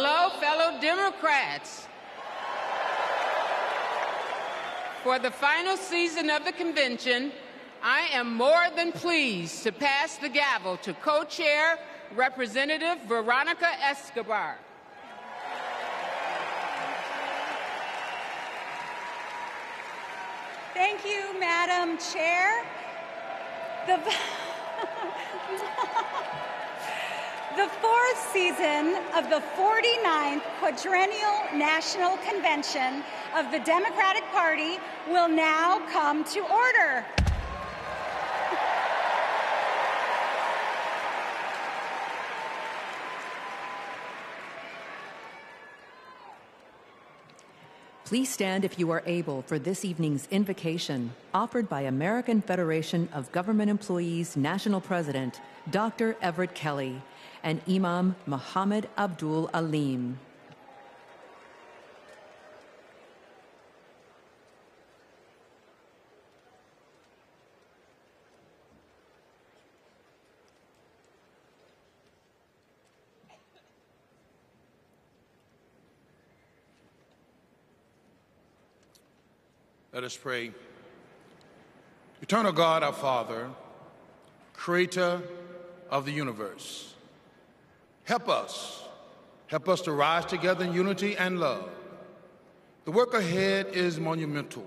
hello, fellow Democrats. For the final season of the convention, I am more than pleased to pass the gavel to co-chair Representative Veronica Escobar. Thank you, Madam Chair. The fourth season of the 49th Quadrennial National Convention of the Democratic Party will now come to order. Please stand if you are able for this evening's invocation, offered by American Federation of Government Employees National President, Dr. Everett Kelly, and Imam Muhammad Abdul Alim. Let us pray. Eternal God, our Father, creator of the universe, help us to rise together in unity and love. The work ahead is monumental.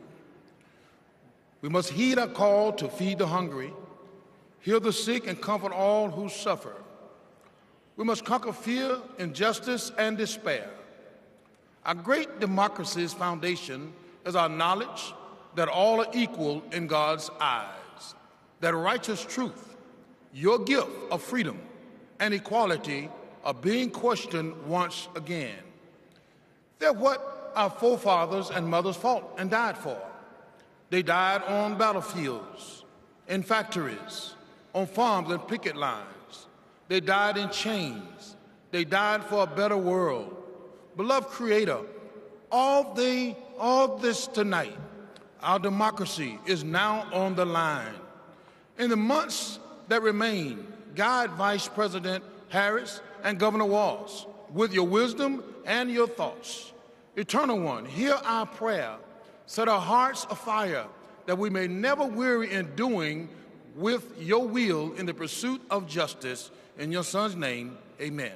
We must heed our call to feed the hungry, heal the sick, and comfort all who suffer. We must conquer fear, injustice, and despair. Our great democracy's foundation is our knowledge that all are equal in God's eyes, that righteous truth, your gift of freedom and equality, are being questioned once again. They're what our forefathers and mothers fought and died for. They died on battlefields, in factories, on farms and picket lines. They died in chains. They died for a better world. Beloved Creator, all this tonight, our democracy is now on the line. In the months that remain, guide Vice President Harris and Governor Walz with your wisdom and your thoughts. Eternal One, hear our prayer. Set our hearts afire that we may never weary in doing with your will in the pursuit of justice. In your Son's name, amen.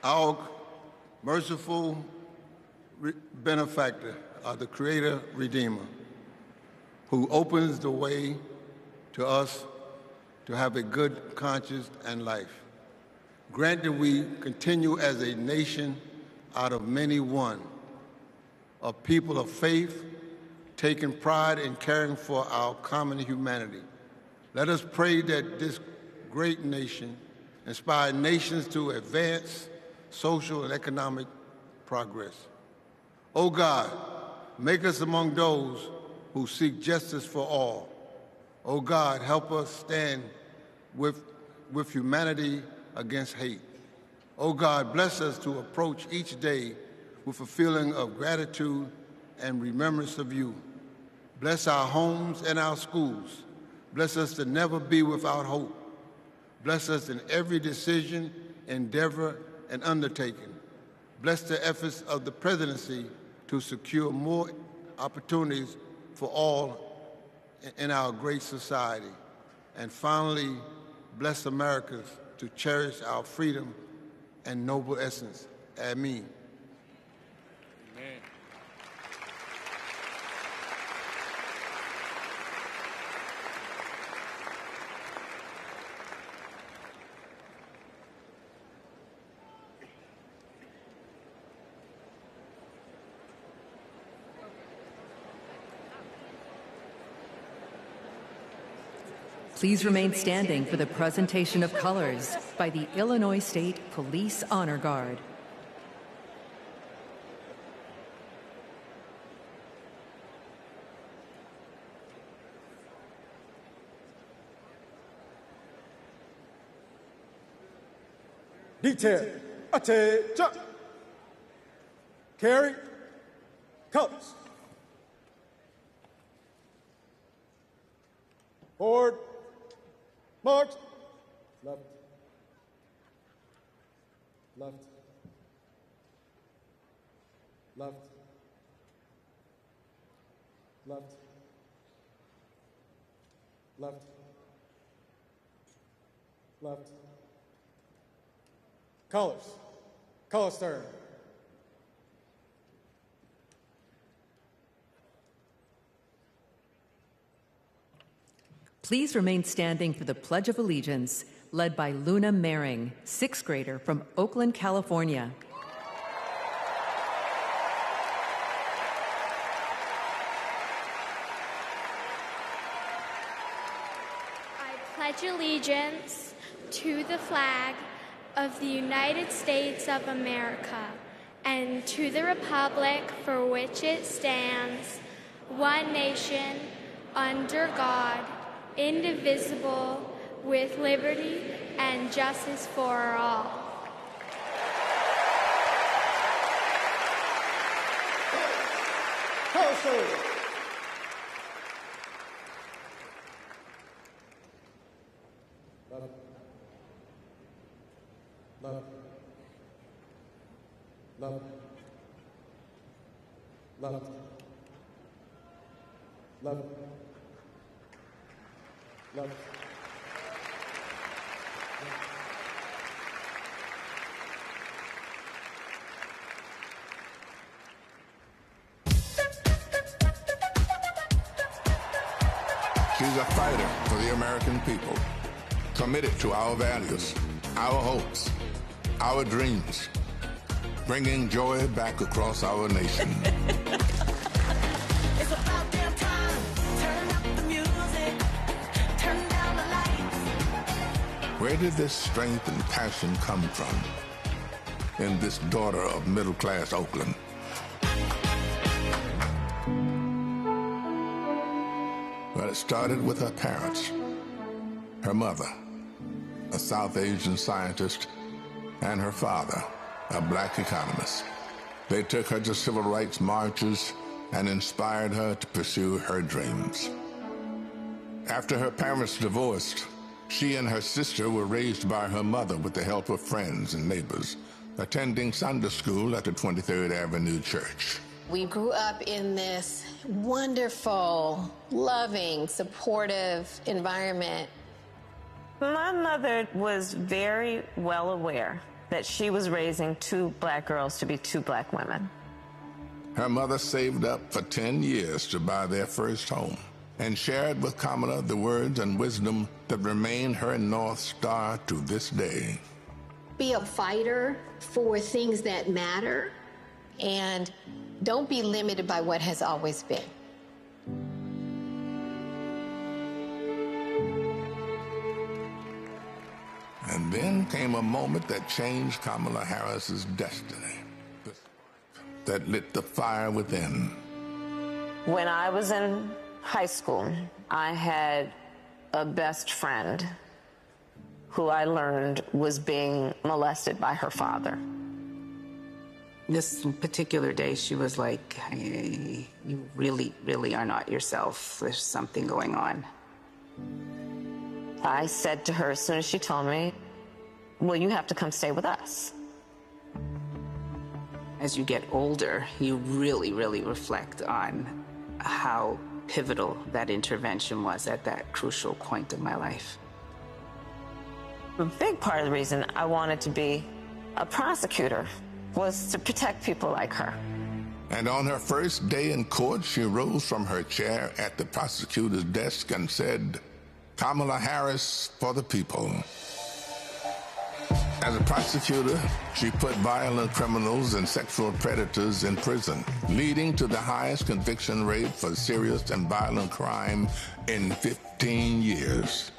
Our merciful benefactor, the Creator Redeemer, who opens the way to us to have a good conscience and life. Grant that we continue as a nation out of many one, a people of faith, taking pride in caring for our common humanity. Let us pray that this great nation inspire nations to advance social and economic progress. O God, make us among those who seek justice for all. O God, help us stand with humanity against hate. O God, bless us to approach each day with a feeling of gratitude and remembrance of you. Bless our homes and our schools. Bless us to never be without hope. Bless us in every decision, endeavor, and undertaking. Bless the efforts of the presidency to secure more opportunities for all in our great society. And finally, bless Americans to cherish our freedom and noble essence. Amen. Amen. Please remain standing for the presentation of colors by the Illinois State Police Honor Guard. Detail, attention. Carry, colors. Forward, March. Left. Left. Left. Left. Left. Left. Colors. Color stern. Please remain standing for the Pledge of Allegiance, led by Luna Mehring, sixth grader from Oakland, California. I pledge allegiance to the flag of the United States of America and to the republic for which it stands, one nation, under God, indivisible, with liberty and justice for all. Left. Left. Left. Left. Left. She's a fighter for the American people, committed to our values, our hopes, our dreams, bringing joy back across our nation. It's about damn time. Turn up the music. Turn down the lights. Where did this strength and passion come from in this daughter of middle-class Oakland? Well, it started with her parents, her mother, a South Asian scientist, and her father, a black economist. They took her to civil rights marches and inspired her to pursue her dreams. After her parents divorced, she and her sister were raised by her mother with the help of friends and neighbors, attending Sunday school at the 23rd Avenue Church. We grew up in this wonderful, loving, supportive environment. My mother was very well aware that she was raising two black girls to be two black women. Her mother saved up for 10 years to buy their first home and shared with Kamala the words and wisdom that remain her North Star to this day. Be a fighter for things that matter, and don't be limited by what has always been. And then came a moment that changed Kamala Harris's destiny, that lit the fire within. When I was in high school, I had a best friend who I learned was being molested by her father. This particular day, she was like, hey, you really, really are not yourself. There's something going on. I said to her as soon as she told me, well, you have to come stay with us. As you get older, you really, really reflect on how pivotal that intervention was at that crucial point in my life. A big part of the reason I wanted to be a prosecutor was to protect people like her. And on her first day in court, she rose from her chair at the prosecutor's desk and said, Kamala Harris for the people. As a prosecutor, she put violent criminals and sexual predators in prison, leading to the highest conviction rate for serious and violent crime in 15 years,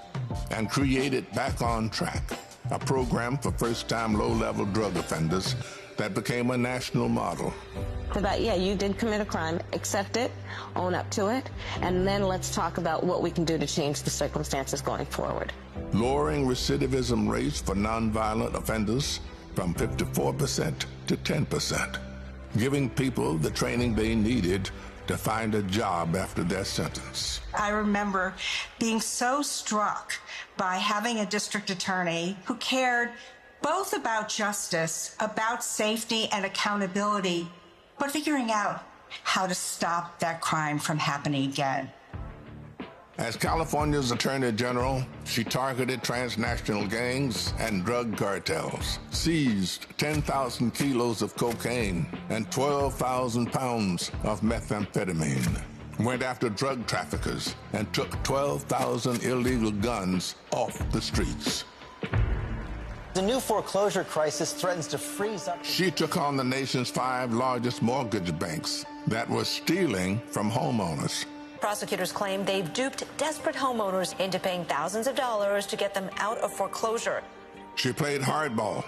and created Back on Track, a program for first-time low-level drug offenders that became a national model. About, yeah, you did commit a crime, accept it, own up to it, and then let's talk about what we can do to change the circumstances going forward. Lowering recidivism rates for nonviolent offenders from 54% to 10%, giving people the training they needed to find a job after their sentence. I remember being so struck by having a district attorney who cared both about justice, about safety and accountability, but figuring out how to stop that crime from happening again. As California's Attorney General, she targeted transnational gangs and drug cartels, seized 10,000 kilos of cocaine and 12,000 pounds of methamphetamine, went after drug traffickers, and took 12,000 illegal guns off the streets. The new foreclosure crisis threatens to freeze up. She took on the nation's 5 largest mortgage banks that were stealing from homeowners. Prosecutors claim they've duped desperate homeowners into paying thousands of dollars to get them out of foreclosure. She played hardball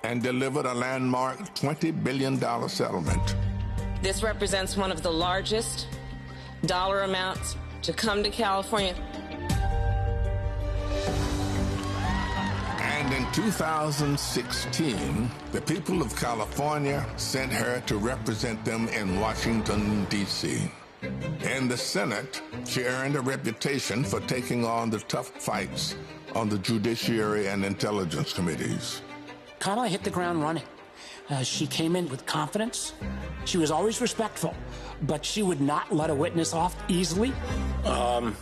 and delivered a landmark $20 billion settlement. This represents one of the largest dollar amounts to come to California. And in 2016, the people of California sent her to represent them in Washington, D.C. In the Senate, she earned a reputation for taking on the tough fights on the Judiciary and Intelligence Committees. Kamala hit the ground running. She came in with confidence. She was always respectful, but she would not let a witness off easily. I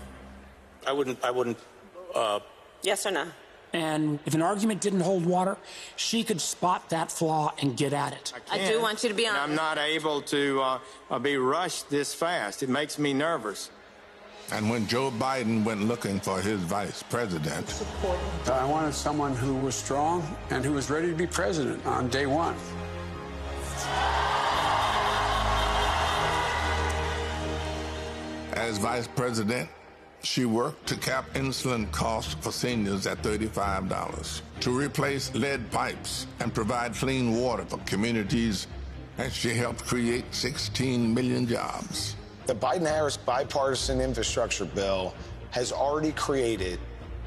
wouldn't. Yes or no? And if an argument didn't hold water, she could spot that flaw and get at it. I do want you to be honest. I'm not able to be rushed this fast. It makes me nervous. And when Joe Biden went looking for his vice president, I wanted someone who was strong and who was ready to be president on day one. as vice president, she worked to cap insulin costs for seniors at $35, to replace lead pipes and provide clean water for communities, and she helped create 16 million jobs. The Biden-Harris bipartisan infrastructure bill has already created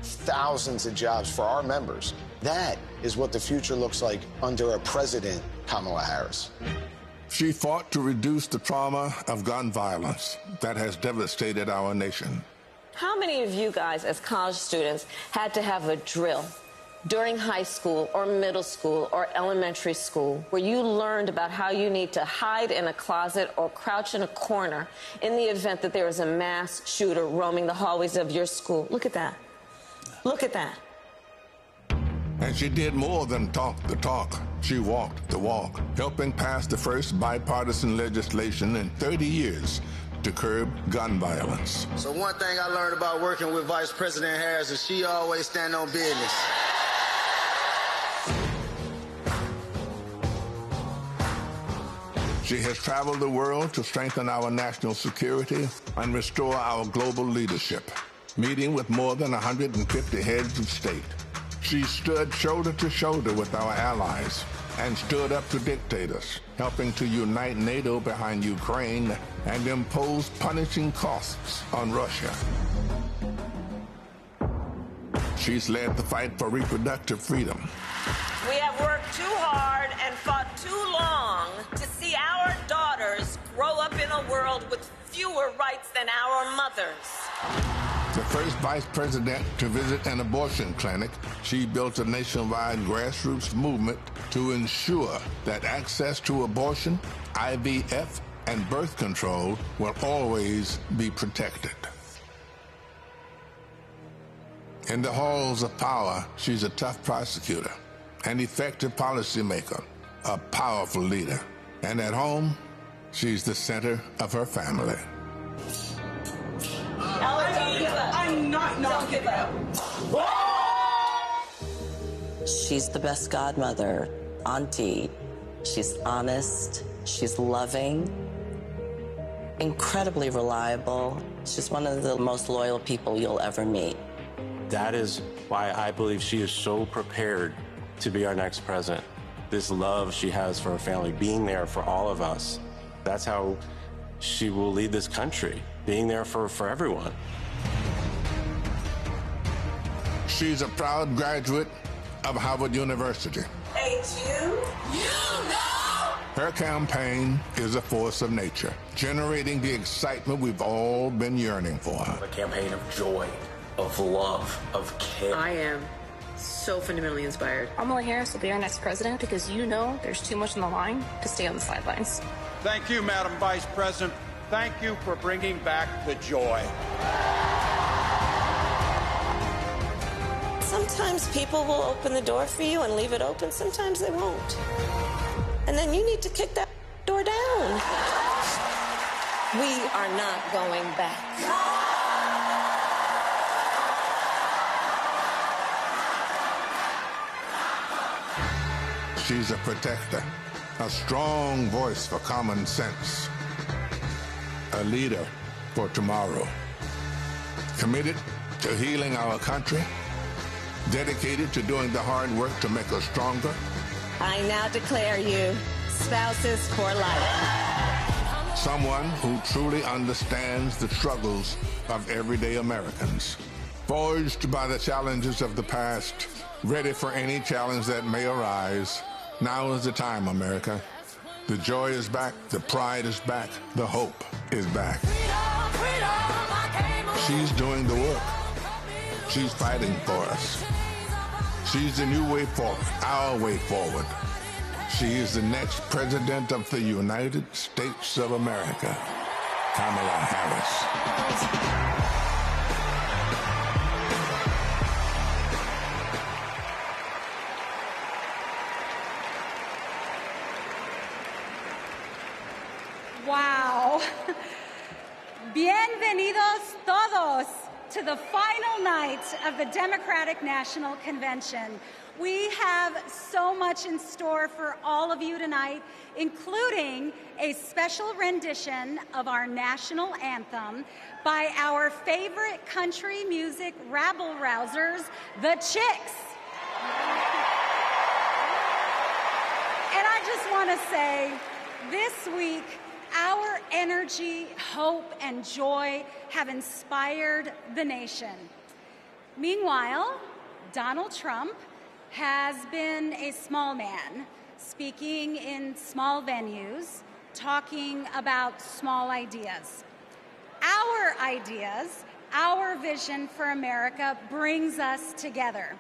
thousands of jobs for our members. That is what the future looks like under a president, Kamala Harris. She fought to reduce the trauma of gun violence that has devastated our nation. How many of you guys, as college students, had to have a drill during high school or middle school or elementary school where you learned about how you need to hide in a closet or crouch in a corner in the event that there is a mass shooter roaming the hallways of your school? Look at that. Look at that. And she did more than talk the talk. She walked the walk, helping pass the first bipartisan legislation in 30 years to curb gun violence. So one thing I learned about working with Vice President Harris is she always stand on business. She has traveled the world to strengthen our national security and restore our global leadership, meeting with more than 150 heads of state. She stood shoulder to shoulder with our allies and stood up to dictators, helping to unite NATO behind Ukraine and impose punishing costs on Russia. She's led the fight for reproductive freedom. We have worked too hard and fought too long to see our daughters grow up in a world with fewer rights than our mothers. The first vice president to visit an abortion clinic, she built a nationwide grassroots movement to ensure that access to abortion, IVF, and birth control will always be protected. In the halls of power, she's a tough prosecutor, an effective policymaker, a powerful leader. And at home, she's the center of her family. I'm not giving up. She's the best godmother, auntie. She's honest, she's loving, incredibly reliable. She's one of the most loyal people you'll ever meet. That is why I believe she is so prepared to be our next president. This love she has for her family, being there for all of us, that's how she will lead this country, being there for everyone. She's a proud graduate of Harvard University. Hey, you know. Her campaign is a force of nature, generating the excitement we've all been yearning for. A campaign of joy, of love, of care. I am so fundamentally inspired. Kamala Harris will be our next president because you know there's too much on the line to stay on the sidelines. Thank you, Madam Vice President. Thank you for bringing back the joy. Sometimes people will open the door for you and leave it open. Sometimes they won't. And then you need to kick that door down. We are not going back. She's a protector, a strong voice for common sense, a leader for tomorrow, committed to healing our country, dedicated to doing the hard work to make us stronger. I now declare you spouses for life. Someone who truly understands the struggles of everyday Americans, forged by the challenges of the past, ready for any challenge that may arise. Now is the time, America. The joy is back, the pride is back, the hope is back. She's doing the work. She's fighting for us. She's the new way forward, our way forward. She is the next president of the United States of America, Kamala Harris. Wow. Bienvenidos todos to the final night of the Democratic National Convention. We have so much in store for all of you tonight, including a special rendition of our national anthem by our favorite country music rabble-rousers, the Chicks. And I just want to say, this week, our energy, hope, and joy have inspired the nation. Meanwhile, Donald Trump has been a small man, speaking in small venues, talking about small ideas. Our ideas, our vision for America brings us together.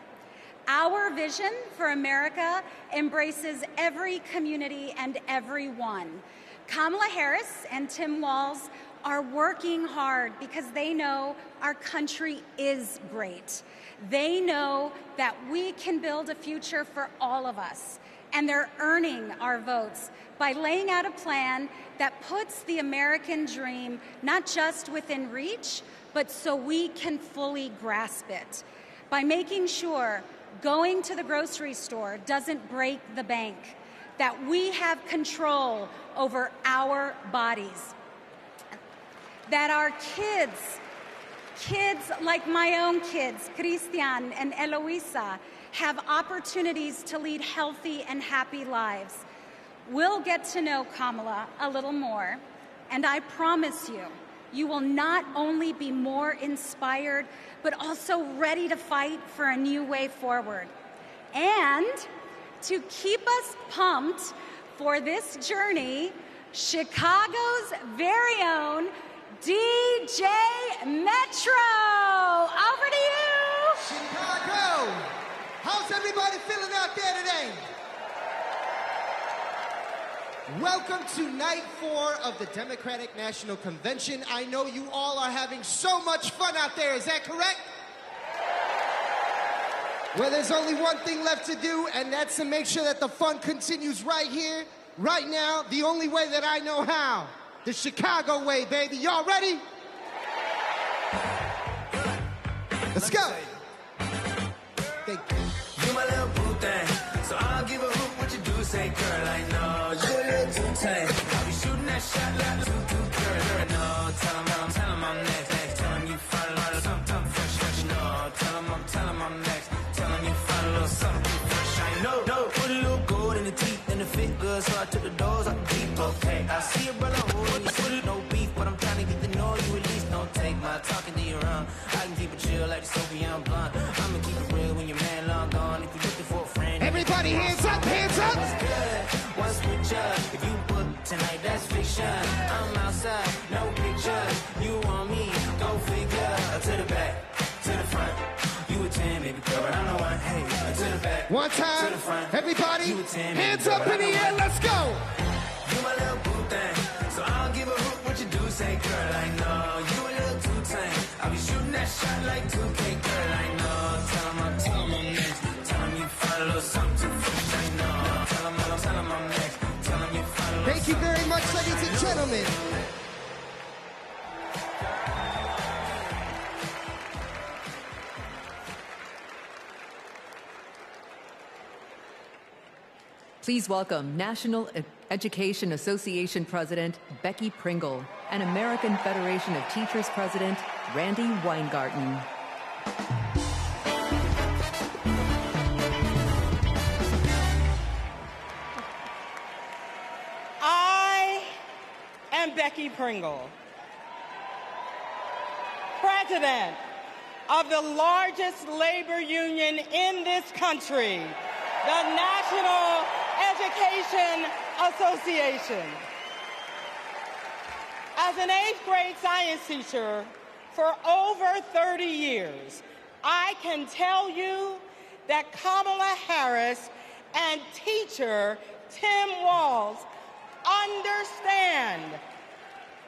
Our vision for America embraces every community and everyone. Kamala Harris and Tim Walz are working hard because they know our country is great. They know that we can build a future for all of us, and they're earning our votes by laying out a plan that puts the American dream not just within reach, but so we can fully grasp it. By making sure going to the grocery store doesn't break the bank, that we have control over our bodies, that our kids like my own kids, Christian and Eloisa, have opportunities to lead healthy and happy lives. We'll get to know Kamala a little more, and I promise you, you will not only be more inspired, but also ready to fight for a new way forward. And to keep us pumped for this journey, Chicago's very own DJ Metro. Over to you. Chicago, how's everybody feeling out there today? Welcome to night 4 of the Democratic National Convention. I know you all are having so much fun out there, is that correct? Well, there's only one thing left to do, and that's to make sure that the fun continues right here, right now, the only way that I know how. The Chicago way, baby. Y'all ready? Let's go. Thank you. You my little boo thing, so I'll give a hoot what you do say, girl. I know you're a little too tame. I'll be shooting that shot like too girl. No, tell 'em I'm next. Tell 'em you find a little something fresh. No, tell 'em I'm next. Tell 'em you find a little something fresh. I know. Put a little gold in the teeth and the fit good, so I took the doors up deep. Okay, I see a brother holding you put it no beef, but I'm trying to get to know you at least. Don't take my talking to your own. I can keep it chill like the Soviet blonde. I'ma keep it real when your man long gone. If you're looking for a friend, everybody hands up, hands up. What's good? What's with ya? If you One time, everybody, hands up in the air, let's go. You my little boo thing, so I don't give a hoot what you do. Say, girl, I know you a little too tame. I'll be shooting that shot like 2K, girl, I know. Tell 'em I'm next. Tell 'em you follow something too fresh, I know. Tell 'em I'm next. Tell 'em you follow. Thank you very much, ladies and gentlemen. Please welcome National Education Association President Becky Pringle and American Federation of Teachers President Randy Weingarten. I am Becky Pringle, President of the largest labor union in this country, the National Education Association. As an 8th grade science teacher for over 30 years, I can tell you that Kamala Harris and teacher Tim Walz understand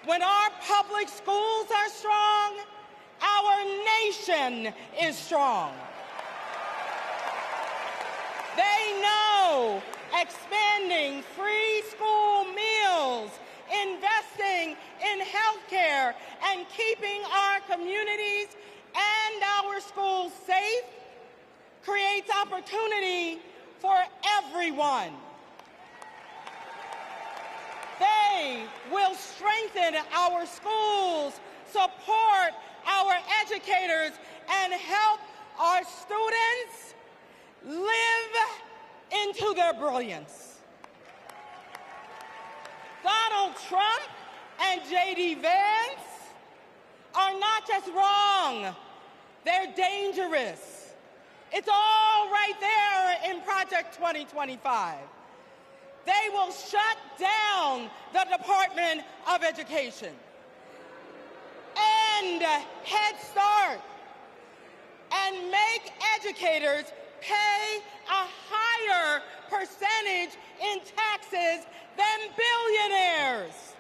when our public schools are strong, our nation is strong. They know expanding free school meals, investing in health care, and keeping our communities and our schools safe creates opportunity for everyone. They will strengthen our schools, support our educators, and help our students live into their brilliance. Donald Trump and J.D. Vance are not just wrong, they're dangerous. It's all right there in Project 2025. They will shut down the Department of Education, end Head Start, and make educators pay a higher percentage in taxes than billionaires.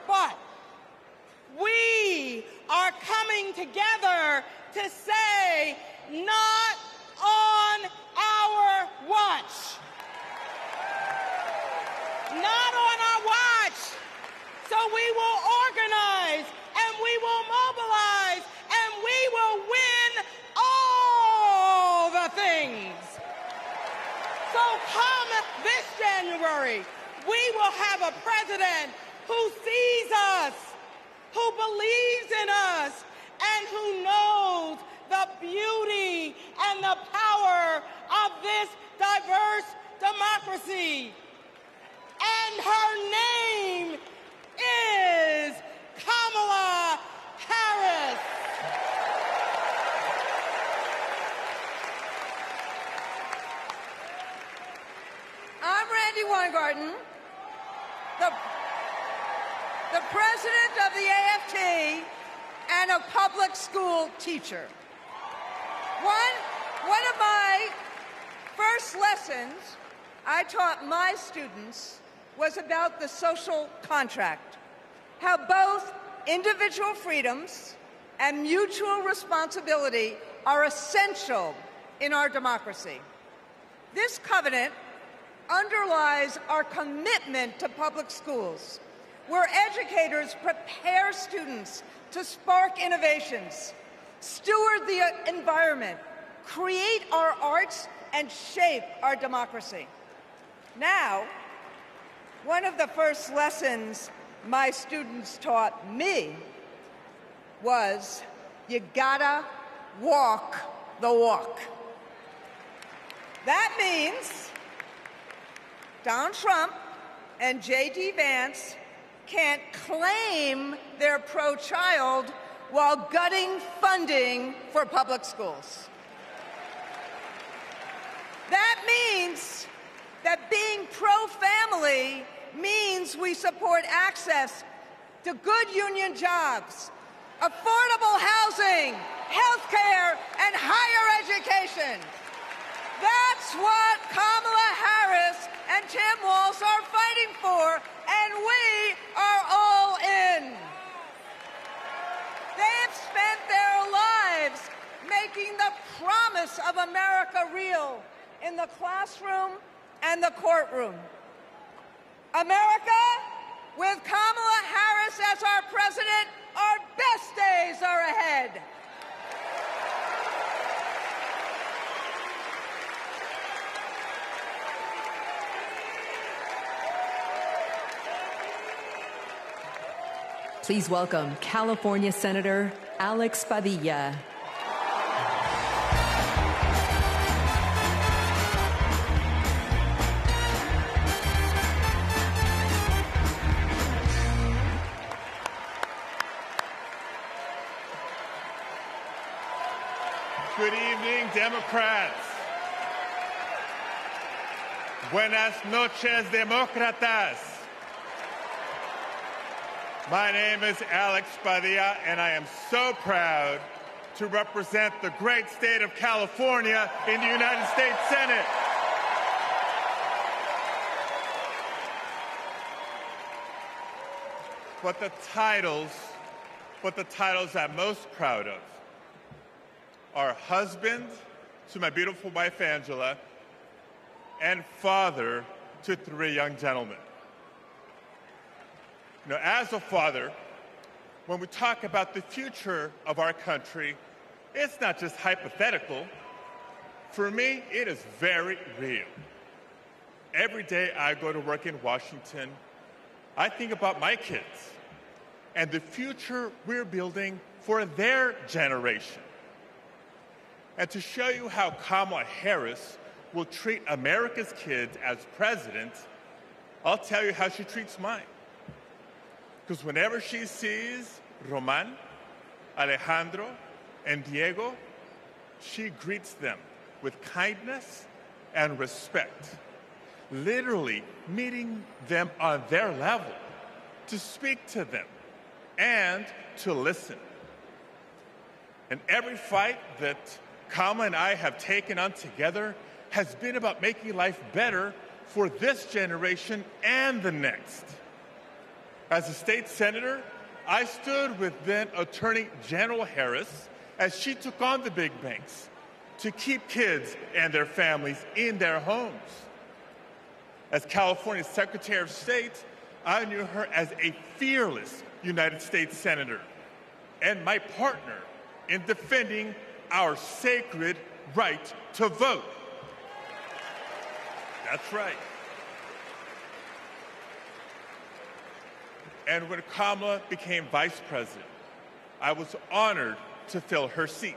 But we are coming together to say, not on our watch. Not on our watch. So we will organize, and we will mobilize, and we will win all the things. So come this January, we will have a president who sees us, who believes in us, and who knows the beauty and the power of this diverse democracy. And her name is Kamala Harris. I'm Randy Weingarten, the president of the AFT and a public school teacher. One of my first lessons I taught my students was about the social contract, how both individual freedoms and mutual responsibility are essential in our democracy. This covenant underlies our commitment to public schools, where educators prepare students to spark innovations, steward the environment, create our arts, and shape our democracy. Now, one of the first lessons my students taught me was, you gotta walk the walk. That means Donald Trump and J.D. Vance can't claim they're pro-child while gutting funding for public schools. That means that being pro-family means we support access to good union jobs, affordable housing, health care, and higher education. That's what Kamala Harris and Tim Walz are fighting for, and we are all in. They've spent their lives making the promise of America real in the classroom and the courtroom. America, with Kamala Harris as our president, our best days are ahead. Please welcome California Senator Alex Padilla. Good evening, Democrats. Buenas noches, demócratas. My name is Alex Padilla, and I am so proud to represent the great state of California in the United States Senate. But the titles I'm most proud of are husband to my beautiful wife, Angela, and father to 3 young gentlemen. You know, as a father, when we talk about the future of our country, it's not just hypothetical. For me, it is very real. Every day I go to work in Washington, I think about my kids and the future we're building for their generation. And to show you how Kamala Harris will treat America's kids as president, I'll tell you how she treats mine. Because whenever she sees Roman, Alejandro, and Diego, she greets them with kindness and respect, literally meeting them on their level, to speak to them and to listen. And every fight that Kamala and I have taken on together has been about making life better for this generation and the next. As a state senator, I stood with then Attorney General Harris as she took on the big banks to keep kids and their families in their homes. As California's Secretary of State, I knew her as a fearless United States Senator and my partner in defending our sacred right to vote. That's right. And when Kamala became vice president, I was honored to fill her seat.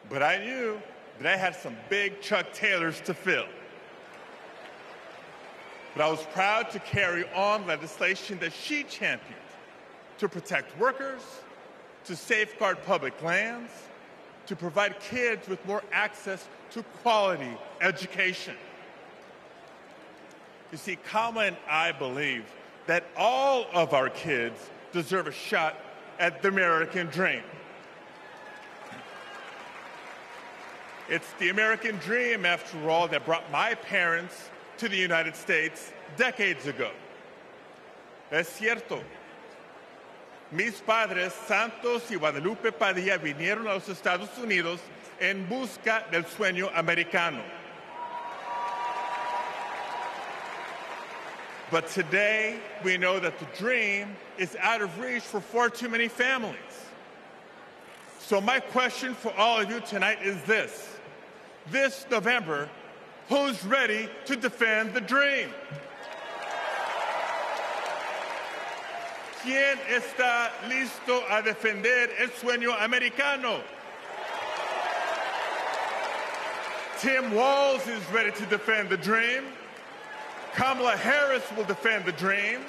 But I knew that I had some big Chuck Taylors to fill. But I was proud to carry on legislation that she championed to protect workers, to safeguard public lands, to provide kids with more access to quality education. You see, Kamala and I believe that all of our kids deserve a shot at the American dream. It's the American dream, after all, that brought my parents to the United States decades ago. Es cierto. Mis padres, Santos y Guadalupe Padilla, vinieron a los Estados Unidos en busca del sueño americano. But today, we know that the dream is out of reach for far too many families. So my question for all of you tonight is this. This November, who's ready to defend the dream? ¿Quién está listo a defender el sueño americano? Tim Walz is ready to defend the dream. Kamala Harris will defend the dream.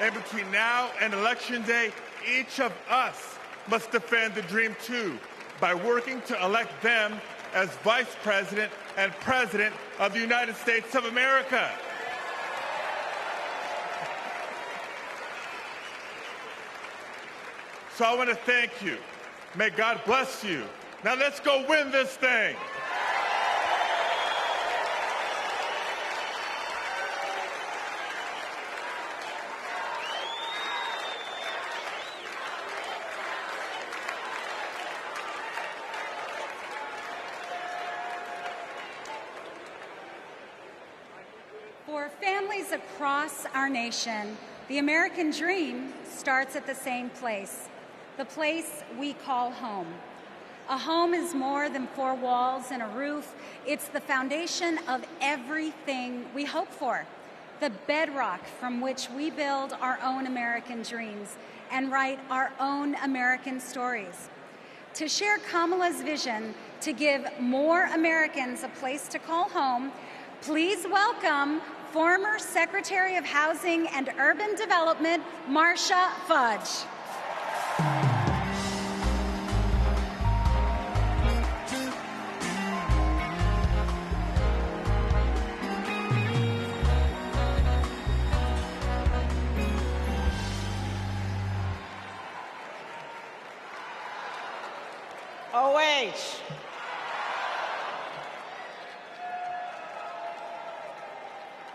And between now and Election Day, each of us must defend the dream too by working to elect them as Vice President and President of the United States of America. So I want to thank you. May God bless you. Now let's go win this thing. For families across our nation, the American dream starts at the same place, the place we call home. A home is more than four walls and a roof. It's the foundation of everything we hope for, the bedrock from which we build our own American dreams and write our own American stories. To share Kamala's vision to give more Americans a place to call home, please welcome former Secretary of Housing and Urban Development, Marcia Fudge. OH.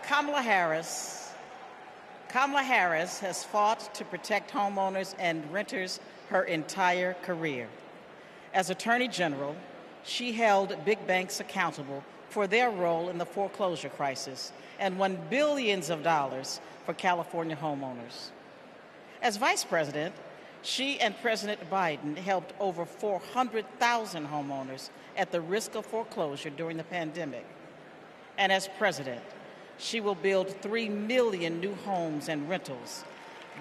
Kamala Harris has fought to protect homeowners and renters her entire career. As Attorney General, she held big banks accountable for their role in the foreclosure crisis and won billions of dollars for California homeowners. As Vice President, she and President Biden helped over 400,000 homeowners at the risk of foreclosure during the pandemic. And as President, she will build 3 million new homes and rentals,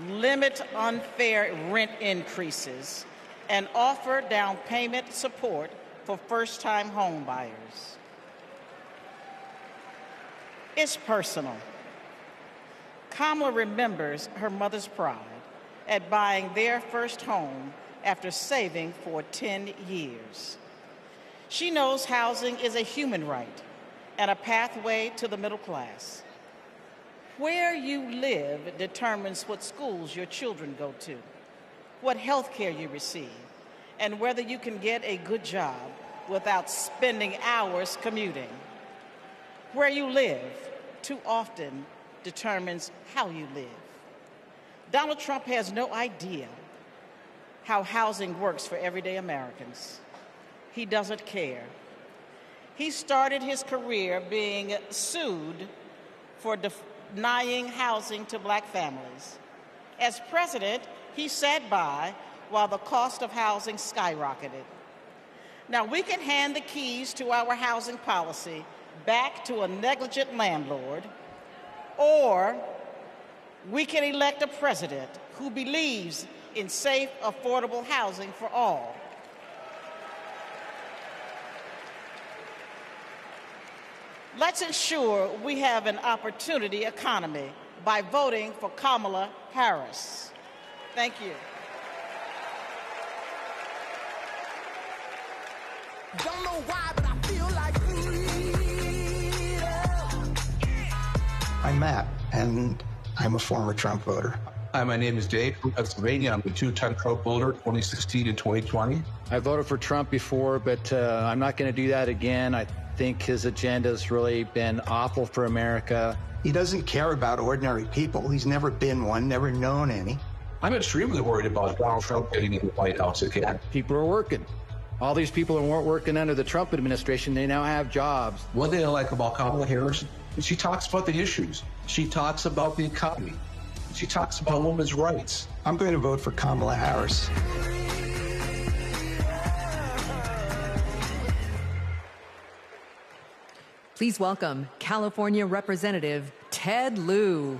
limit unfair rent increases, and offer down payment support for first-time home buyers. It's personal. Kamala remembers her mother's pride at buying their first home after saving for 10 years. She knows housing is a human right and a pathway to the middle class. Where you live determines what schools your children go to, what health care you receive, and whether you can get a good job without spending hours commuting. Where you live, too often, determines how you live. Donald Trump has no idea how housing works for everyday Americans. He doesn't care. He started his career being sued for denying housing to black families. As president, he sat by while the cost of housing skyrocketed. Now, we can hand the keys to our housing policy back to a negligent landlord, or we can elect a president who believes in safe, affordable housing for all. Let's ensure we have an opportunity economy by voting for Kamala Harris. Thank you. Don't know why, but I feel like freedom. I'm Matt, and I'm a former Trump voter. Hi, my name is Dave from Pennsylvania. I'm a two-time Trump voter, 2016 and 2020. I voted for Trump before, but I'm not going to do that again. I think his agenda has really been awful for America. He doesn't care about ordinary people. He's never been one, never known any. I'm extremely worried about Donald Trump getting in the White House again. People are working. All these people who weren't working under the Trump administration, they now have jobs. One thing I like about Kamala Harris is she talks about the issues. She talks about the economy. She talks about women's rights. I'm going to vote for Kamala Harris. Please welcome California Representative Ted Lieu.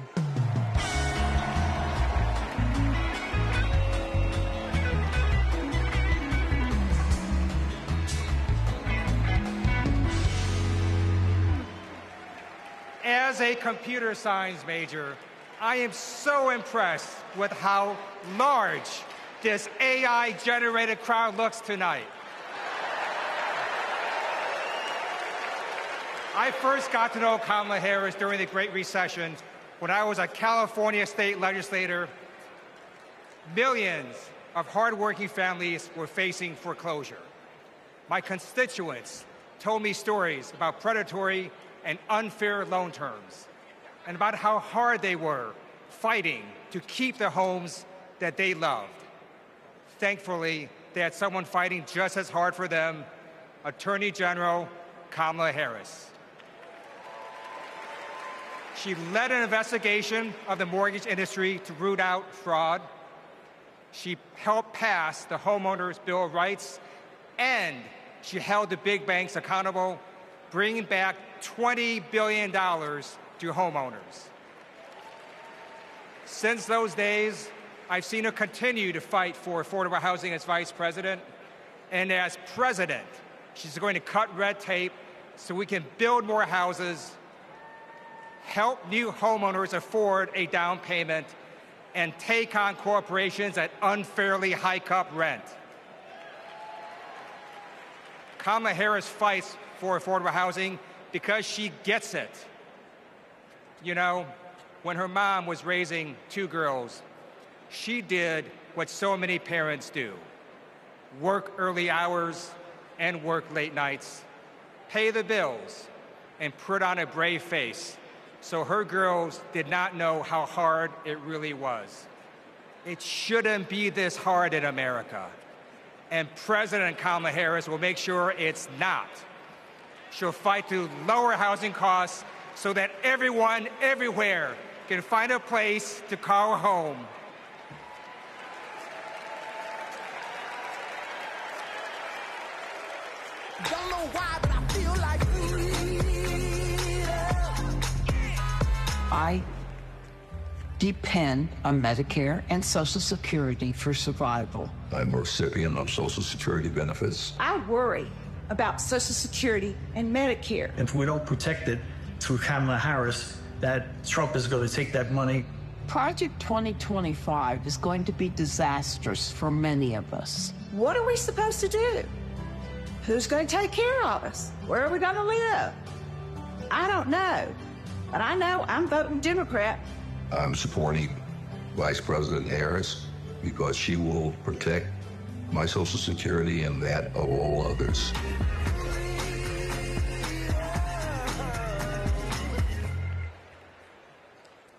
As a computer science major, I am so impressed with how large this AI-generated crowd looks tonight. I first got to know Kamala Harris during the Great Recession when I was a California state legislator. Millions of hardworking families were facing foreclosure. My constituents told me stories about predatory and unfair loan terms and about how hard they were fighting to keep the homes that they loved. Thankfully, they had someone fighting just as hard for them, Attorney General Kamala Harris. She led an investigation of the mortgage industry to root out fraud. She helped pass the Homeowners Bill of Rights, and she held the big banks accountable, bringing back $20 billion to homeowners. Since those days, I've seen her continue to fight for affordable housing as vice president, and as president, she's going to cut red tape so we can build more houses, help new homeowners afford a down payment, and take on corporations that unfairly hike up rent. Kamala Harris fights for affordable housing because she gets it. You know, when her mom was raising 2 girls, she did what so many parents do: work early hours and work late nights, pay the bills, and put on a brave face so her girls did not know how hard it really was. It shouldn't be this hard in America, and President Kamala Harris will make sure it's not. She'll fight to lower housing costs so that everyone, everywhere, can find a place to call home. Don't know why, but I feel like I depend on Medicare and Social Security for survival. I'm a recipient of Social Security benefits. I worry about Social Security and Medicare. If we don't protect it through Kamala Harris, that Trump is going to take that money. Project 2025 is going to be disastrous for many of us. What are we supposed to do? Who's going to take care of us? Where are we going to live? I don't know, but I know I'm voting Democrat. I'm supporting Vice President Harris because she will protect my Social Security and that of all others.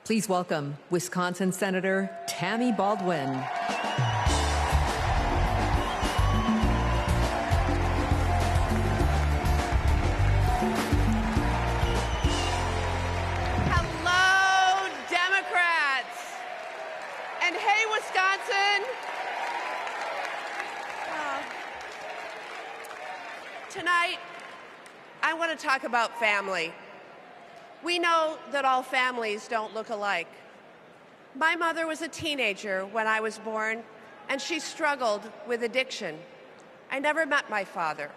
Please welcome Wisconsin Senator Tammy Baldwin. Tonight, I want to talk about family. We know that all families don't look alike. My mother was a teenager when I was born, and she struggled with addiction. I never met my father,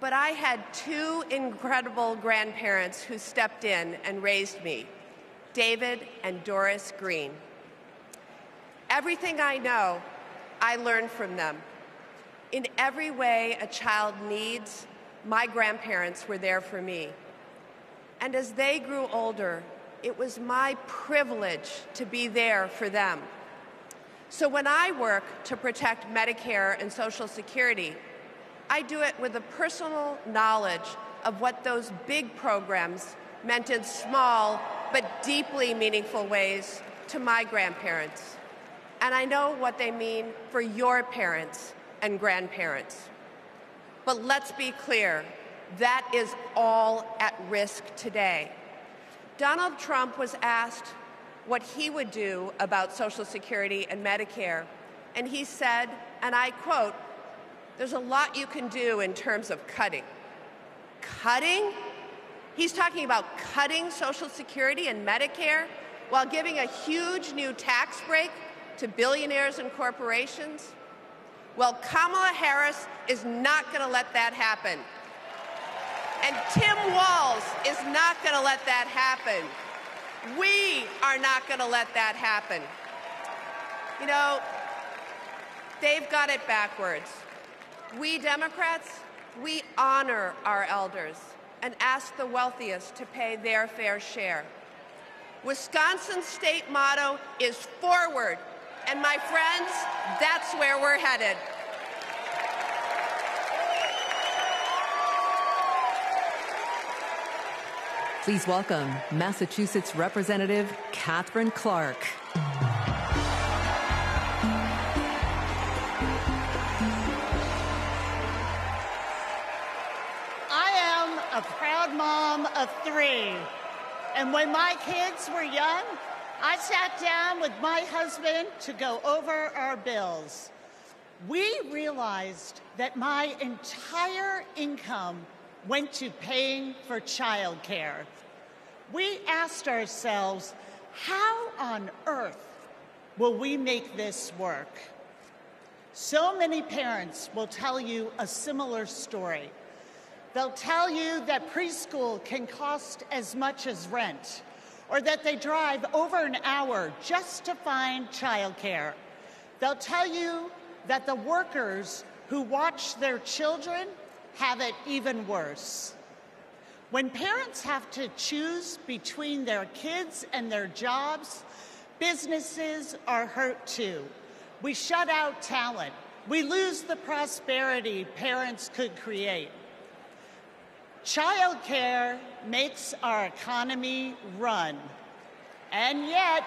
but I had 2 incredible grandparents who stepped in and raised me, David and Doris Green. Everything I know, I learned from them. In every way a child needs, my grandparents were there for me. And as they grew older, it was my privilege to be there for them. So when I work to protect Medicare and Social Security, I do it with a personal knowledge of what those big programs meant in small but deeply meaningful ways to my grandparents. And I know what they mean for your parents and grandparents. But let's be clear, that is all at risk today. Donald Trump was asked what he would do about Social Security and Medicare, and he said, and I quote, "There's a lot you can do in terms of cutting." Cutting? He's talking about cutting Social Security and Medicare while giving a huge new tax break to billionaires and corporations? Well, Kamala Harris is not going to let that happen. And Tim Walz is not going to let that happen. We are not going to let that happen. You know, they've got it backwards. We Democrats, we honor our elders and ask the wealthiest to pay their fair share. Wisconsin's state motto is forward. And my friends, that's where we're headed. Please welcome Massachusetts Representative Catherine Clark. I am a proud mom of 3. And when my kids were young, I sat down with my husband to go over our bills. We realized that my entire income went to paying for childcare. We asked ourselves, how on earth will we make this work? So many parents will tell you a similar story. They'll tell you that preschool can cost as much as rent, or that they drive over an hour just to find childcare. They'll tell you that the workers who watch their children have it even worse. When parents have to choose between their kids and their jobs, businesses are hurt too. We shut out talent. We lose the prosperity parents could create. Childcare makes our economy run. And yet,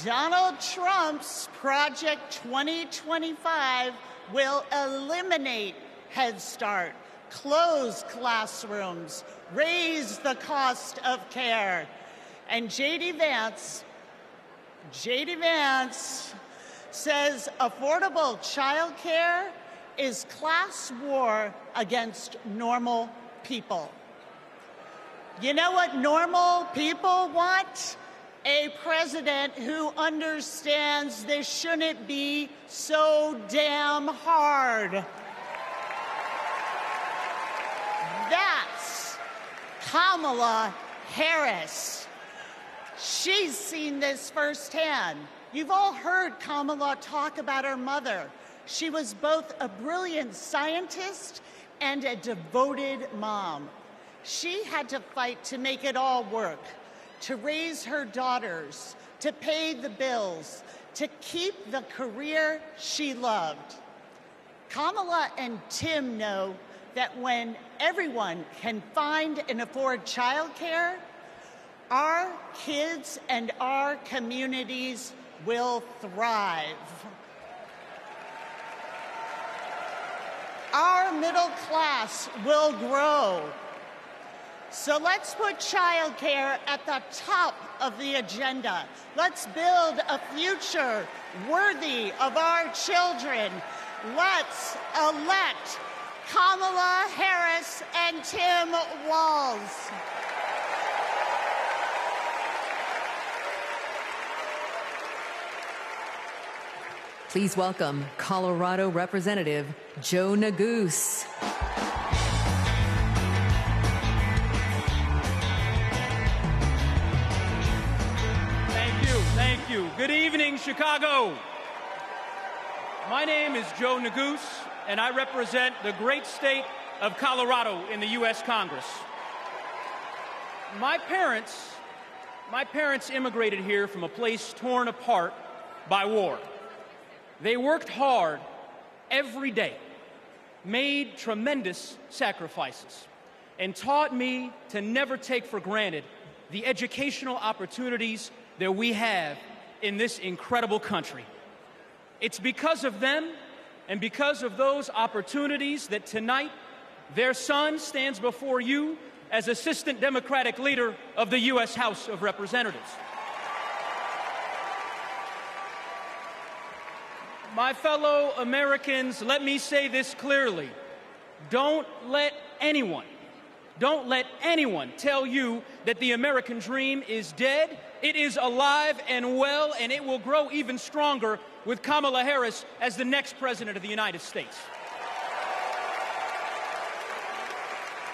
Donald Trump's Project 2025 will eliminate Head Start, close classrooms, raise the cost of care. And J.D. Vance says affordable childcare is class war against normal people. You know what normal people want? A president who understands this shouldn't be so damn hard. That's Kamala Harris. She's seen this firsthand. You've all heard Kamala talk about her mother. She was both a brilliant scientist and a devoted mom. She had to fight to make it all work, to raise her daughters, to pay the bills, to keep the career she loved. Kamala and Tim know that when everyone can find and afford childcare, our kids and our communities will thrive. Our middle class will grow. So let's put childcare at the top of the agenda. Let's build a future worthy of our children. Let's elect Kamala Harris and Tim Walz. Please welcome Colorado Representative Joe Neguse. Thank you. Good evening, Chicago. My name is Joe Neguse, and I represent the great state of Colorado in the U.S. Congress. My parents immigrated here from a place torn apart by war. They worked hard every day, made tremendous sacrifices, and taught me to never take for granted the educational opportunities that we have in this incredible country. It's because of them and because of those opportunities that tonight their son stands before you as Assistant Democratic Leader of the U.S. House of Representatives. My fellow Americans, let me say this clearly. Don't let anyone tell you that the American dream is dead. It is alive and well, and it will grow even stronger with Kamala Harris as the next president of the United States.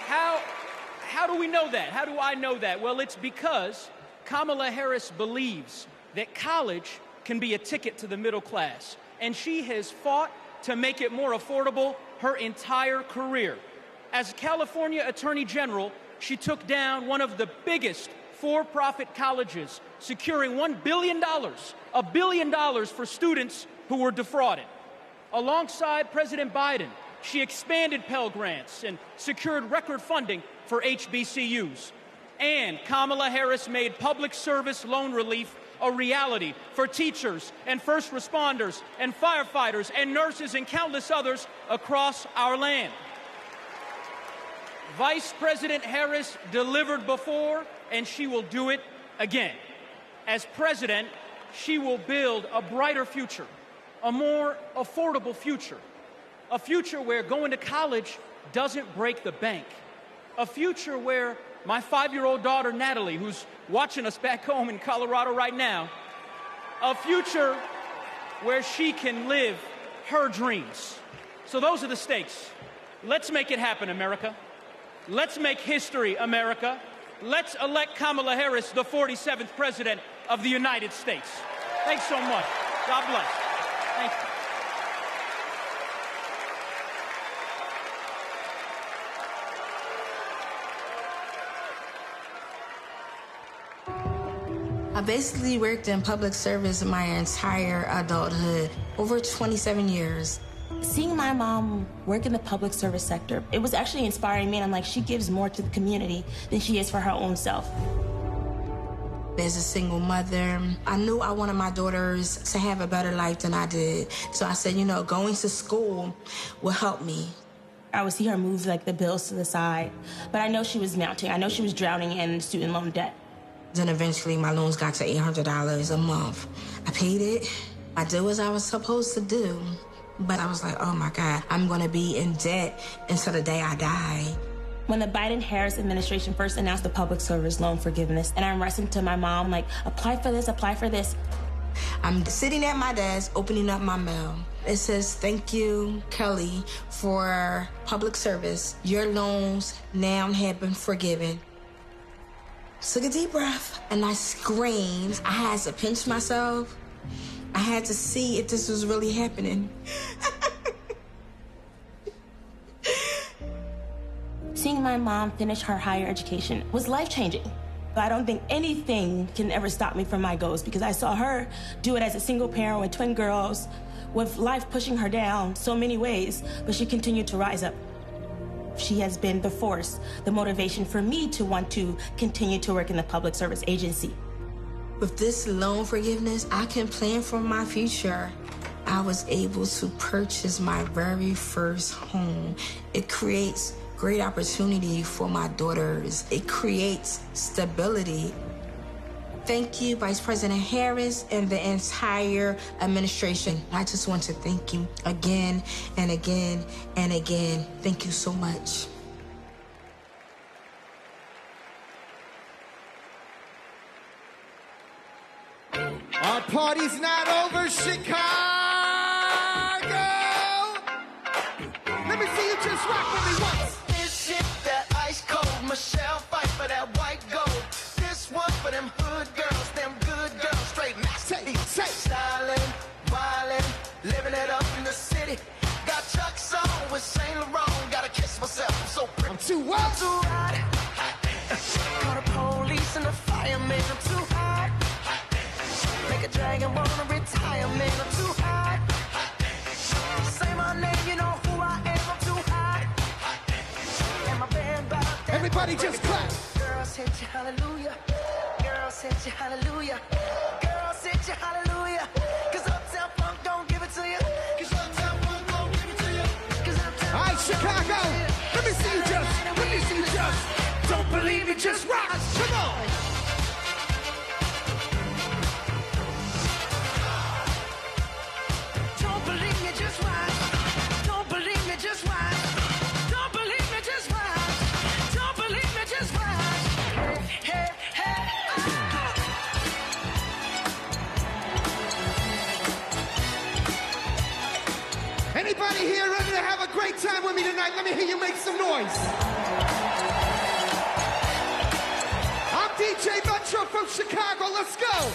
How do we know that? How do I know that? Well, it's because Kamala Harris believes that college can be a ticket to the middle class, and she has fought to make it more affordable her entire career. As California Attorney General, she took down one of the biggest for-profit colleges, securing $1 billion for students who were defrauded. Alongside President Biden, She expanded Pell Grants and secured record funding for HBCUs. And Kamala Harris made public service loan relief a reality for teachers and first responders and firefighters and nurses and countless others across our land. Vice President Harris delivered before, and she will do it again. As president, she will build a brighter future, a more affordable future, a future where going to college doesn't break the bank, a future where my 5-year-old daughter, Natalie, who's watching us back home in Colorado right now, a future where she can live her dreams. So those are the stakes. Let's make it happen, America. Let's make history, America. Let's elect Kamala Harris, the 47th President of the United States. Thanks so much. God bless. Thank you. I basically worked in public service my entire adulthood, over 27 years. Seeing my mom work in the public service sector, it was actually inspiring me, and I'm like, she gives more to the community than she is for her own self. As a single mother, I knew I wanted my daughters to have a better life than I did. So I said, you know, going to school will help me. I would see her move like the bills to the side, but I know she was mounting. I know she was drowning in student loan debt. Then eventually my loans got to $800 a month. I paid it. I did what I was supposed to do. But I was like, oh my God, I'm gonna be in debt until the day I die. When the Biden-Harris administration first announced the public service loan forgiveness, and I'm rushing to my mom, like, apply for this, apply for this. I'm sitting at my desk, opening up my mail. It says, thank you, Kelly, for public service. Your loans now have been forgiven. Took a deep breath, and I screamed. I had to pinch myself. I had to see if this was really happening. Seeing my mom finish her higher education was life-changing. I don't think anything can ever stop me from my goals, because I saw her do it as a single parent with twin girls, with life pushing her down so many ways, but she continued to rise up. She has been the force, the motivation for me to want to continue to work in the public service agency. With this loan forgiveness, I can plan for my future. I was able to purchase my very first home. It creates great opportunity for my daughters. It creates stability. Thank you, Vice President Harris and the entire administration. I just want to thank you again and again and again. Thank you so much. Our party's not over, Chicago! Let me see you just rock with me once. This shit, that ice cold, Michelle fight for that white gold. This one for them hood girls, them good girls, straight nasty. Stylin', wildin', living it up in the city. Got Chuck's on with Saint Laurent, gotta kiss myself, I'm so pretty. I'm too what? I'm too hot. Call the police and the fireman, I'm too hot. Make a dragon wanna retire, man, I'm too hot. Say my name, you know who I am, I'm too hot. And my band bought that. Everybody just clap. Girls hit you, hallelujah. Girls hit you, hallelujah. Girls hit you, hallelujah. Cause Uptown Funk don't give it to you. Cause Uptown Funk don't give it to you. Cause Uptown All right, Chicago, let me see you just, let me see you just. Don't believe it, just rock. Come on. Don't believe me, just watch. Don't believe me, just watch. Don't believe me, just watch. Don't believe me, just watch. Hey, hey, Anybody here ready to have a great time with me tonight? Let me hear you make some noise. I'm DJ Metro from Chicago. Let's go.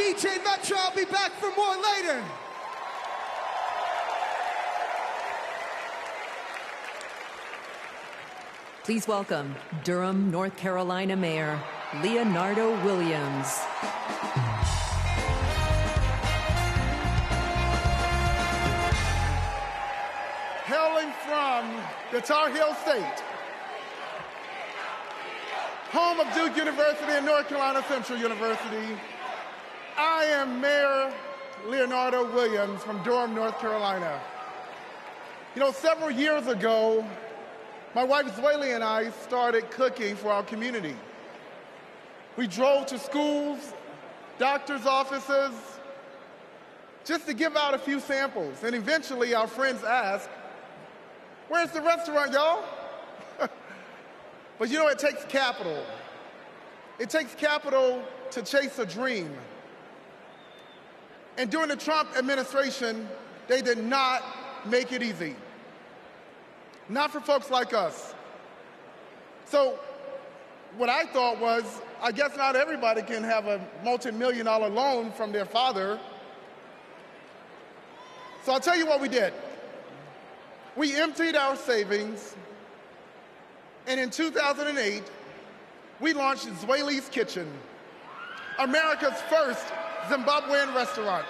DJ Metro, I'll be back for more later. Please welcome Durham, North Carolina Mayor Leonardo Williams. Hailing from the Tar Heel State, home of Duke University and North Carolina Central University, I am Mayor Leonardo Williams from Durham, North Carolina. You know, several years ago, my wife Zweli and I started cooking for our community. We drove to schools, doctors' offices, just to give out a few samples. And eventually our friends asked, "Where's the restaurant, y'all?" But you know, it takes capital. It takes capital to chase a dream. And during the Trump administration, they did not make it easy. Not for folks like us. So what I thought was, I guess not everybody can have a multi-million-dollar loan from their father. So I'll tell you what we did. We emptied our savings, and in 2008, we launched Zweli's Kitchen, America's first Zimbabwean restaurant.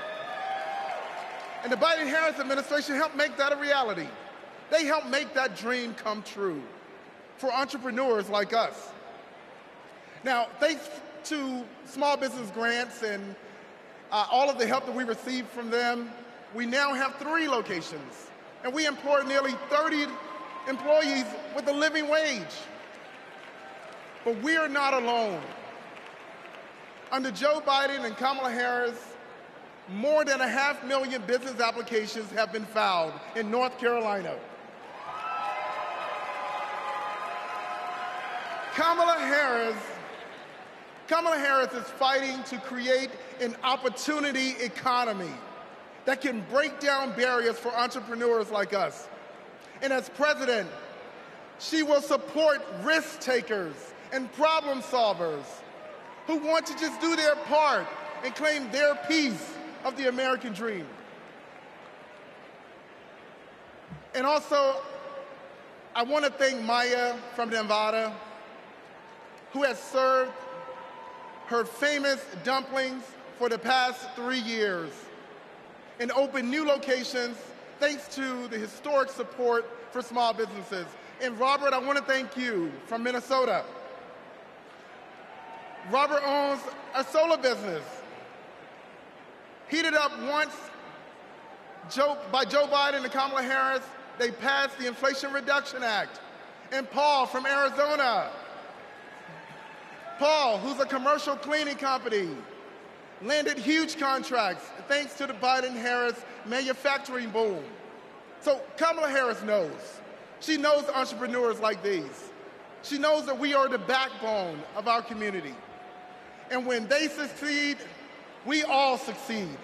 And the Biden-Harris administration helped make that a reality. They helped make that dream come true for entrepreneurs like us. Now, thanks to small business grants and all of the help that we received from them, we now have 3 locations, and we employ nearly 30 employees with a living wage. But we are not alone. Under Joe Biden and Kamala Harris, more than 500,000 business applications have been filed in North Carolina. Kamala Harris is fighting to create an opportunity economy that can break down barriers for entrepreneurs like us. And as president, she will support risk takers and problem solvers who want to just do their part and claim their piece of the American dream. And also, I want to thank Maya from Nevada, who has served her famous dumplings for the past 3 years and opened new locations thanks to the historic support for small businesses. And Robert, I want to thank you from Minnesota. Robert owns a solar business, heated up once by Joe Biden and Kamala Harris. They passed the Inflation Reduction Act. And Paul from Arizona. Paul, who's a commercial cleaning company, landed huge contracts thanks to the Biden-Harris manufacturing boom. So Kamala Harris knows. She knows entrepreneurs like these. She knows that we are the backbone of our community. And when they succeed, we all succeed.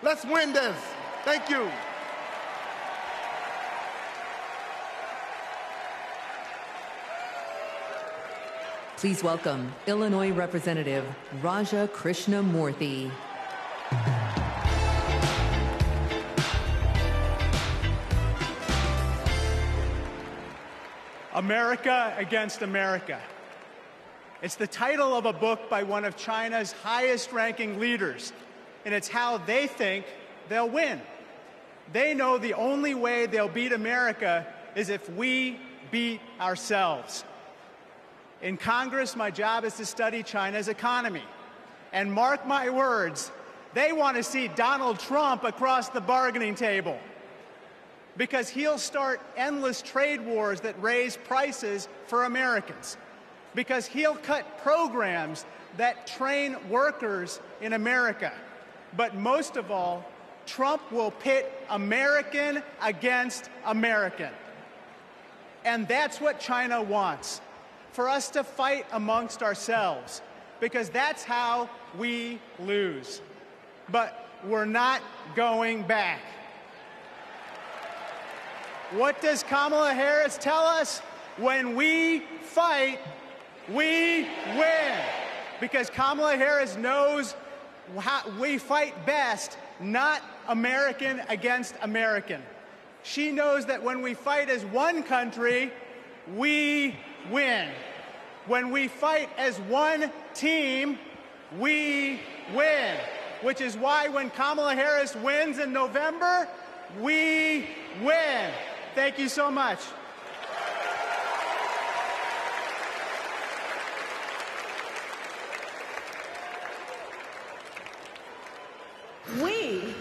Let's win this. Thank you. Please welcome Illinois Representative Raja Krishnamurthy. America Against America. It's the title of a book by one of China's highest-ranking leaders, and it's how they think they'll win. They know the only way they'll beat America is if we beat ourselves. In Congress, my job is to study China's economy. And mark my words, they want to see Donald Trump across the bargaining table, because he'll start endless trade wars that raise prices for Americans, because he'll cut programs that train workers in America. But most of all, Trump will pit American against American. And that's what China wants, for us to fight amongst ourselves, because that's how we lose. But we're not going back. What does Kamala Harris tell us? When we fight, we win. Because Kamala Harris knows we fight best, not American against American. She knows that when we fight as one country, we win. When we fight as one team, we win. Which is why when Kamala Harris wins in November, we win. Thank you so much. We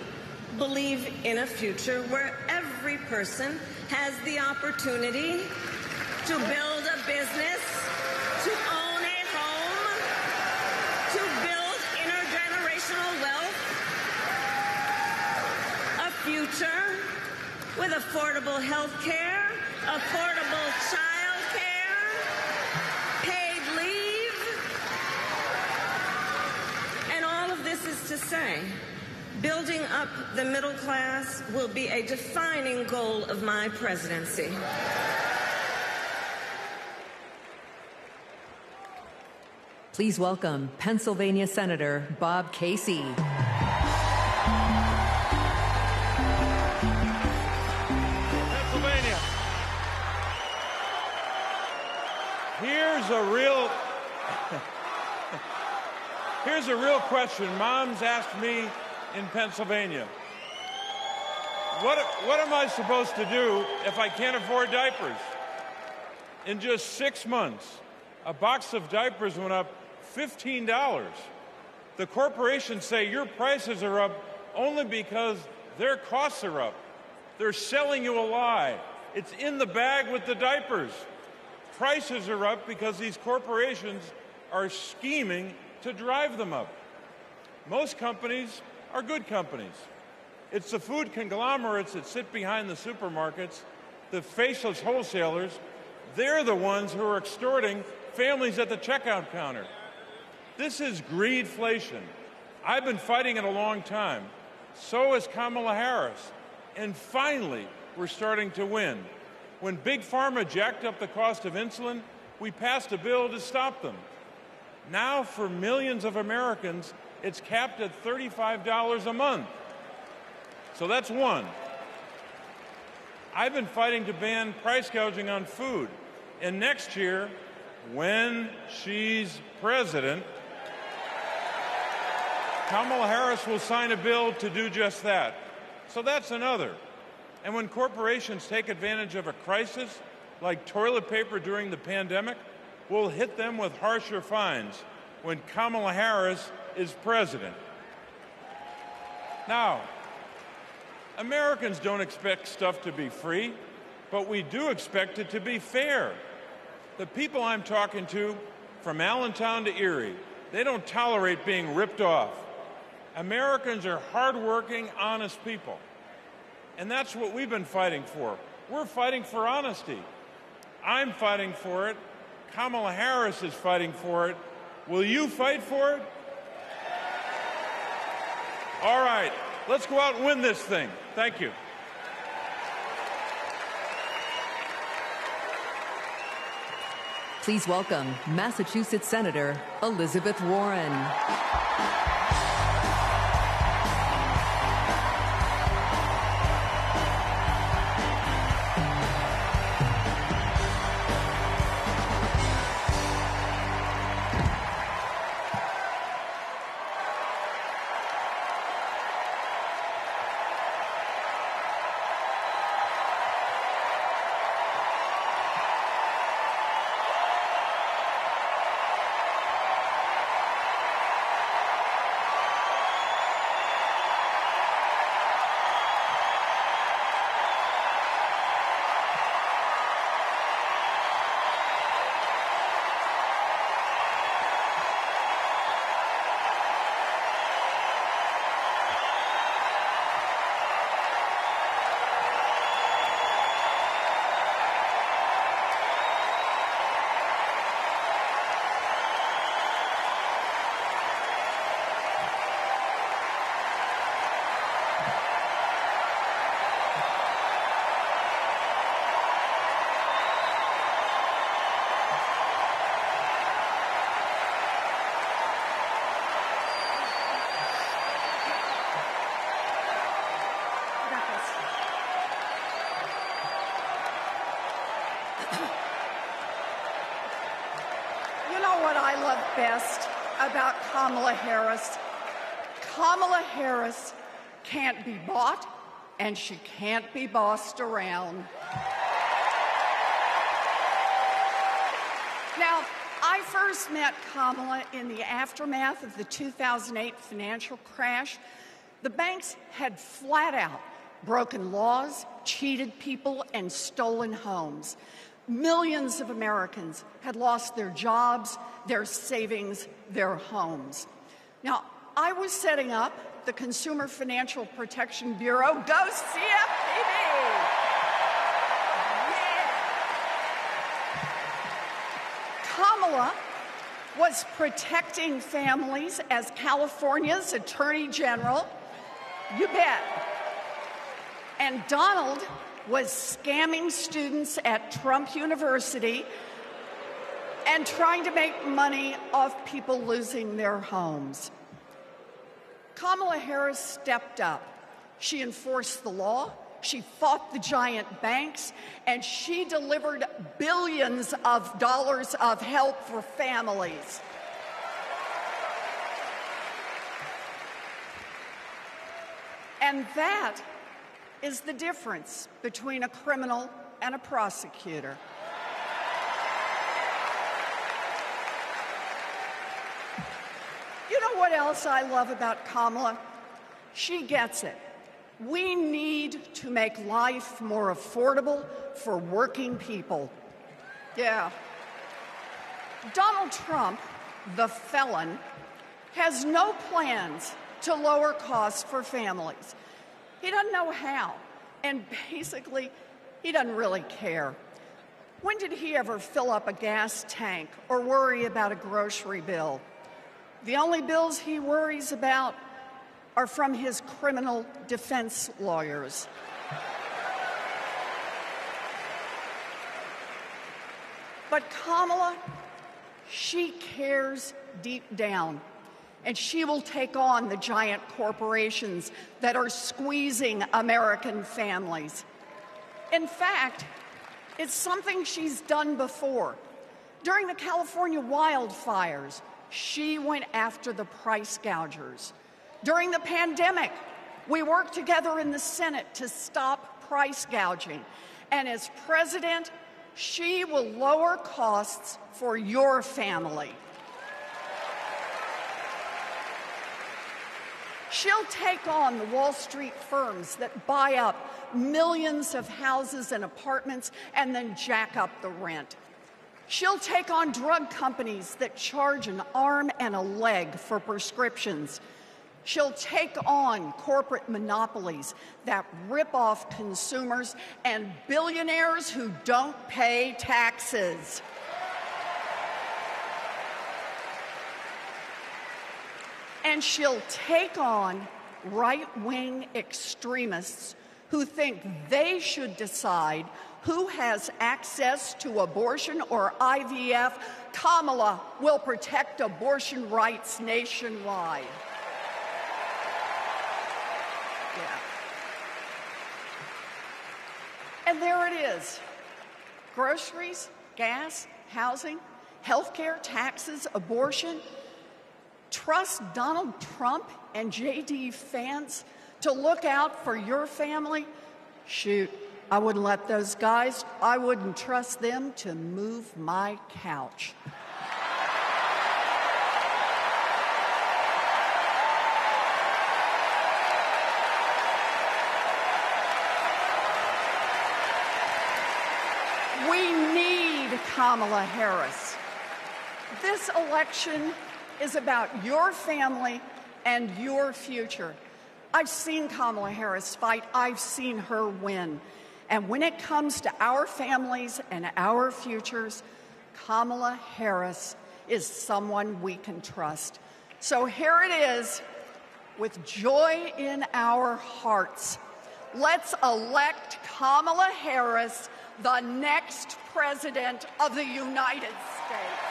believe in a future where every person has the opportunity to build a business, to own a home, to build intergenerational wealth, a future with affordable health care, affordable child care, paid leave. And all of this is to say, building up the middle class will be a defining goal of my presidency. Please welcome Pennsylvania Senator Bob Casey. Pennsylvania. Here's a real question. Moms asked me in Pennsylvania, what am I supposed to do if I can't afford diapers? In just 6 months, a box of diapers went up $15. The corporations say your prices are up only because their costs are up. They're selling you a lie. It's in the bag with the diapers. Prices are up because these corporations are scheming to drive them up. Most companies are good companies. It's the food conglomerates that sit behind the supermarkets, the faceless wholesalers. They're the ones who are extorting families at the checkout counter. This is greedflation. I've been fighting it a long time. So has Kamala Harris. And finally, we're starting to win. When Big Pharma jacked up the cost of insulin, we passed a bill to stop them. Now, for millions of Americans, it's capped at $35 a month. So that's one. I've been fighting to ban price gouging on food. And next year, when she's president, Kamala Harris will sign a bill to do just that. So that's another. And when corporations take advantage of a crisis, like toilet paper during the pandemic, we'll hit them with harsher fines when Kamala Harris is president. Now, Americans don't expect stuff to be free, but we do expect it to be fair. The people I'm talking to, from Allentown to Erie, they don't tolerate being ripped off. Americans are hardworking, honest people. And that's what we've been fighting for. We're fighting for honesty. I'm fighting for it. Kamala Harris is fighting for it. Will you fight for it? All right, let's go out and win this thing. Thank you. Please welcome Massachusetts Senator Elizabeth Warren. You know what I love best about Kamala Harris? Kamala Harris can't be bought, and she can't be bossed around. Now, I first met Kamala in the aftermath of the 2008 financial crash. The banks had flat out broken laws, cheated people, and stolen homes. Millions of Americans had lost their jobs, their savings, their homes. Now, I was setting up the Consumer Financial Protection Bureau. Go CFPB! Kamala was protecting families as California's Attorney General. You bet. And Donald was scamming students at Trump University and trying to make money off people losing their homes. Kamala Harris stepped up. She enforced the law. She fought the giant banks, and she delivered billions of dollars of help for families. And that is the difference between a criminal and a prosecutor. You know what else I love about Kamala? She gets it. We need to make life more affordable for working people. Yeah. Donald Trump, the felon, has no plans to lower costs for families. He doesn't know how, and basically, he doesn't really care. When did he ever fill up a gas tank or worry about a grocery bill? The only bills he worries about are from his criminal defense lawyers. But Kamala, she cares deep down, and she will take on the giant corporations that are squeezing American families. In fact, it's something she's done before. During the California wildfires, she went after the price gougers. During the pandemic, we worked together in the Senate to stop price gouging. And as president, she will lower costs for your family. She'll take on the Wall Street firms that buy up millions of houses and apartments and then jack up the rent. She'll take on drug companies that charge an arm and a leg for prescriptions. She'll take on corporate monopolies that rip off consumers and billionaires who don't pay taxes. And she'll take on right-wing extremists who think they should decide who has access to abortion or IVF. Kamala will protect abortion rights nationwide. Yeah. And there it is. Groceries, gas, housing, healthcare, taxes, abortion. Trust Donald Trump and J.D. Vance to look out for your family? Shoot, I wouldn't let those guys, I wouldn't trust them to move my couch. We need Kamala Harris. This election is about your family and your future. I've seen Kamala Harris fight. I've seen her win. And when it comes to our families and our futures, Kamala Harris is someone we can trust. So here it is, with joy in our hearts. Let's elect Kamala Harris, the next president of the United States.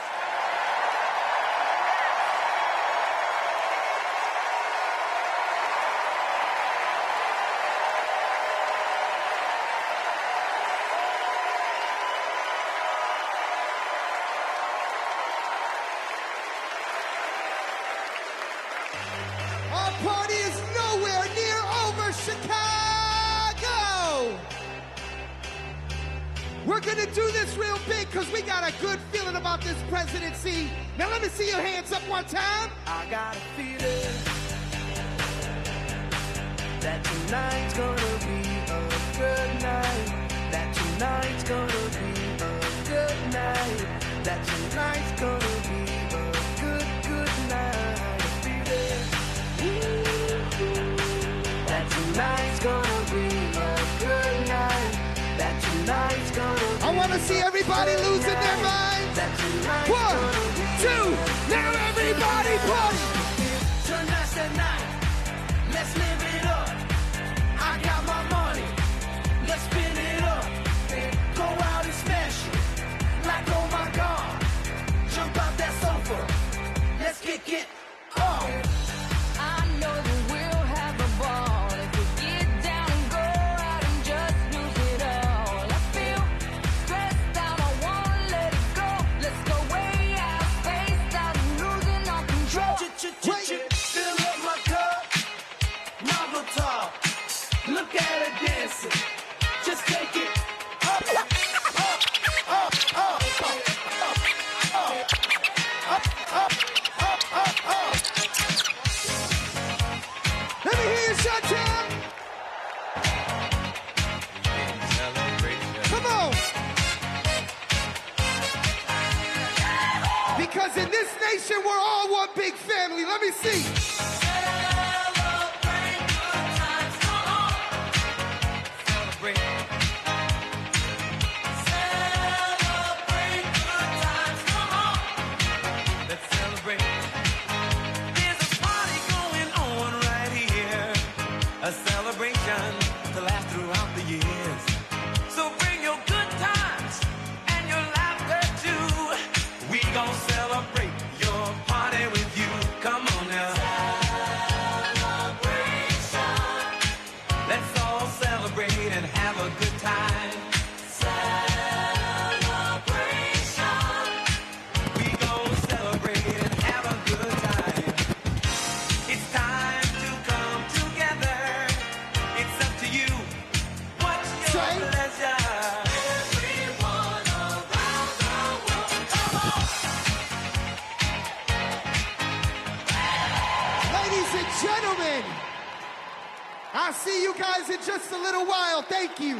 gonna do this real big because we got a good feeling about this presidency. Now let me see your hands up one time. I got a feeling that tonight's gonna be a good night. That tonight's gonna be a good night. That tonight's gonna be a good night. I feel it. That tonight's gonna be a good night. That tonight's gonna be I want to see everybody losing their minds. 1, 2, now everybody party. Tonight's the night. Let's live it up. I got my money. Let's spin it up. Go out and smash it. Like, oh my God. Jump out that sofa. Let's kick it off. I know that we'll have a ball if we get down and go out and just lose it all. I feel stressed out. I wanna let it go. Let's go way out, spaced out and losing our control. Fill up my cup. Mazel tov. Look at her dancing. Just take it up, up, up, up, up, up, up, up. Let me hear you shout out. Come on. Because in this nation, we're all one big family. Let me see. A celebration to last throughout the years. So bring your good times and your laughter too. We gon' celebrate your party with you. Come on now. Celebration. Let's all celebrate and have a good time. Celebration. We gon' celebrate and have a good time. It's time to come together. It's up to you. What's your pleasure? Everyone around the world, come on. Ladies and gentlemen, I'll see you guys in just a little while. Thank you.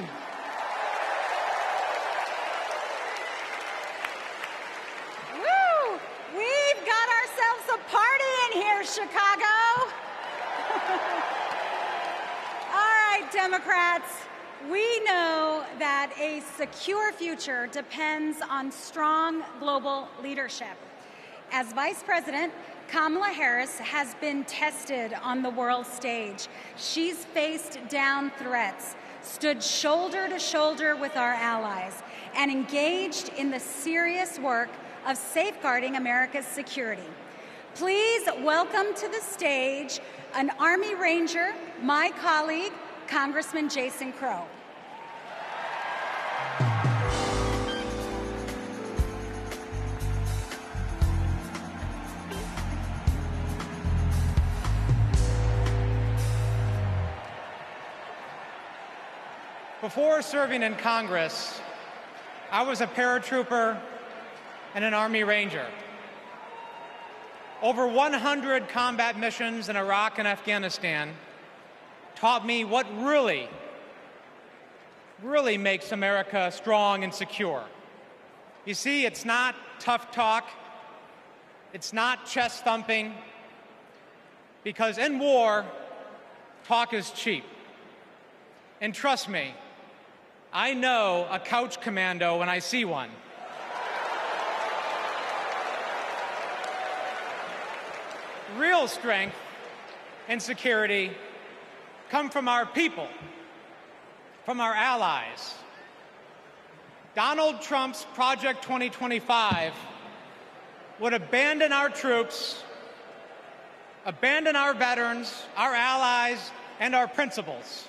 Woo! We've got ourselves a party in here, Chicago. All right, Democrats, we know that a secure future depends on strong global leadership. As Vice President, Kamala Harris has been tested on the world stage. She's faced down threats, stood shoulder to shoulder with our allies, and engaged in the serious work of safeguarding America's security. Please welcome to the stage an Army Ranger, my colleague, Congressman Jason Crow. Before serving in Congress, I was a paratrooper and an Army Ranger. Over 100 combat missions in Iraq and Afghanistan taught me what really makes America strong and secure. You see, it's not tough talk, it's not chest thumping, because in war, talk is cheap. And trust me, I know a couch commando when I see one. Real strength and security come from our people, from our allies. Donald Trump's Project 2025 would abandon our troops, abandon our veterans, our allies, and our principles.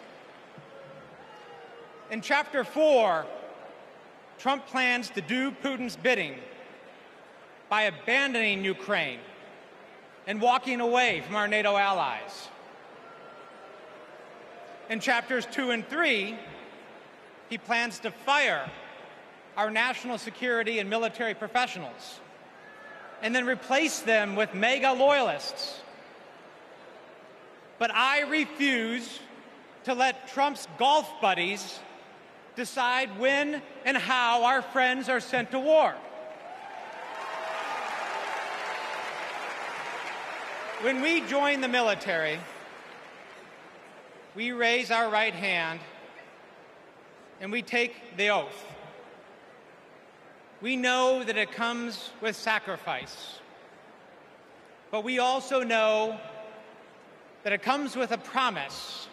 In Chapter 4, Trump plans to do Putin's bidding by abandoning Ukraine and walking away from our NATO allies. In Chapters 2 and 3, he plans to fire our national security and military professionals and then replace them with MAGA loyalists. But I refuse to let Trump's golf buddies decide when and how our friends are sent to war. When we join the military, we raise our right hand and we take the oath. We know that it comes with sacrifice, but we also know that it comes with a promise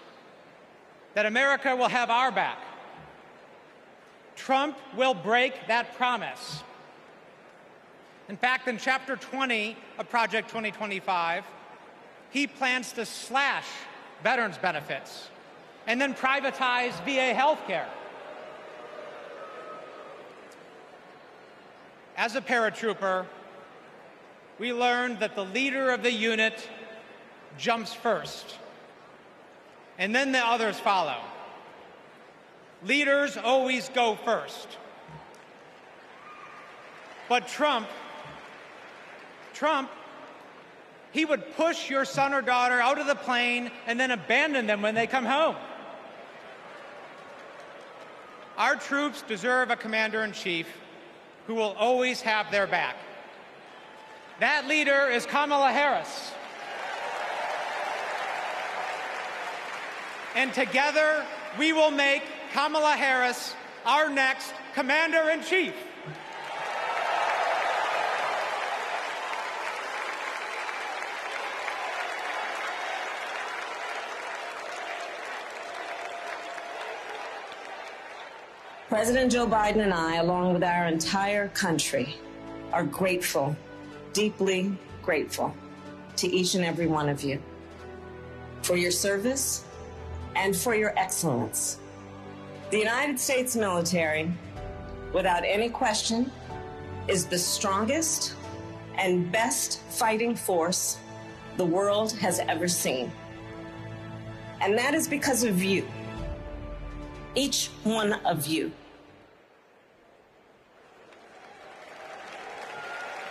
that America will have our back. Trump will break that promise. In fact, in Chapter 20 of Project 2025, he plans to slash veterans' benefits and then privatize VA health care. As a paratrooper, we learned that the leader of the unit jumps first, and then the others follow. Leaders always go first. But Trump, he would push your son or daughter out of the plane and then abandon them when they come home. Our troops deserve a commander-in-chief who will always have their back. That leader is Kamala Harris. And together, we will make Kamala Harris our next commander-in-chief. President Joe Biden and I, along with our entire country, are grateful, deeply grateful to each and every one of you for your service and for your excellence. The United States military, without any question, is the strongest and best fighting force the world has ever seen. And that is because of you. Each one of you.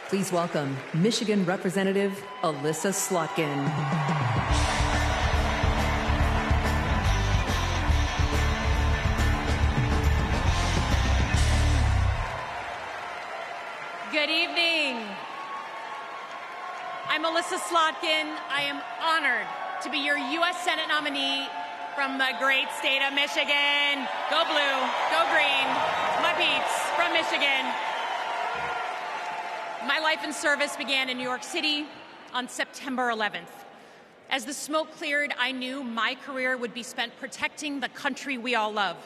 Please welcome Michigan Representative Alyssa Slotkin. Good evening. I'm Alyssa Slotkin. I am honored to be your U.S. Senate nominee from the great state of Michigan. Go blue, go green, my peeps from Michigan. My life in service began in New York City on September 11th. As the smoke cleared, I knew my career would be spent protecting the country we all love.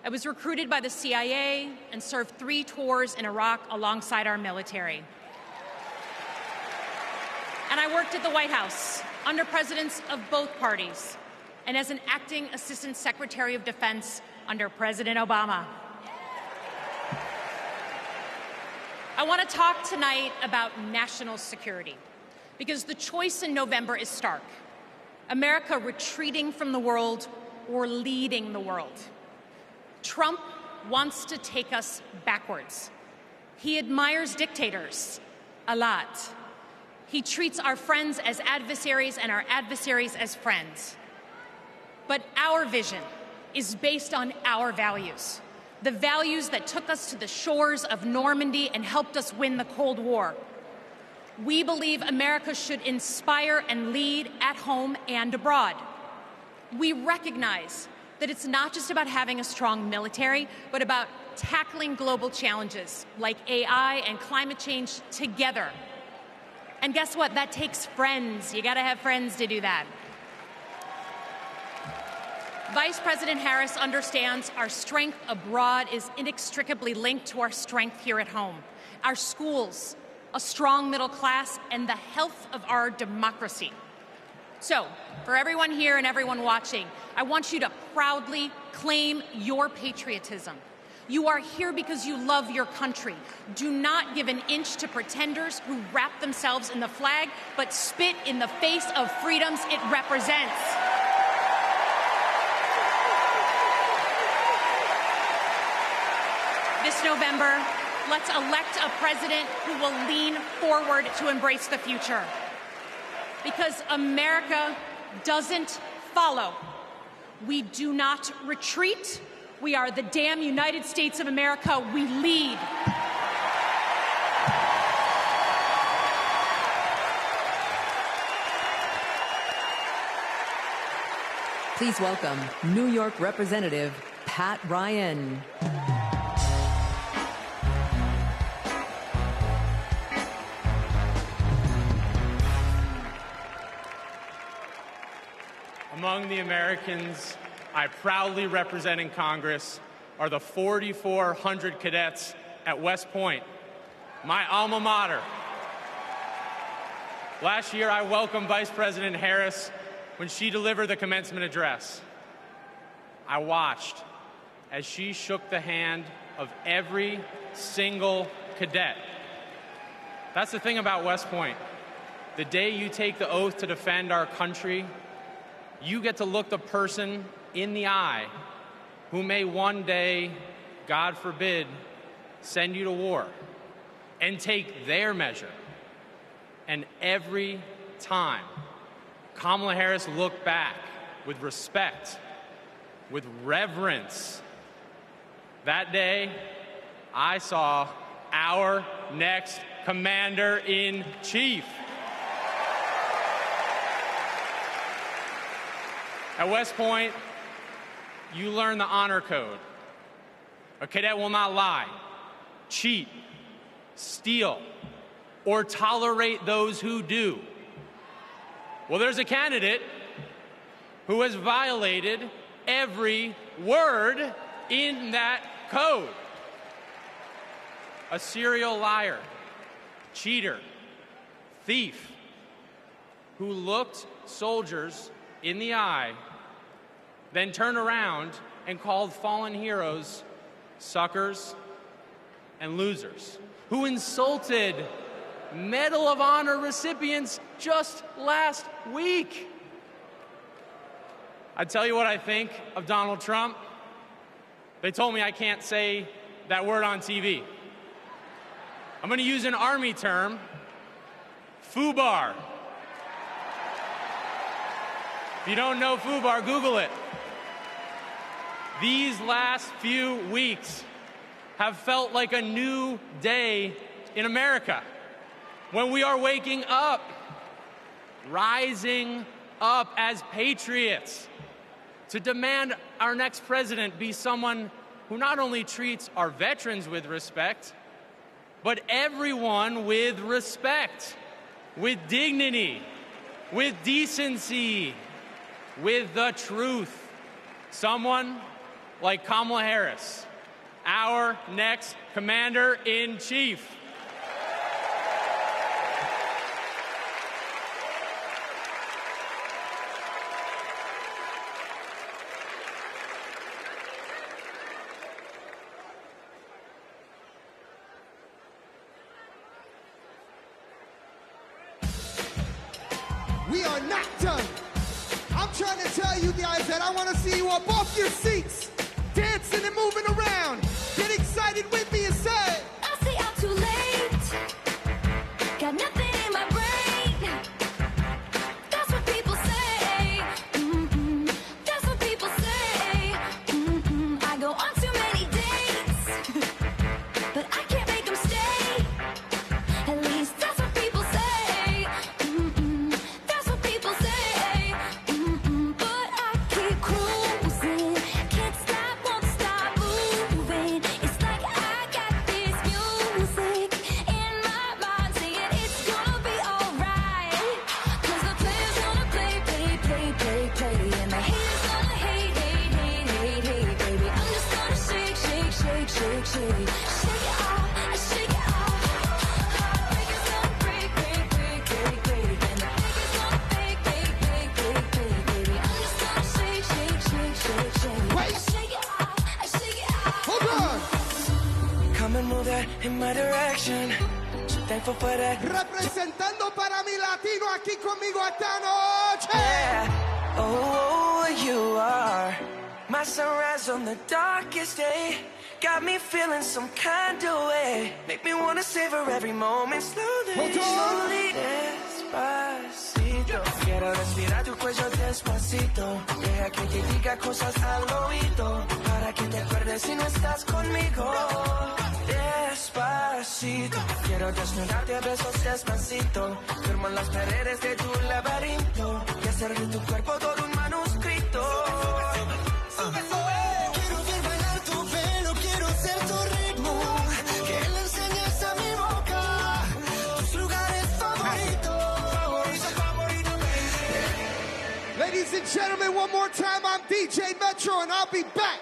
I was recruited by the CIA and served 3 tours in Iraq alongside our military. And I worked at the White House under presidents of both parties, and as an acting Assistant Secretary of Defense under President Obama. I want to talk tonight about national security, because the choice in November is stark. America retreating from the world or leading the world. Trump wants to take us backwards. He admires dictators a lot. He treats our friends as adversaries and our adversaries as friends. But our vision is based on our values, the values that took us to the shores of Normandy and helped us win the Cold War. We believe America should inspire and lead at home and abroad. We recognize that it's not just about having a strong military, but about tackling global challenges like AI and climate change together. And guess what? That takes friends. You gotta have friends to do that. Vice President Harris understands our strength abroad is inextricably linked to our strength here at home. Our schools, a strong middle class, and the health of our democracy. So, for everyone here and everyone watching, I want you to proudly claim your patriotism. You are here because you love your country. Do not give an inch to pretenders who wrap themselves in the flag, but spit in the face of freedoms it represents. this November, let's elect a president who will lean forward to embrace the future. Because America doesn't follow. We do not retreat. We are the damn United States of America. We lead. Please welcome New York Representative Pat Ryan. Among the Americans I proudly represent in Congress are the 4,400 cadets at West Point, my alma mater. Last year, I welcomed Vice President Harris when she delivered the commencement address. I watched as she shook the hand of every single cadet. That's the thing about West Point. The day you take the oath to defend our country, you get to look the person in the eye who may one day, God forbid, send you to war and take their measure. And every time, Kamala Harris looked back with respect, with reverence. That day, I saw our next commander-in-chief. At West Point, you learn the honor code. A cadet will not lie, cheat, steal, or tolerate those who do. Well, there's a candidate who has violated every word in that code. A serial liar, cheater, thief, who looked soldiers in the eye, then turned around and called fallen heroes suckers and losers, who insulted Medal of Honor recipients just last week. I tell you what I think of Donald Trump. They told me I can't say that word on TV. I'm going to use an Army term, FUBAR. If you don't know FUBAR, Google it. These last few weeks have felt like a new day in America, when we are waking up, rising up as patriots to demand our next president be someone who not only treats our veterans with respect, but everyone with respect, with dignity, with decency, with the truth. Someone like Kamala Harris, our next commander-in-chief. We are not done. I'm trying to tell you guys that I want to see you up off your seats, dancing and moving around. Get excited with me and say, I say I'm too late. Got nothing in my brain. That's what people say. That's what people say. I go on too many dates, but I can't make them stay. At least that's what people say. That's what people say. But I keep cruising. Can't stop, won't stop moving. It's like I got this music in my mind saying it's gonna be alright. 'Cause the players gonna play. And the haters gonna hate. Baby, I'm just gonna shake. Shake it off, shake it off. Heartbreakers gonna break. And the fakers gonna fake. Baby, I'm just gonna shake. Wait. Shake it off. Hold on. Come and move that in my direction. So thankful for that. Representando para mi latino aquí conmigo esta noche. Oh, you are my sunrise on the darkest day. Got me feeling some kind of way. Make me wanna savor every moment slowly. Slowly. Despacito. Quiero respirar tu cuello despacito. Deja que te diga cosas al oído. Para que te acuerdes si no estás conmigo. Despacito. Quiero desnudarte a besos despacito. Firmo en las paredes de tu laberinto. Y hacer de tu cuerpo todo un manuscrito. Quiero ver bailar tu pelo, quiero ser tu ritmo. Que le enseñes a mi boca tus lugares favoritos. Ladies and gentlemen, one more time, I'm DJ Metro, and I'll be back.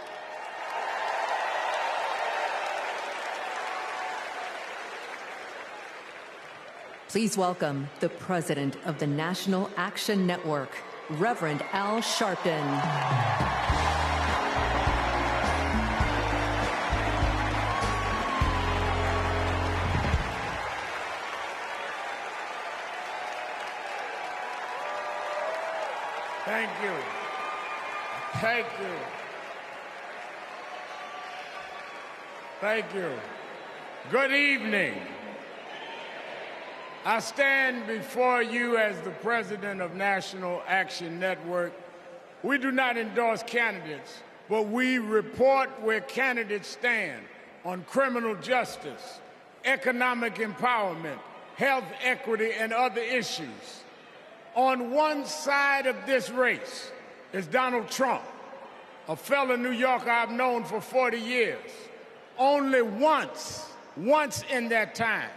Please welcome the president of the National Action Network, Reverend Al Sharpton. Thank you. Thank you. Thank you. Good evening. I stand before you as the president of National Action Network. We do not endorse candidates, but we report where candidates stand on criminal justice, economic empowerment, health equity, and other issues. On one side of this race is Donald Trump, a fellow New Yorker I've known for 40 years. Only once in that time,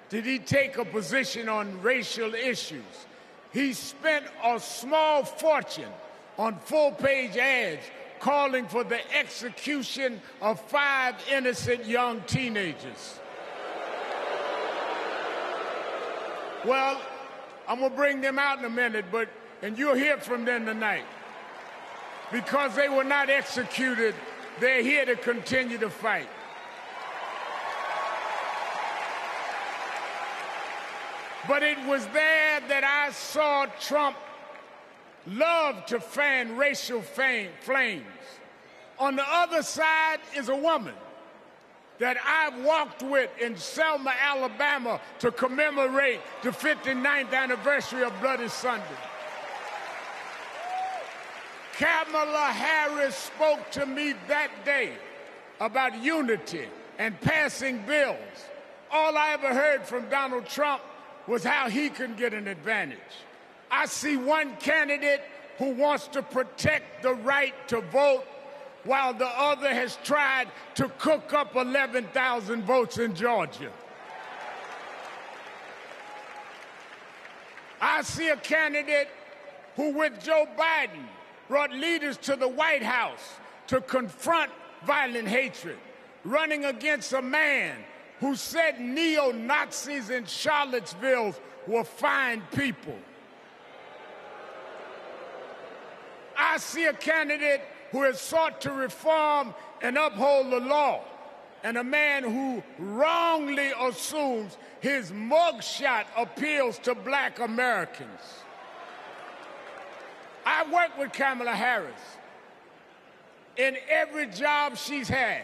did he take a position on racial issues. He spent a small fortune on full-page ads calling for the execution of 5 innocent young teenagers. Well, I'm gonna bring them out in a minute, and you'll hear from them tonight. Because they were not executed, they're here to continue to fight. But it was there that I saw Trump love to fan racial flames. On the other side is a woman that I've walked with in Selma, Alabama to commemorate the 59th anniversary of Bloody Sunday. Kamala Harris spoke to me that day about unity and passing bills. All I ever heard from Donald Trump was how he can get an advantage. I see one candidate who wants to protect the right to vote, while the other has tried to cook up 11,000 votes in Georgia. I see a candidate who, with Joe Biden, brought leaders to the White House to confront violent hatred, running against a man who said neo-Nazis in Charlottesville were fine people. I see a candidate who has sought to reform and uphold the law, and a man who wrongly assumes his mugshot appeals to black Americans. I worked with Kamala Harris. In every job she's had,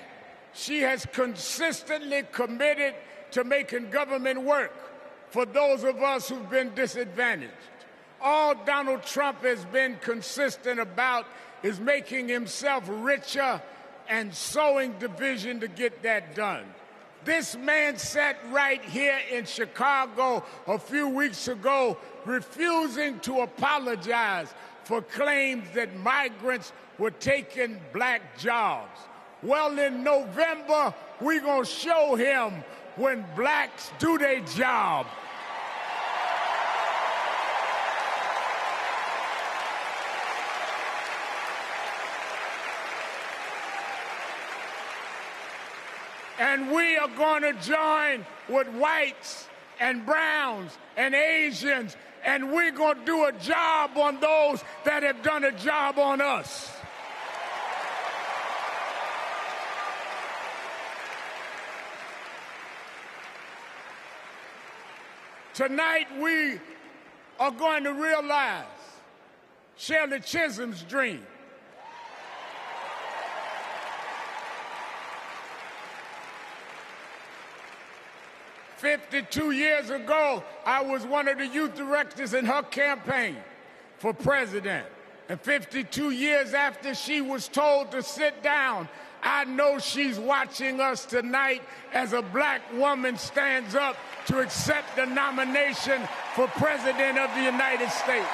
she has consistently committed to making government work for those of us who've been disadvantaged. All Donald Trump has been consistent about is making himself richer and sowing division to get that done. This man sat right here in Chicago a few weeks ago, refusing to apologize for claims that migrants were taking black jobs. Well, in November, we're going to show him when blacks do their job. And we are going to join with whites and browns and Asians, and we're going to do a job on those that have done a job on us. Tonight, we are going to realize Shirley Chisholm's dream. 52 years ago, I was one of the youth directors in her campaign for president. And 52 years after she was told to sit down, I know she's watching us tonight as a black woman stands up to accept the nomination for President of the United States.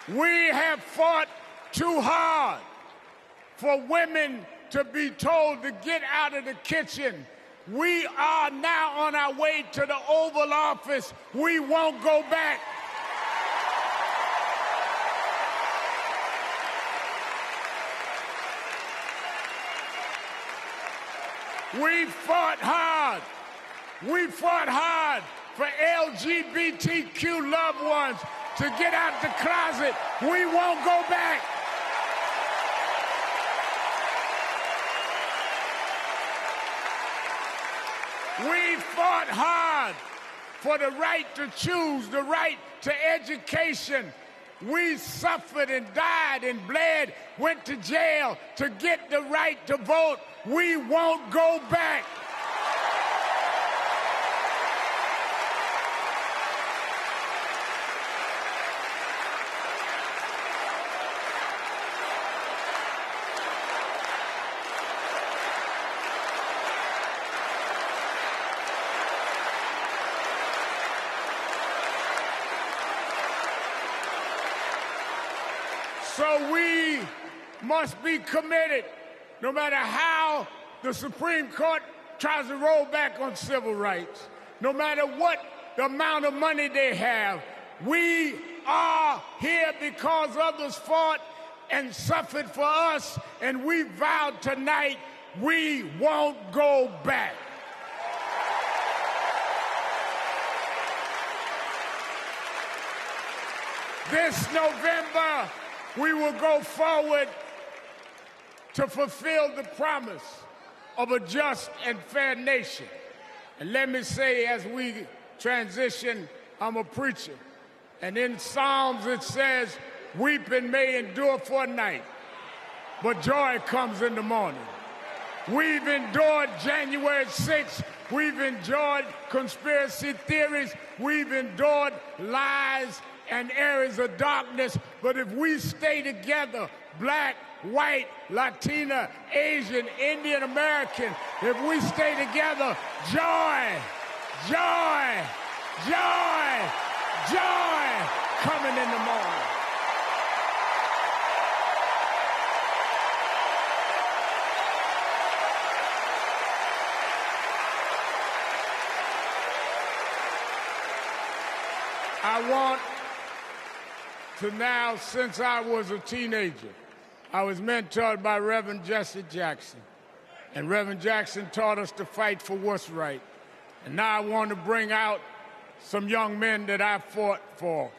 We have fought too hard for women to be told to get out of the kitchen. We are now on our way to the Oval Office. We won't go back. We fought hard. We fought hard for LGBTQ loved ones to get out the closet. We won't go back. We fought hard for the right to choose, the right to education. We suffered and died and bled, went to jail to get the right to vote. We won't go back. So we must be committed, no matter how the Supreme Court tries to roll back on civil rights, no matter what the amount of money they have. We are here because others fought and suffered for us, and we vowed tonight we won't go back. This November, we will go forward to fulfill the promise of a just and fair nation. And let me say, as we transition, I'm a preacher. And in Psalms it says, weeping may endure for a night, but joy comes in the morning. We've endured January 6th. We've endured conspiracy theories. We've endured lies and areas of darkness, but if we stay together, black, white, Latina, Asian, Indian American, if we stay together, joy, joy, joy, joy coming in the morning. I want to now, since I was a teenager, I was mentored by Reverend Jesse Jackson. And Reverend Jackson taught us to fight for what's right. And now I want to bring out some young men that I fought for.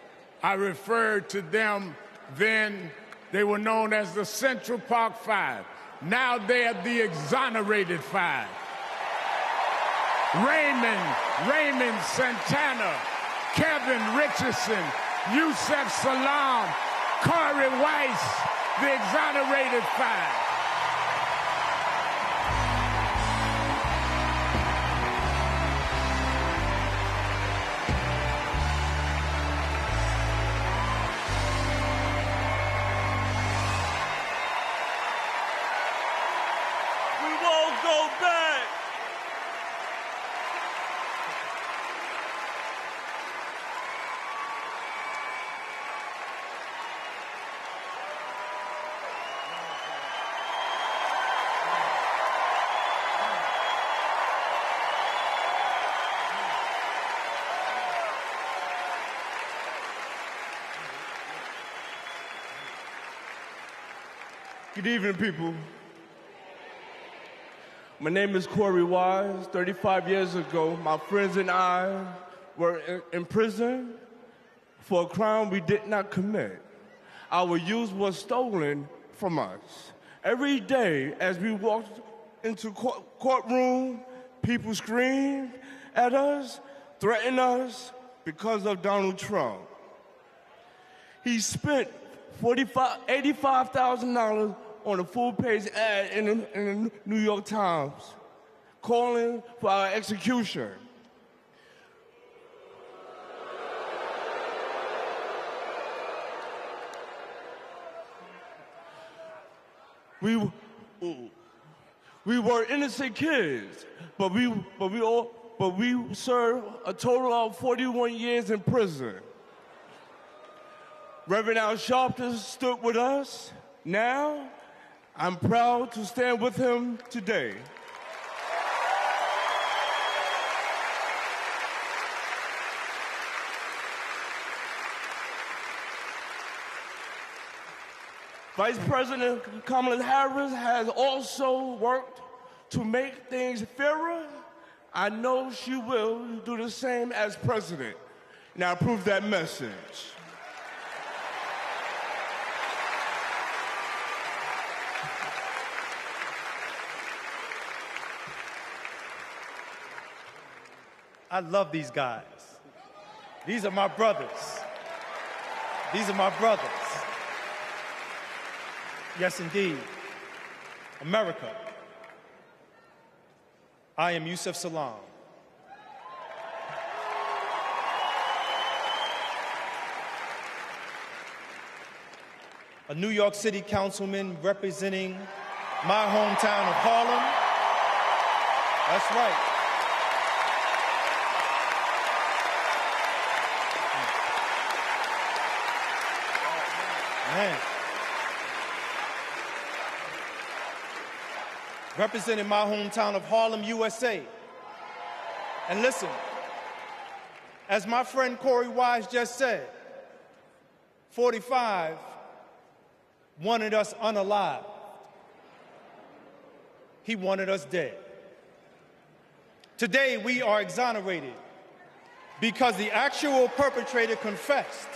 I referred to them then. They were known as the Central Park Five. Now they are the Exonerated Five. Raymond Santana, Kevin Richardson, Yusef Salaam, Corey Weiss, the Exonerated Five. We won't go back. Good evening, people. My name is Corey Wise. 35 years ago, my friends and I were in prison for a crime we did not commit. Our youth was stolen from us. Every day, as we walked into courtroom, people screamed at us, threatened us, because of Donald Trump. He spent $85,000 on a full-page ad in the New York Times calling for our execution. We were innocent kids, but we served a total of 41 years in prison. Reverend Al Sharpton stood with us. Now, I'm proud to stand with him today. Vice President Kamala Harris has also worked to make things fairer. I know she will do the same as president. Now, approve that message. I love these guys. These are my brothers. These are my brothers. Yes, indeed. America. I am Yusef Salaam. A New York City councilman representing my hometown of Harlem. That's right. Man. Representing my hometown of Harlem, USA. And listen, as my friend Corey Wise just said, 45 wanted us unalive. He wanted us dead. Today, we are exonerated because the actual perpetrator confessed,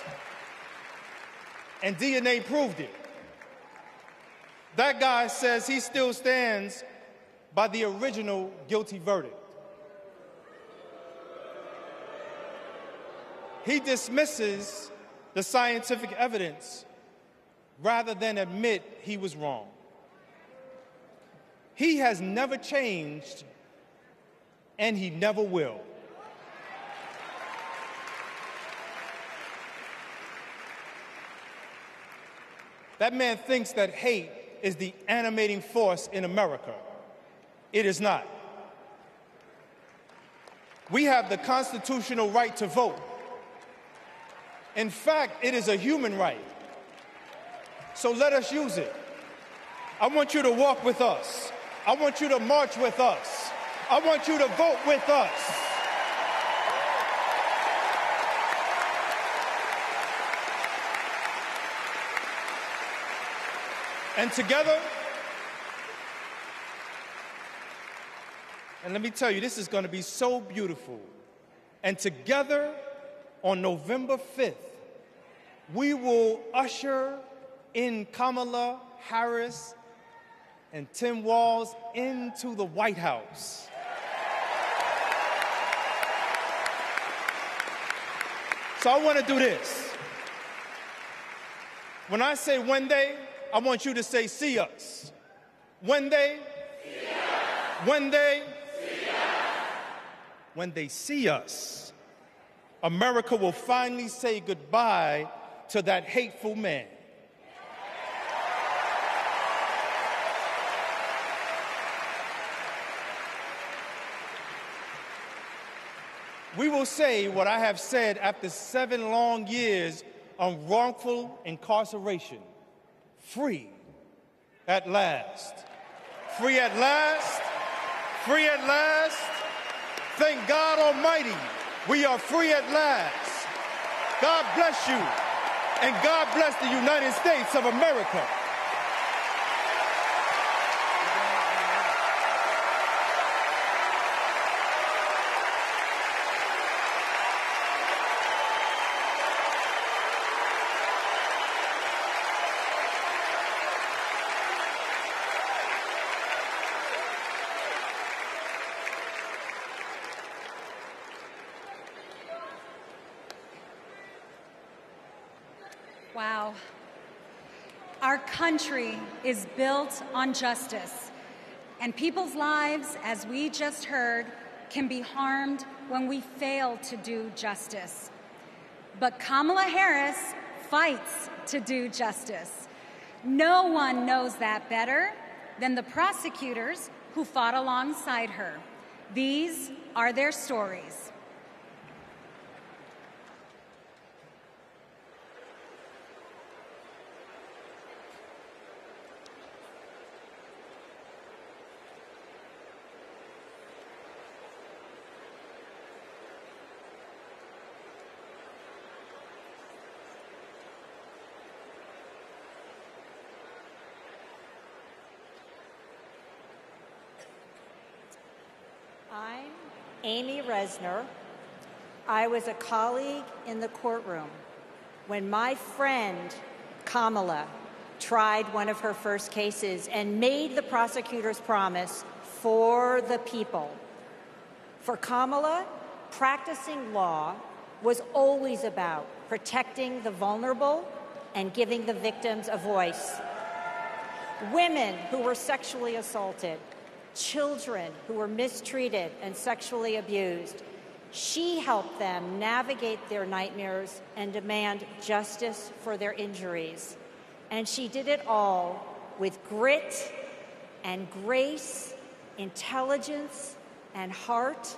and DNA proved it. That guy says he still stands by the original guilty verdict. He dismisses the scientific evidence rather than admit he was wrong. He has never changed, and he never will. That man thinks that hate is the animating force in America. It is not. We have the constitutional right to vote. In fact, it is a human right. So let us use it. I want you to walk with us. I want you to march with us. I want you to vote with us. And together, and let me tell you, this is going to be so beautiful. And together, on November 5th, we will usher in Kamala Harris and Tim Walz into the White House. So I want to do this. When I say when they, I want you to say, see us. When they, see us. When they, see us. When they see us, America will finally say goodbye to that hateful man. We will say what I have said after 7 long years of wrongful incarceration. Free at last. Free at last. Free at last. Thank God Almighty, we are free at last. God bless you, and God bless the United States of America. Wow. Our country is built on justice, and people's lives, as we just heard, can be harmed when we fail to do justice. But Kamala Harris fights to do justice. No one knows that better than the prosecutors who fought alongside her. These are their stories. I'm Amy Resner. I was a colleague in the courtroom when my friend Kamala tried one of her first cases and made the prosecutor's promise for the people. For Kamala, practicing law was always about protecting the vulnerable and giving the victims a voice. Women who were sexually assaulted, children who were mistreated and sexually abused. She helped them navigate their nightmares and demand justice for their injuries. And she did it all with grit and grace, intelligence and heart.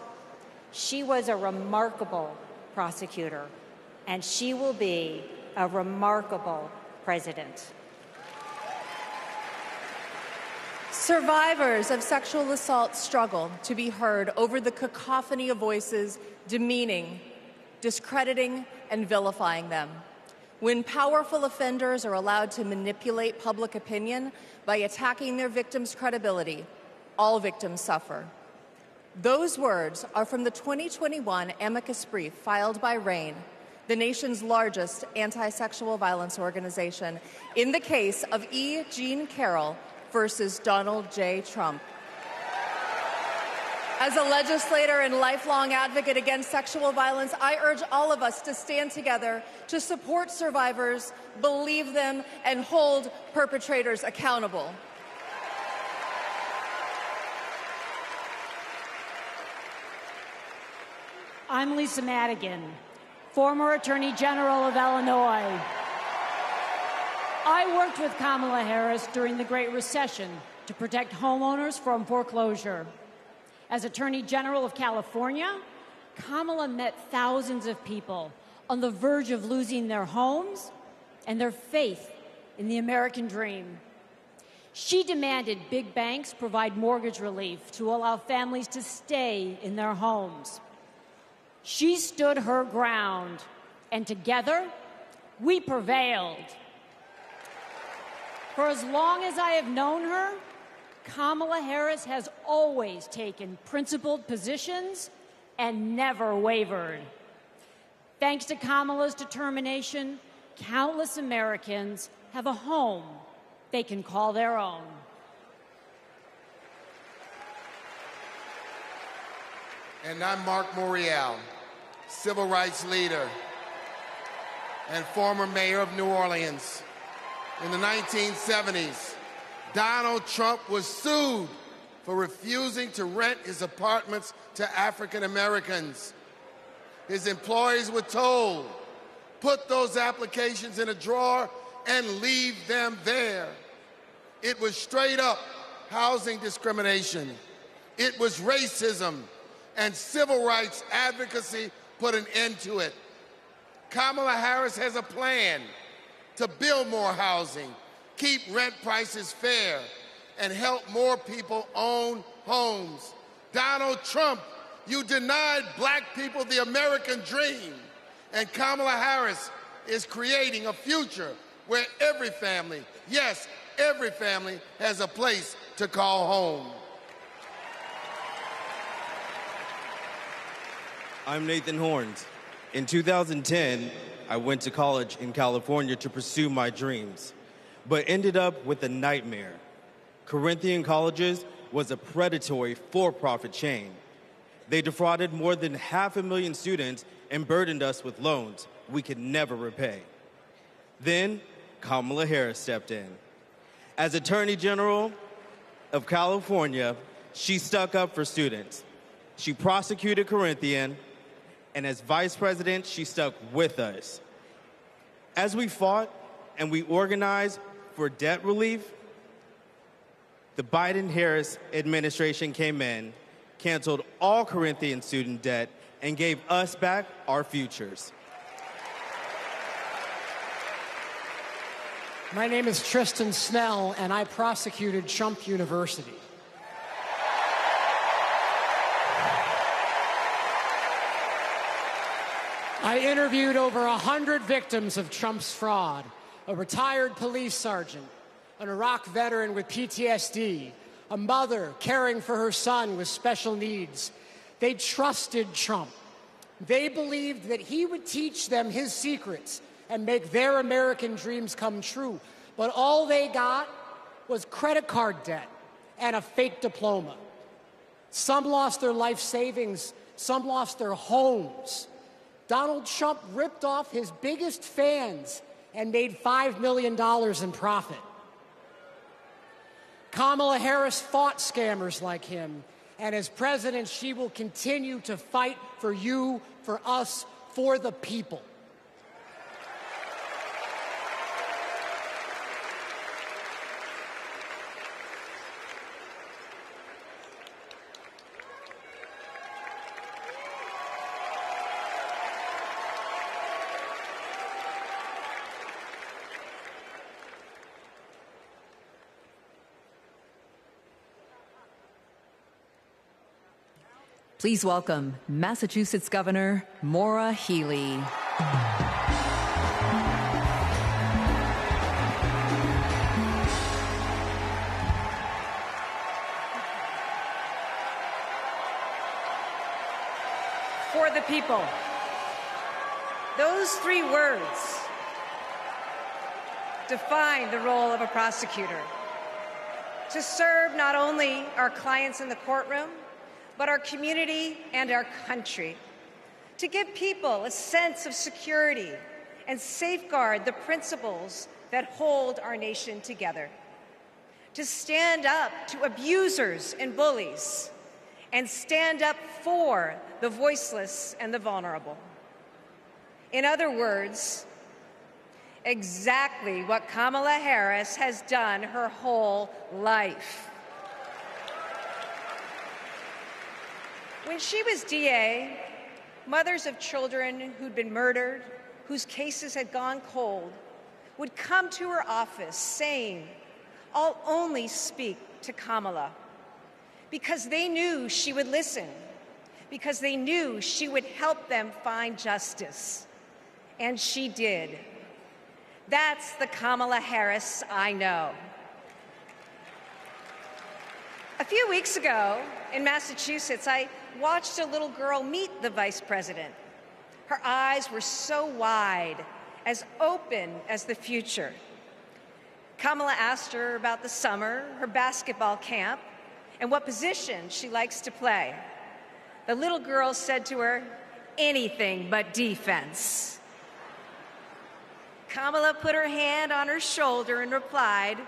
She was a remarkable prosecutor, and she will be a remarkable president. Survivors of sexual assault struggle to be heard over the cacophony of voices demeaning, discrediting, and vilifying them. When powerful offenders are allowed to manipulate public opinion by attacking their victims' credibility, all victims suffer. Those words are from the 2021 amicus brief filed by RAINN, the nation's largest anti-sexual violence organization, in the case of E. Jean Carroll versus Donald J. Trump. As a legislator and lifelong advocate against sexual violence, I urge all of us to stand together to support survivors, believe them, and hold perpetrators accountable. I'm Lisa Madigan, former Attorney General of Illinois. I worked with Kamala Harris during the Great Recession to protect homeowners from foreclosure. As Attorney General of California, Kamala met thousands of people on the verge of losing their homes and their faith in the American dream. She demanded big banks provide mortgage relief to allow families to stay in their homes. She stood her ground, and together, we prevailed. For as long as I have known her, Kamala Harris has always taken principled positions and never wavered. Thanks to Kamala's determination, countless Americans have a home they can call their own. And I'm Mark Morial, civil rights leader and former mayor of New Orleans. In the 1970s, Donald Trump was sued for refusing to rent his apartments to African Americans. His employees were told, put those applications in a drawer and leave them there. It was straight up housing discrimination. It was racism, and civil rights advocacy put an end to it. Kamala Harris has a plan to build more housing, keep rent prices fair, and help more people own homes. Donald Trump, you denied black people the American dream, and Kamala Harris is creating a future where every family, yes, every family, has a place to call home. I'm Nathan Horns. In 2010, I went to college in California to pursue my dreams, but ended up with a nightmare. Corinthian Colleges was a predatory for-profit chain. They defrauded more than 500,000 students and burdened us with loans we could never repay. Then Kamala Harris stepped in. As Attorney General of California, she stuck up for students. She prosecuted Corinthian, and as Vice President, she stuck with us. As we fought and we organized for debt relief, the Biden-Harris administration came in, canceled all Corinthian student debt, and gave us back our futures. My name is Tristan Snell, and I prosecuted Trump University. I interviewed over 100 victims of Trump's fraud, a retired police sergeant, an Iraq veteran with PTSD, a mother caring for her son with special needs. They trusted Trump. They believed that he would teach them his secrets and make their American dreams come true. But all they got was credit card debt and a fake diploma. Some lost their life savings, some lost their homes. Donald Trump ripped off his biggest fans and made $5 million in profit. Kamala Harris fought scammers like him, and as president, she will continue to fight for you, for us, for the people. Please welcome Massachusetts Governor Maura Healey. For the people. Those three words define the role of a prosecutor. To serve not only our clients in the courtroom, but our community and our country. To give people a sense of security and safeguard the principles that hold our nation together. To stand up to abusers and bullies, and stand up for the voiceless and the vulnerable. In other words, exactly what Kamala Harris has done her whole life. When she was DA, mothers of children who'd been murdered, whose cases had gone cold, would come to her office saying, "I'll only speak to Kamala," because they knew she would listen, because they knew she would help them find justice. And she did. That's the Kamala Harris I know. A few weeks ago in Massachusetts, I watched a little girl meet the vice president. Her eyes were so wide, as open as the future. Kamala asked her about the summer, her basketball camp, and what position she likes to play. The little girl said to her, "Anything but defense." Kamala put her hand on her shoulder and replied,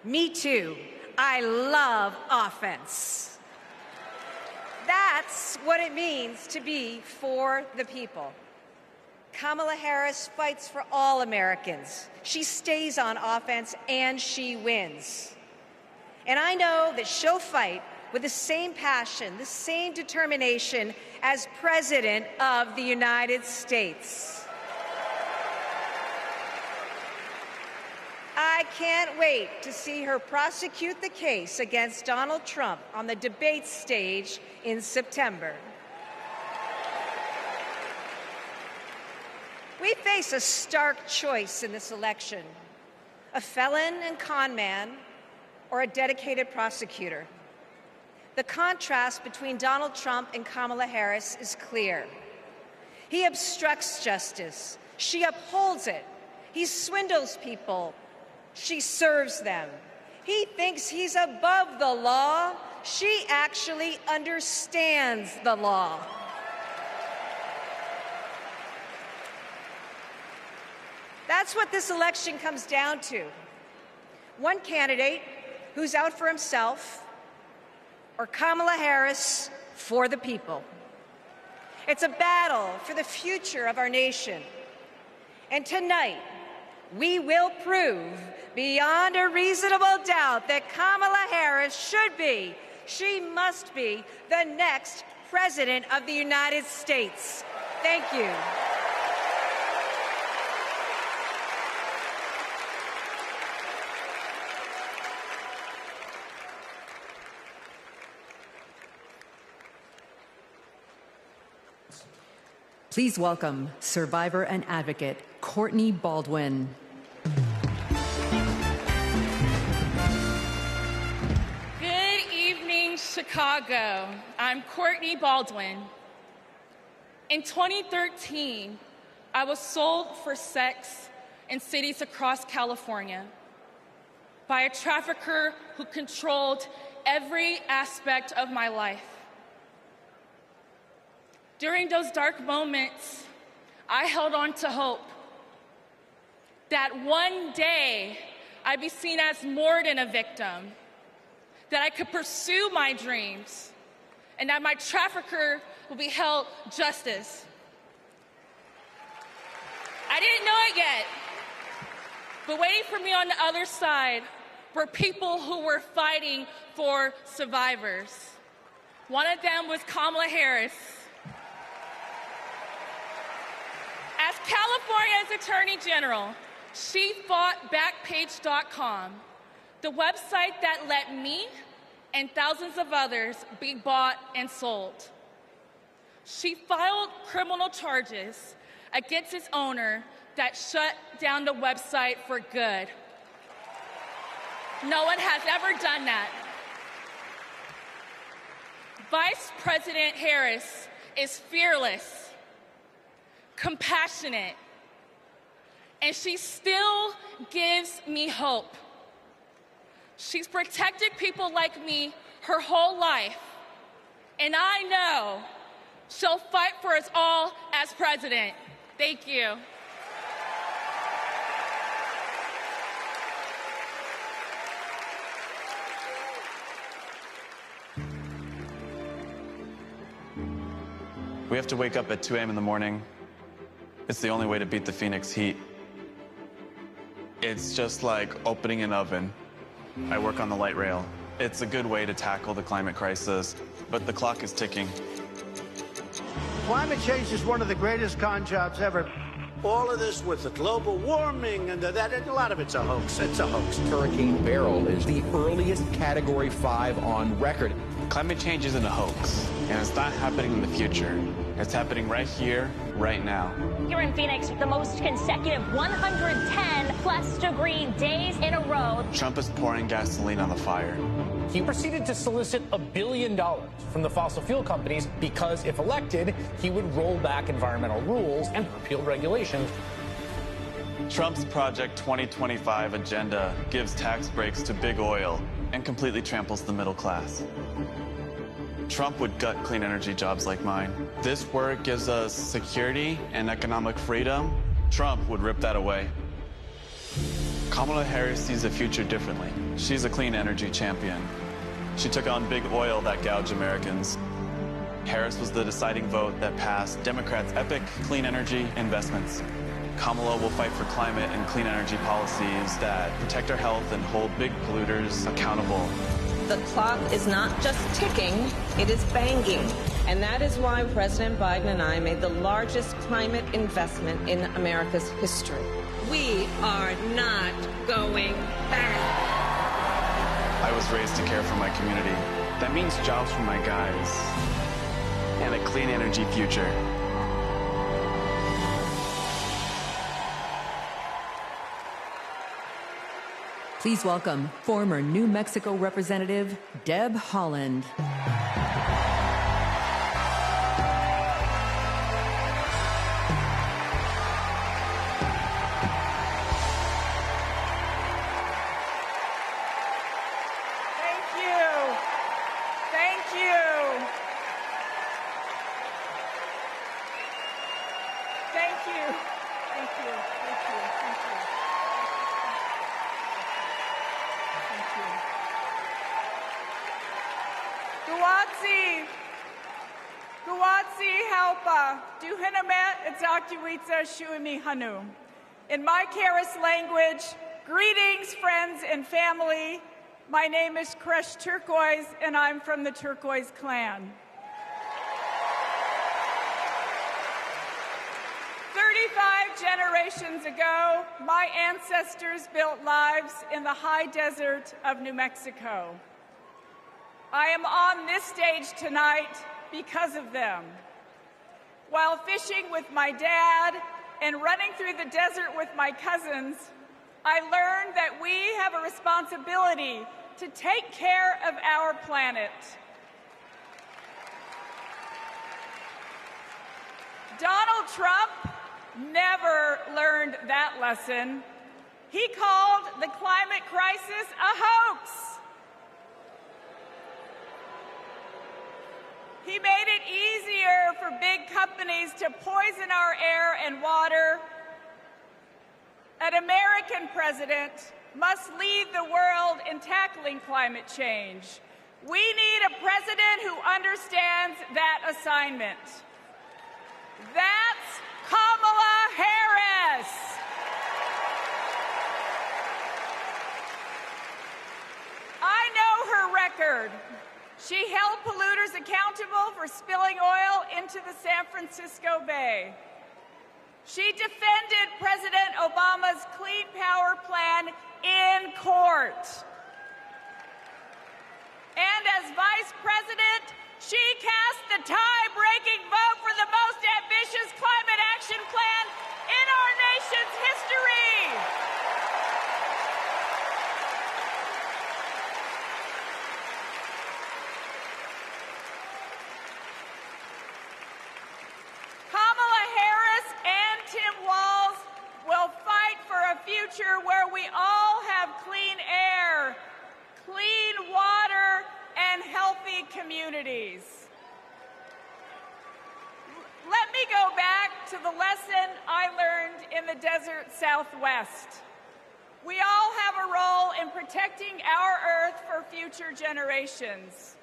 "Me too. I love offense." That's what it means to be for the people. Kamala Harris fights for all Americans. She stays on offense and she wins. And I know that she'll fight with the same passion, the same determination as President of the United States. I can't wait to see her prosecute the case against Donald Trump on the debate stage in September. We face a stark choice in this election: a felon and con man or a dedicated prosecutor. The contrast between Donald Trump and Kamala Harris is clear. He obstructs justice. She upholds it. He swindles people. She serves them. He thinks he's above the law. She actually understands the law. That's what this election comes down to. One candidate who's out for himself, or Kamala Harris for the people. It's a battle for the future of our nation. And tonight, we will prove beyond a reasonable doubt that Kamala Harris should be, she must be, the next President of the United States. Thank you. Please welcome survivor and advocate Courtney Baldwin. Good evening, Chicago. I'm Courtney Baldwin. In 2013, I was sold for sex in cities across California by a trafficker who controlled every aspect of my life. During those dark moments, I held on to hope that one day I'd be seen as more than a victim, that I could pursue my dreams, and that my trafficker will be held justice. I didn't know it yet, but waiting for me on the other side were people who were fighting for survivors. One of them was Kamala Harris. As California's Attorney General, she fought Backpage.com, the website that let me and thousands of others be bought and sold. She filed criminal charges against its owner that shut down the website for good. No one has ever done that. Vice President Harris is fearless, compassionate, and she still gives me hope. She's protected people like me her whole life, and I know she'll fight for us all as president. Thank you. We have to wake up at 2 a.m. in the morning. It's the only way to beat the Phoenix heat. It's just like opening an oven. I work on the light rail. It's a good way to tackle the climate crisis, but the clock is ticking. Climate change is one of the greatest con jobs ever. All of this with the global warming and a lot of it's a hoax. It's a hoax. Hurricane Beryl is the earliest Category 5 on record. Climate change isn't a hoax, and it's not happening in the future. It's happening right here, right now. Here in Phoenix, the most consecutive 110-plus degree days in a row. Trump is pouring gasoline on the fire. He proceeded to solicit $1 billion from the fossil fuel companies because, if elected, he would roll back environmental rules and repeal regulations. Trump's Project 2025 agenda gives tax breaks to big oil and completely tramples the middle class. Trump would gut clean energy jobs like mine. This work gives us security and economic freedom. Trump would rip that away. Kamala Harris sees the future differently. She's a clean energy champion. She took on big oil that gouged Americans. Harris was the deciding vote that passed Democrats' epic clean energy investments. Kamala will fight for climate and clean energy policies that protect our health and hold big polluters accountable. The clock is not just ticking, it is banging. And that is why President Biden and I made the largest climate investment in America's history. We are not going back. I was raised to care for my community. That means jobs for my guys and a clean energy future. Please welcome former New Mexico Representative Deb Haaland. Thank you. Advocacy helpa, duhinamet etzakiwitza shuimi hanu. In my Karis language, greetings, friends and family. My name is Kresh Turquoise, and I'm from the Turquoise clan. 35 generations ago, my ancestors built lives in the high desert of New Mexico. I am on this stage tonight because of them. While fishing with my dad and running through the desert with my cousins, I learned that we have a responsibility to take care of our planet. Donald Trump never learned that lesson. He called the climate crisis a hoax. He made it easier for big companies to poison our air and water. An American president must lead the world in tackling climate change. We need a president who understands that assignment. That's Kamala Harris. I know her record. She held polluters accountable for spilling oil into the San Francisco Bay. She defended President Obama's Clean Power Plan in court. And as vice president, she cast the tie-breaking vote for the most ambitious climate action plan in our nation's history. Kamala Harris and Tim Walz will fight for a future where we all have clean air, clean water, and healthy communities. Let me go back to the lesson I learned in the desert Southwest. We all have a role in protecting our Earth for future generations.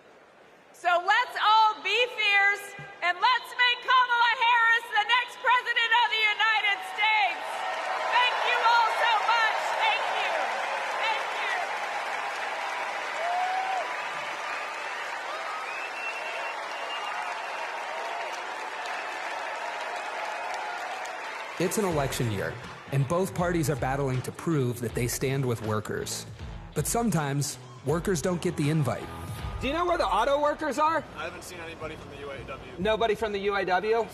So let's all be fierce, and let's make Kamala Harris the next president of the United States. Thank you all so much. Thank you. Thank you. It's an election year, and both parties are battling to prove that they stand with workers. But sometimes, workers don't get the invite. Do you know where the auto workers are? I haven't seen anybody from the UAW. Nobody from the UAW?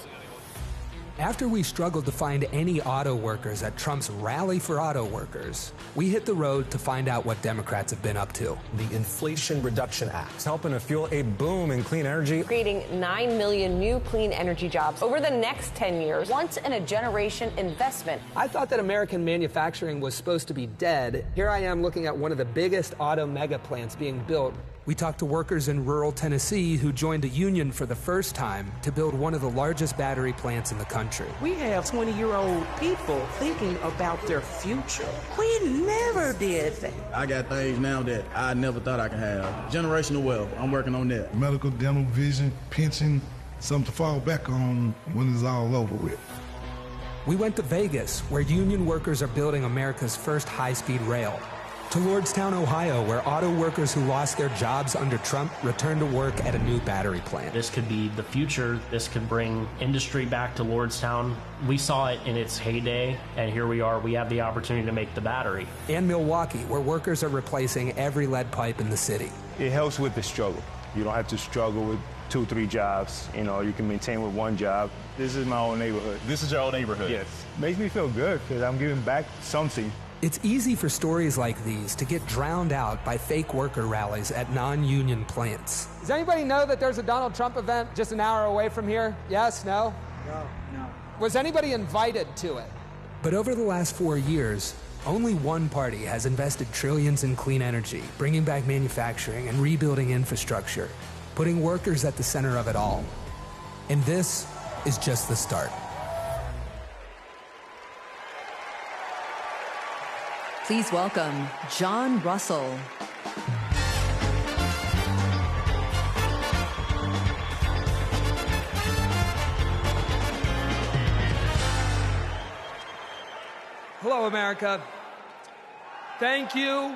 After we struggled to find any auto workers at Trump's Rally for Auto Workers, we hit the road to find out what Democrats have been up to. The Inflation Reduction Act is helping to fuel a boom in clean energy, creating 9 million new clean energy jobs over the next 10 years, once-in-a-generation investment. I thought that American manufacturing was supposed to be dead. Here I am looking at one of the biggest auto mega plants being built. We talked to workers in rural Tennessee who joined a union for the first time to build one of the largest battery plants in the country. We have 20-year-old people thinking about their future. We never did that. I got things now that I never thought I could have. Generational wealth, I'm working on that. Medical, dental, vision, pension, something to fall back on when it's all over with. We went to Vegas, where union workers are building America's first high-speed rail. To Lordstown, Ohio, where auto workers who lost their jobs under Trump returned to work at a new battery plant. This could be the future. This could bring industry back to Lordstown. We saw it in its heyday, and here we are. We have the opportunity to make the battery. And Milwaukee, where workers are replacing every lead pipe in the city. It helps with the struggle. You don't have to struggle with 2, 3 jobs. You know, you can maintain with one job. This is my own neighborhood. This is your own neighborhood? Yes. Makes me feel good because I'm giving back something. It's easy for stories like these to get drowned out by fake worker rallies at non-union plants. Does anybody know that there's a Donald Trump event just an hour away from here? Yes? No? No. Was anybody invited to it? But over the last 4 years, only one party has invested trillions in clean energy, bringing back manufacturing and rebuilding infrastructure, putting workers at the center of it all. And this is just the start. Please welcome John Russell. Hello, America. Thank you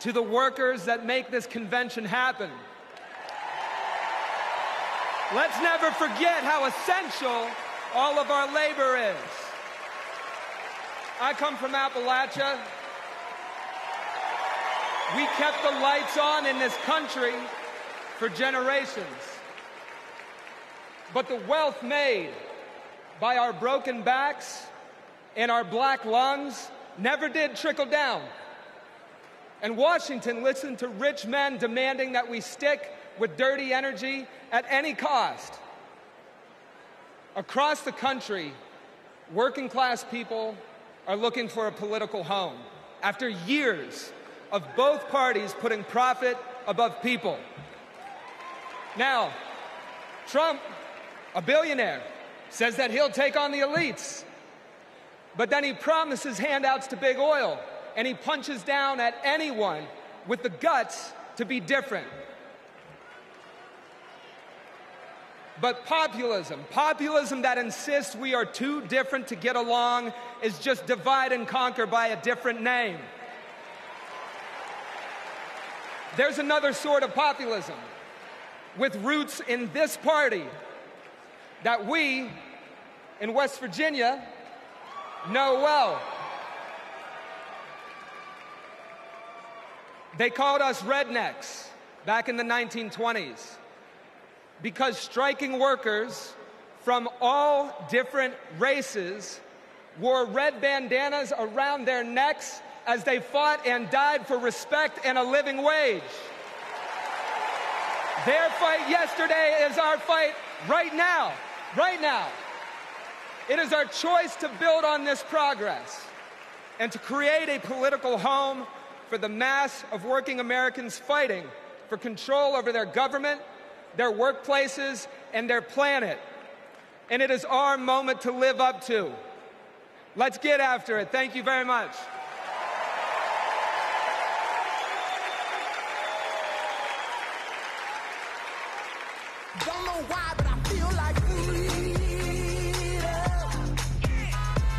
to the workers that make this convention happen. Let's never forget how essential all of our labor is. I come from Appalachia. We kept the lights on in this country for generations. But the wealth made by our broken backs and our black lungs never did trickle down. And Washington listened to rich men demanding that we stick with dirty energy at any cost. Across the country, working class people are looking for a political home after years of both parties putting profit above people. Now, Trump, a billionaire, says that he'll take on the elites. But then he promises handouts to big oil, and he punches down at anyone with the guts to be different. But populism that insists we are too different to get along, is just divide and conquer by a different name. There's another sort of populism with roots in this party that we in West Virginia know well. They called us rednecks back in the 1920s because striking workers from all different races wore red bandanas around their necks as they fought and died for respect and a living wage. Their fight yesterday is our fight right now. Right now. It is our choice to build on this progress and to create a political home for the mass of working Americans fighting for control over their government, their workplaces, and their planet. And it is our moment to live up to. Let's get after it. Thank you very much. Don't know why, but I feel like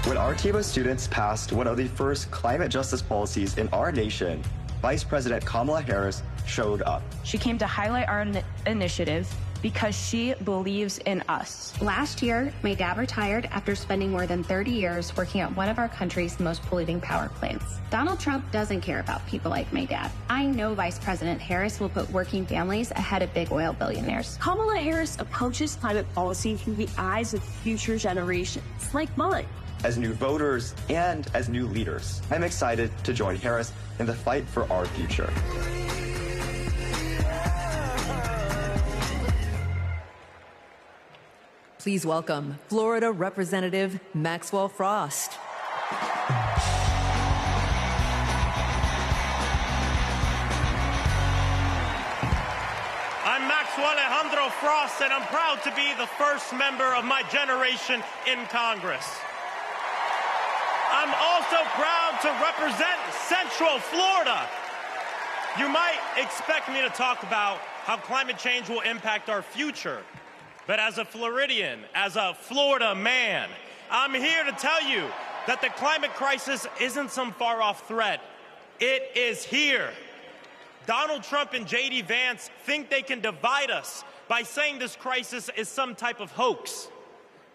When Artiva students passed one of the first climate justice policies in our nation, Vice President Kamala Harris showed up. She came to highlight our initiative because she believes in us. Last year, my dad retired after spending more than 30 years working at one of our country's most polluting power plants. Donald Trump doesn't care about people like my dad. I know Vice President Harris will put working families ahead of big oil billionaires. Kamala Harris approaches climate policy through the eyes of future generations, like mine. As new voters and as new leaders, I'm excited to join Harris in the fight for our future. Please welcome Florida Representative Maxwell Frost. I'm Maxwell Alejandro Frost, and I'm proud to be the first member of my generation in Congress. I'm also proud to represent Central Florida. You might expect me to talk about how climate change will impact our future. But as a Floridian, as a Florida man, I'm here to tell you that the climate crisis isn't some far-off threat. It is here. Donald Trump and J.D. Vance think they can divide us by saying this crisis is some type of hoax.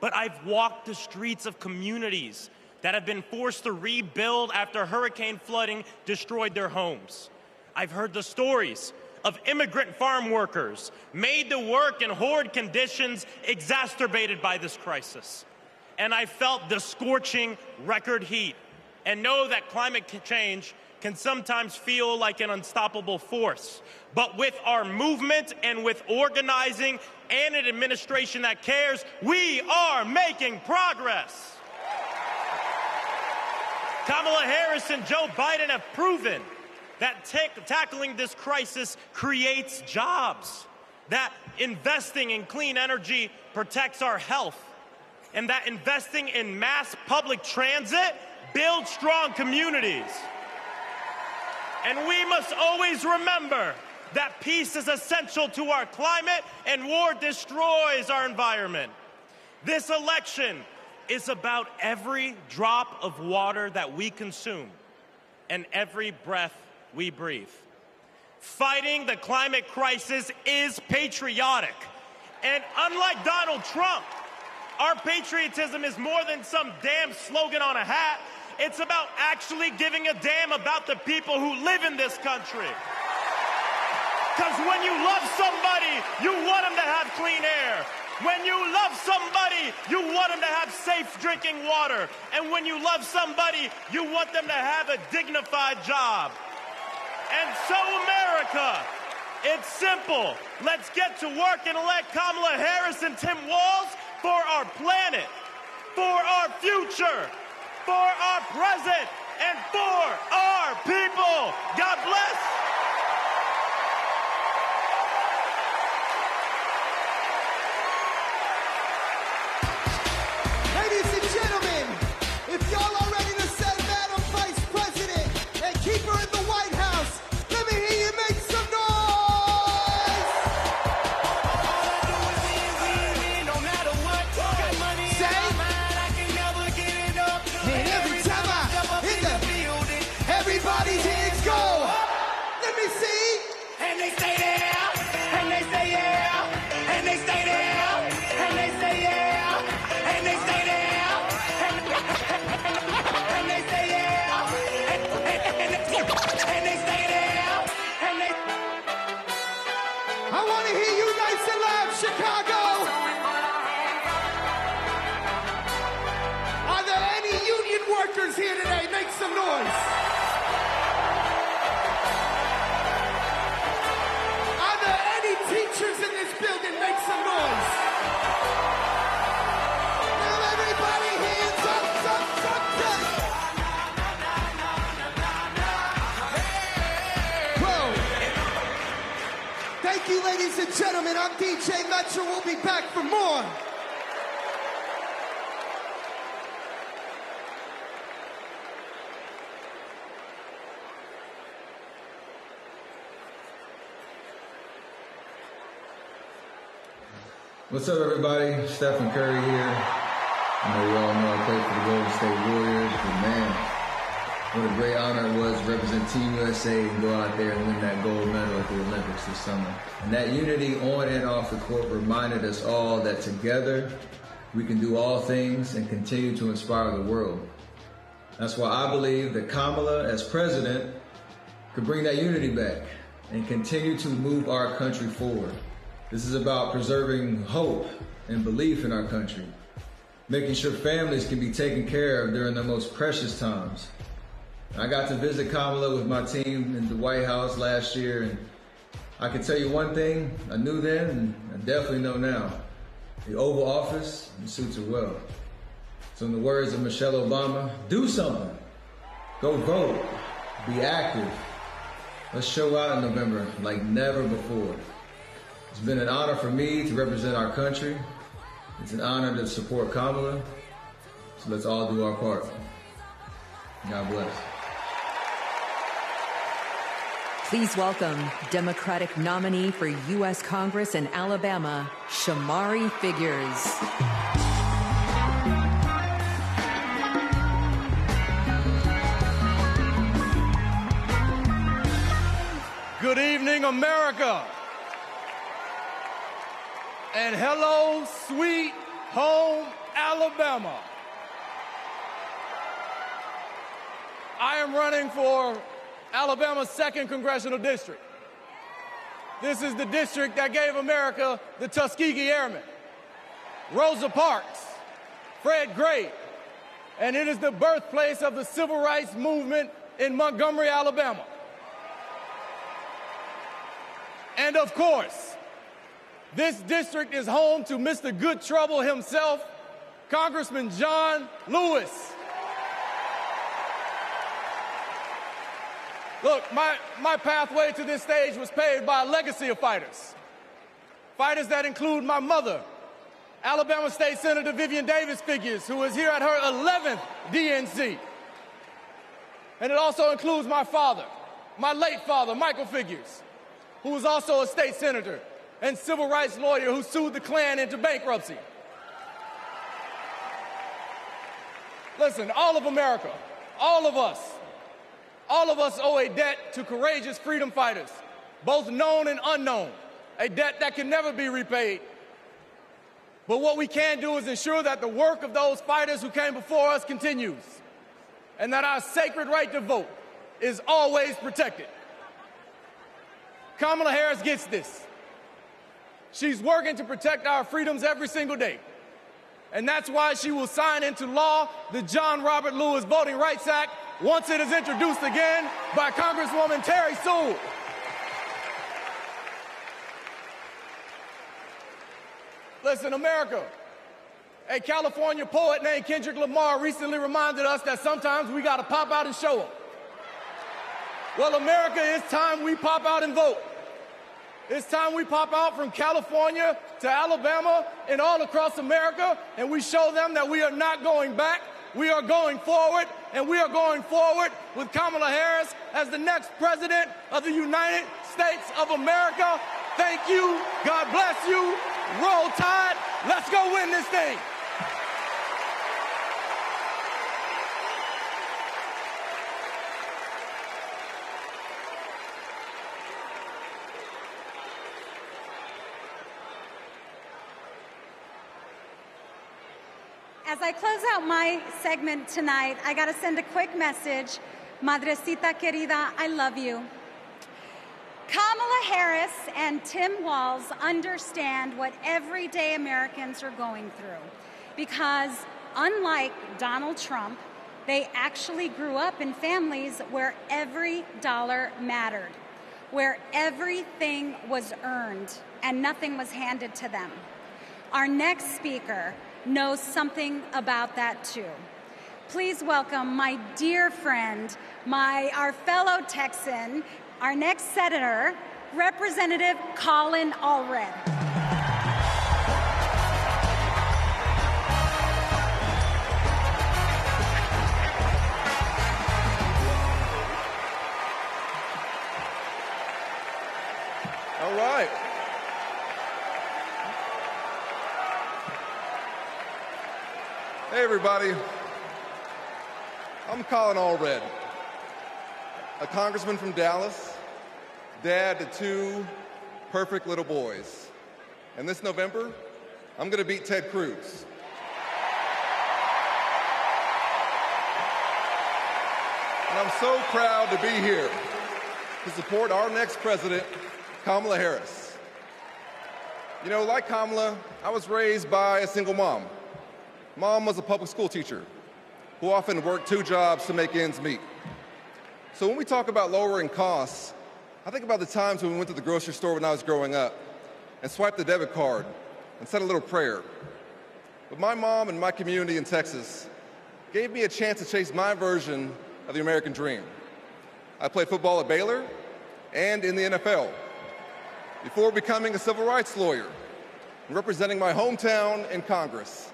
But I've walked the streets of communities that have been forced to rebuild after hurricane flooding destroyed their homes. I've heard the stories of immigrant farm workers made to work in horrid conditions exacerbated by this crisis. And I felt the scorching record heat and know that climate change can sometimes feel like an unstoppable force. But with our movement and with organizing and an administration that cares, we are making progress. Kamala Harris and Joe Biden have proven that tackling this crisis creates jobs, that investing in clean energy protects our health, and that investing in mass public transit builds strong communities. And we must always remember that peace is essential to our climate and war destroys our environment. This election is about every drop of water that we consume and every breath we breathe. Fighting the climate crisis is patriotic. And unlike Donald Trump, our patriotism is more than some damn slogan on a hat. It's about actually giving a damn about the people who live in this country. Because when you love somebody, you want them to have clean air. When you love somebody, you want them to have safe drinking water. And when you love somebody, you want them to have a dignified job. And so, America, it's simple. Let's get to work and elect Kamala Harris and Tim Walz for our planet, for our future, for our present, and for our people. God bless. Ladies and gentlemen, if y'all are ready to send Madam Vice President and keep her in the White House, let me hear you make some noise! Say, and every time I hit the everybody's hands go. Let me see. And they stay there, and they stay there, and they stay there, and they stay there, and they stay there, and they stay there, and they stay there, and they. I want to hear you nice and loud, Chicago. Are there any union workers here today? Make some noise. Are there any teachers in this building? Make some noise. Now everybody hands up. Whoa. Thank you, ladies and gentlemen. I'm DJ Metro. We'll be back for more. What's up, everybody? Stephen Curry here. I know you all know I play for the Golden State Warriors, but man, what a great honor it was to represent Team USA and go out there and win that gold medal at the Olympics this summer. And that unity on and off the court reminded us all that together we can do all things and continue to inspire the world. That's why I believe that Kamala, as president, could bring that unity back and continue to move our country forward. This is about preserving hope and belief in our country, making sure families can be taken care of during their most precious times. I got to visit Kamala with my team in the White House last year, and I can tell you one thing I knew then and I definitely know now. The Oval Office suits her well. So in the words of Michelle Obama, do something. Go vote. Be active. Let's show out in November like never before. It's been an honor for me to represent our country. It's an honor to support Kamala. So let's all do our part. God bless. Please welcome Democratic nominee for U.S. Congress in Alabama, Shamari Figures. Good evening, America. And hello, sweet home Alabama. I am running for Alabama's 2nd Congressional District. This is the district that gave America the Tuskegee Airmen, Rosa Parks, Fred Gray, and it is the birthplace of the civil rights movement in Montgomery, Alabama. And of course, this district is home to Mr. Good Trouble himself, Congressman John Lewis. Look, my pathway to this stage was paved by a legacy of fighters. Fighters that include my mother, Alabama State Senator Vivian Davis Figures, who is here at her 11th DNC. And it also includes my father, my late father, Michael Figures, who was also a state senator and civil rights lawyer who sued the Klan into bankruptcy. Listen, all of America, all of us owe a debt to courageous freedom fighters, both known and unknown, a debt that can never be repaid. But what we can do is ensure that the work of those fighters who came before us continues, and that our sacred right to vote is always protected. Kamala Harris gets this. She's working to protect our freedoms every single day. And that's why she will sign into law the John Robert Lewis Voting Rights Act once it is introduced again by Congresswoman Terry Sewell. Listen, America, a California poet named Kendrick Lamar recently reminded us that sometimes we gotta pop out and show them. Well, America, it's time we pop out and vote. It's time we pop out from California to Alabama and all across America, and we show them that we are not going back. We are going forward, and we are going forward with Kamala Harris as the next president of the United States of America. Thank you. God bless you. Roll Tide. Let's go win this thing. As I close out my segment tonight, I got to send a quick message. Madrecita querida, I love you. Kamala Harris and Tim Walz understand what everyday Americans are going through because, unlike Donald Trump, they actually grew up in families where every dollar mattered, where everything was earned and nothing was handed to them. Our next speaker knows something about that too. Please welcome my dear friend, our fellow Texan, our next senator, Representative Colin Allred. All right. Hey, everybody. I'm Colin Allred, a congressman from Dallas, dad to two perfect little boys. And this November, I'm going to beat Ted Cruz. And I'm so proud to be here to support our next president, Kamala Harris. You know, like Kamala, I was raised by a single mom. Mom was a public school teacher who often worked two jobs to make ends meet. So when we talk about lowering costs, I think about the times when we went to the grocery store when I was growing up and swiped the debit card and said a little prayer. But my mom and my community in Texas gave me a chance to chase my version of the American dream. I played football at Baylor and in the NFL before becoming a civil rights lawyer and representing my hometown in Congress.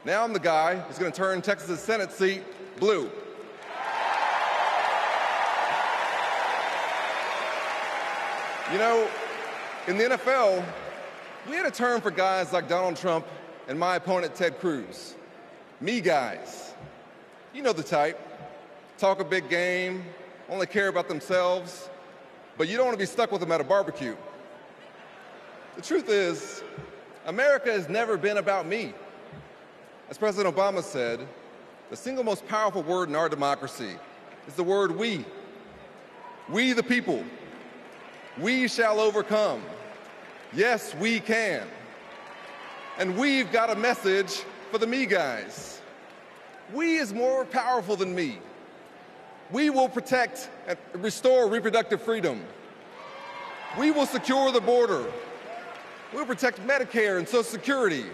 Now I'm the guy who's going to turn Texas' Senate seat blue. You know, in the NFL, we had a term for guys like Donald Trump and my opponent Ted Cruz. Me guys. You know the type. Talk a big game, only care about themselves, but you don't want to be stuck with them at a barbecue. The truth is, America has never been about me. As President Obama said, the single most powerful word in our democracy is the word we. We the people. We shall overcome. Yes, we can. And we've got a message for the me guys. We is more powerful than me. We will protect and restore reproductive freedom. We will secure the border. We'll protect Medicare and Social Security.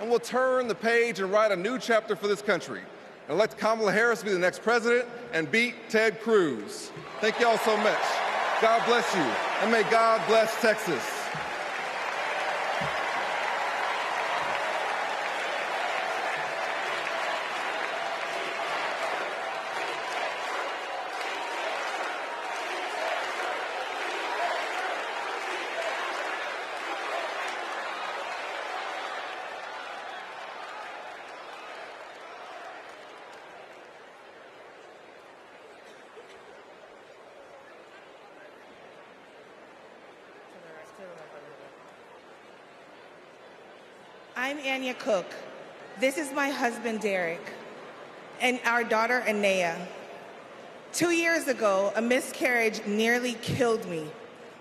And we'll turn the page and write a new chapter for this country and elect Kamala Harris to be the next president and beat Ted Cruz. Thank you all so much. God bless you, and may God bless Texas. I'm Anya Cook. This is my husband, Derek, and our daughter, Anaya. 2 years ago, a miscarriage nearly killed me.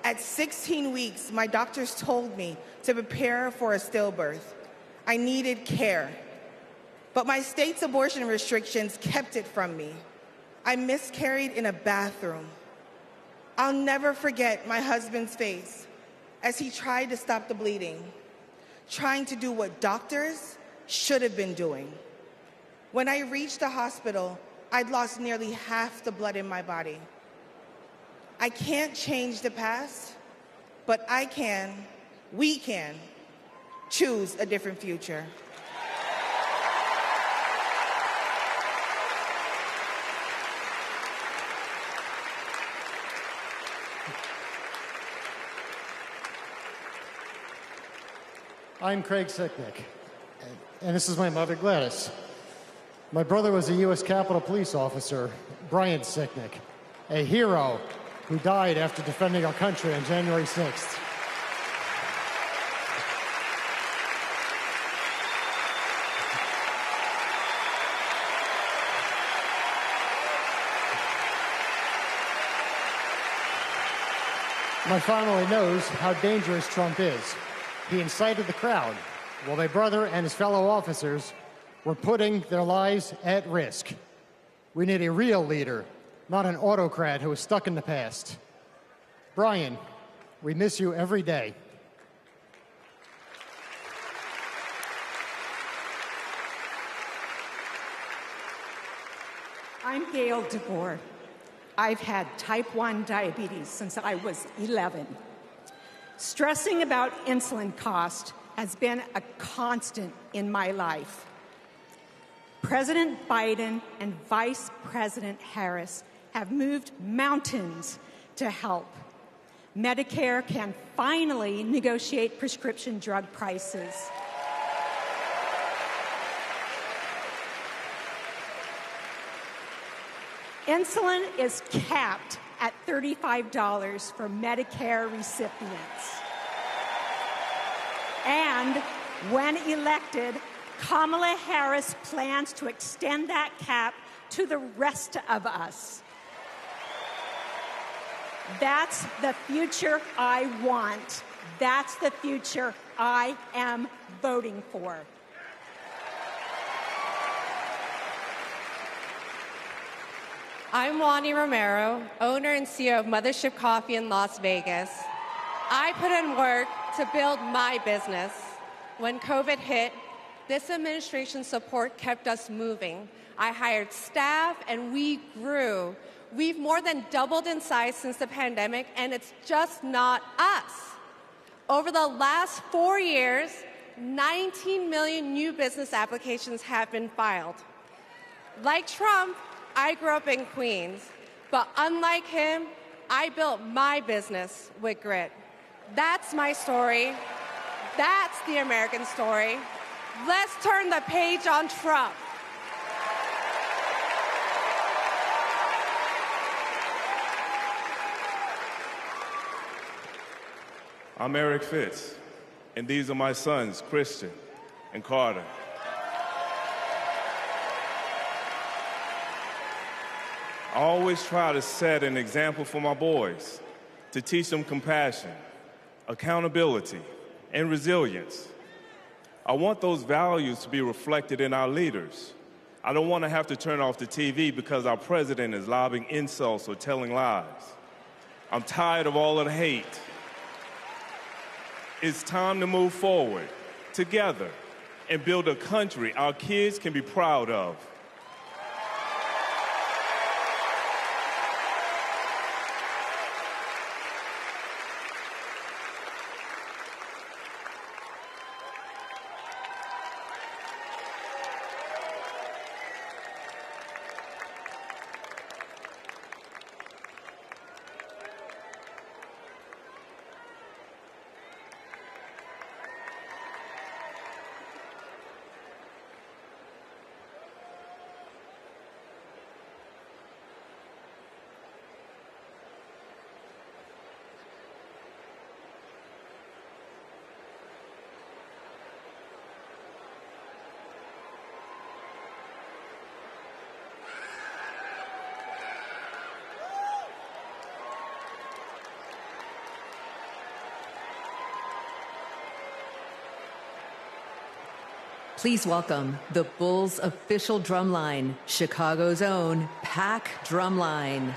At 16 weeks, my doctors told me to prepare for a stillbirth. I needed care. But my state's abortion restrictions kept it from me. I miscarried in a bathroom. I'll never forget my husband's face as he tried to stop the bleeding, trying to do what doctors should have been doing. When I reached the hospital, I'd lost nearly half the blood in my body. I can't change the past, but we can choose a different future. I'm Craig Sicknick, and this is my mother, Gladys. My brother was a U.S. Capitol Police officer, Brian Sicknick, a hero who died after defending our country on January 6th. My family knows how dangerous Trump is. He incited the crowd while my brother and his fellow officers were putting their lives at risk. We need a real leader, not an autocrat who is stuck in the past. Brian, we miss you every day. I'm Gail DeBoer. I've had type 1 diabetes since I was 11. Stressing about insulin cost has been a constant in my life. President Biden and Vice President Harris have moved mountains to help. Medicare can finally negotiate prescription drug prices. Insulin is capped at $35 for Medicare recipients. And when elected, Kamala Harris plans to extend that cap to the rest of us. That's the future I want. That's the future I am voting for. I'm Wani Romero, owner and CEO of Mothership Coffee in Las Vegas. I put in work to build my business. When COVID hit, this administration's support kept us moving. I hired staff and we grew. We've more than doubled in size since the pandemic, and it's just not us. Over the last 4 years, 19 million new business applications have been filed. Like Trump, I grew up in Queens, but unlike him, I built my business with grit. That's my story. That's the American story. Let's turn the page on Trump. I'm Eric Fitz, and these are my sons, Christian and Carter. I always try to set an example for my boys, to teach them compassion, accountability, and resilience. I want those values to be reflected in our leaders. I don't want to have to turn off the TV because our president is lobbing insults or telling lies. I'm tired of all of the hate. It's time to move forward, together, and build a country our kids can be proud of. Please welcome the Bulls' official drumline, Chicago's own Pack Drumline.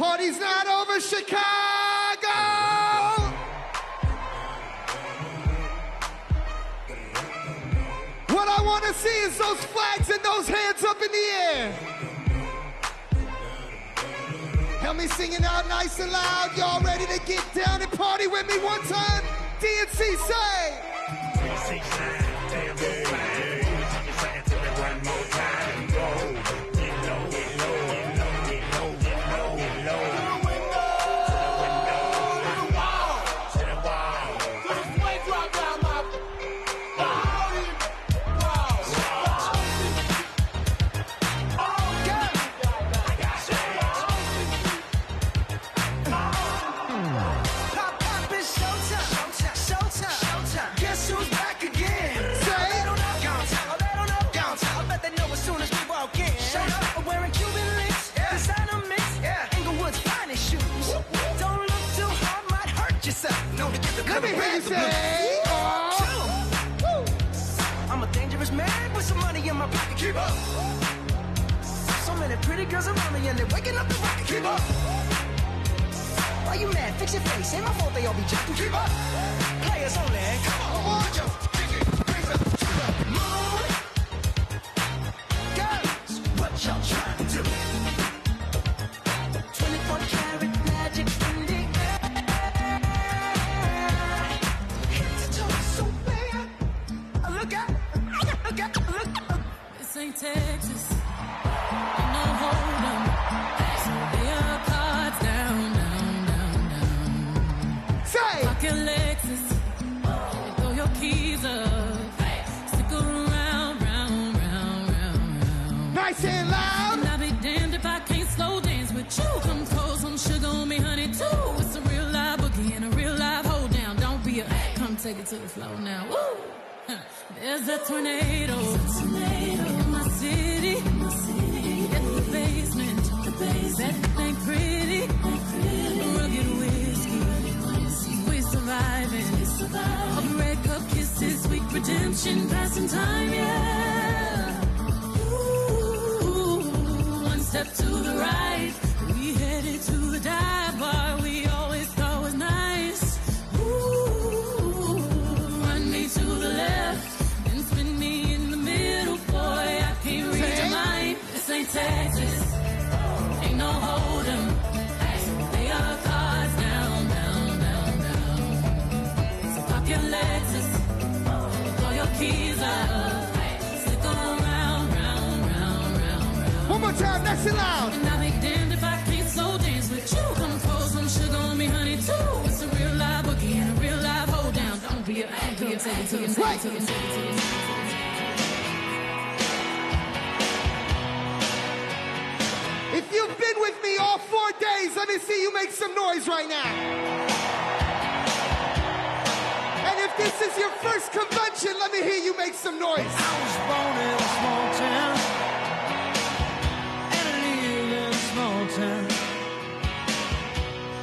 Party's not over, Chicago! What I want to see is those flags and those hands up in the air. Help me sing it out nice and loud. Y'all ready to get down and party with me one time? DNC say. Guess who's back again? Let me say, I'm a dangerous man with some money in my pocket. Keep up. So many pretty girls around me and they're waking up the rocket. Keep up. Why you mad? Fix your face. Ain't my fault they all be jacking. Keep up. Players only. Come on, just kick it. Brings up to the moon. Girls, what y'all trying to do? 24 karat magic in the air. Head to toe so bad. Look out. Look out. Look out. This ain't Texas. Ain't no hold 'em. So lay your cards down, down, down, down. Say. Lock your Lexus and throw your keys up. Stick around, round, round, round, round. Nice and loud. And I'll be damned if I can't slow dance with you. Come pour some sugar on me, honey, too. It's a real live boogie and a real live hold down. Don't be a come take it to the floor now. Woo! There's a tornado in my city. In the basement. That ain't pretty. Rugged whiskey. We surviving. A breakup kisses, sweet redemption, passing time, yeah. Ooh, one step to the right. We headed to the dive bar we always thought was nice. Ooh, run me to the left and spin me in the middle, boy. I can't read your mind. This ain't Texas. Ain't no hold 'em. Lay your cards down, down, down, down. So pop your Lexus, throw your keys up. Stick around, round, round, round, round. One more time, nice and loud. And I'll be damned if I can't slow dance with you. Come pour some sugar on me, honey, too. It's a real live boogie and a real live hold down. Don't be a take it to the right. If you've been with me all 4 days, let me see you make some noise right now. And if this is your first convention, let me hear you make some noise. I was born in a small town, and I live in a small town.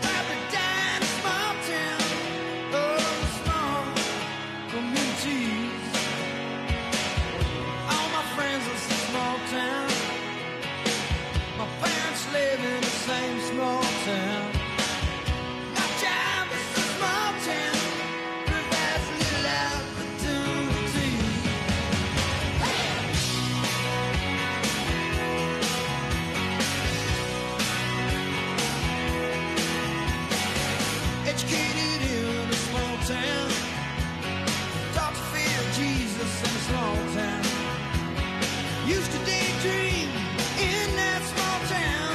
Papa died in a small town, oh, small communities. All my friends are from small town. My parents live in the same small town. My job is a small town, provides little opportunity. Educated in a small town, taught to fear Jesus in a small town. Used to daydream in that small town,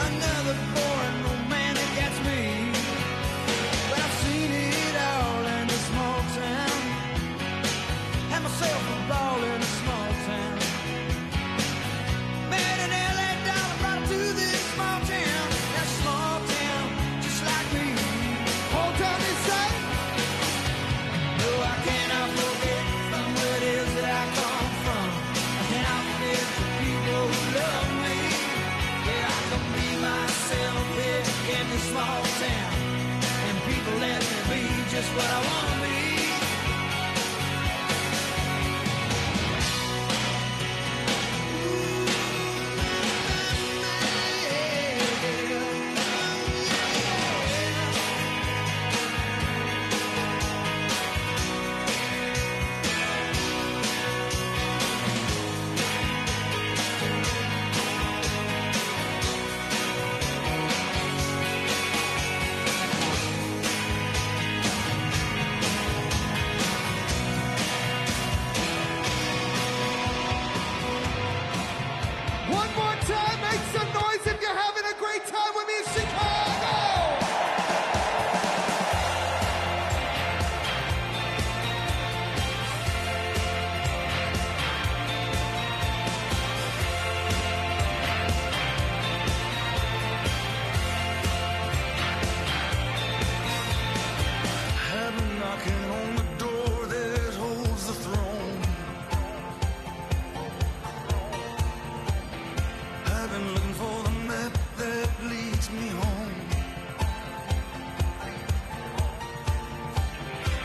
another foreign romantic, that's me. But I've seen it all in a small town. Had myself a ball in a small town. Met an LA dollar, brought him to this small town. That small town, just like me. Hold on inside. No, I cannot forget from where it is that I come from. I cannot forget the people who love me. Yeah, I can be myself here in this small town, and people let me be just what I want to be.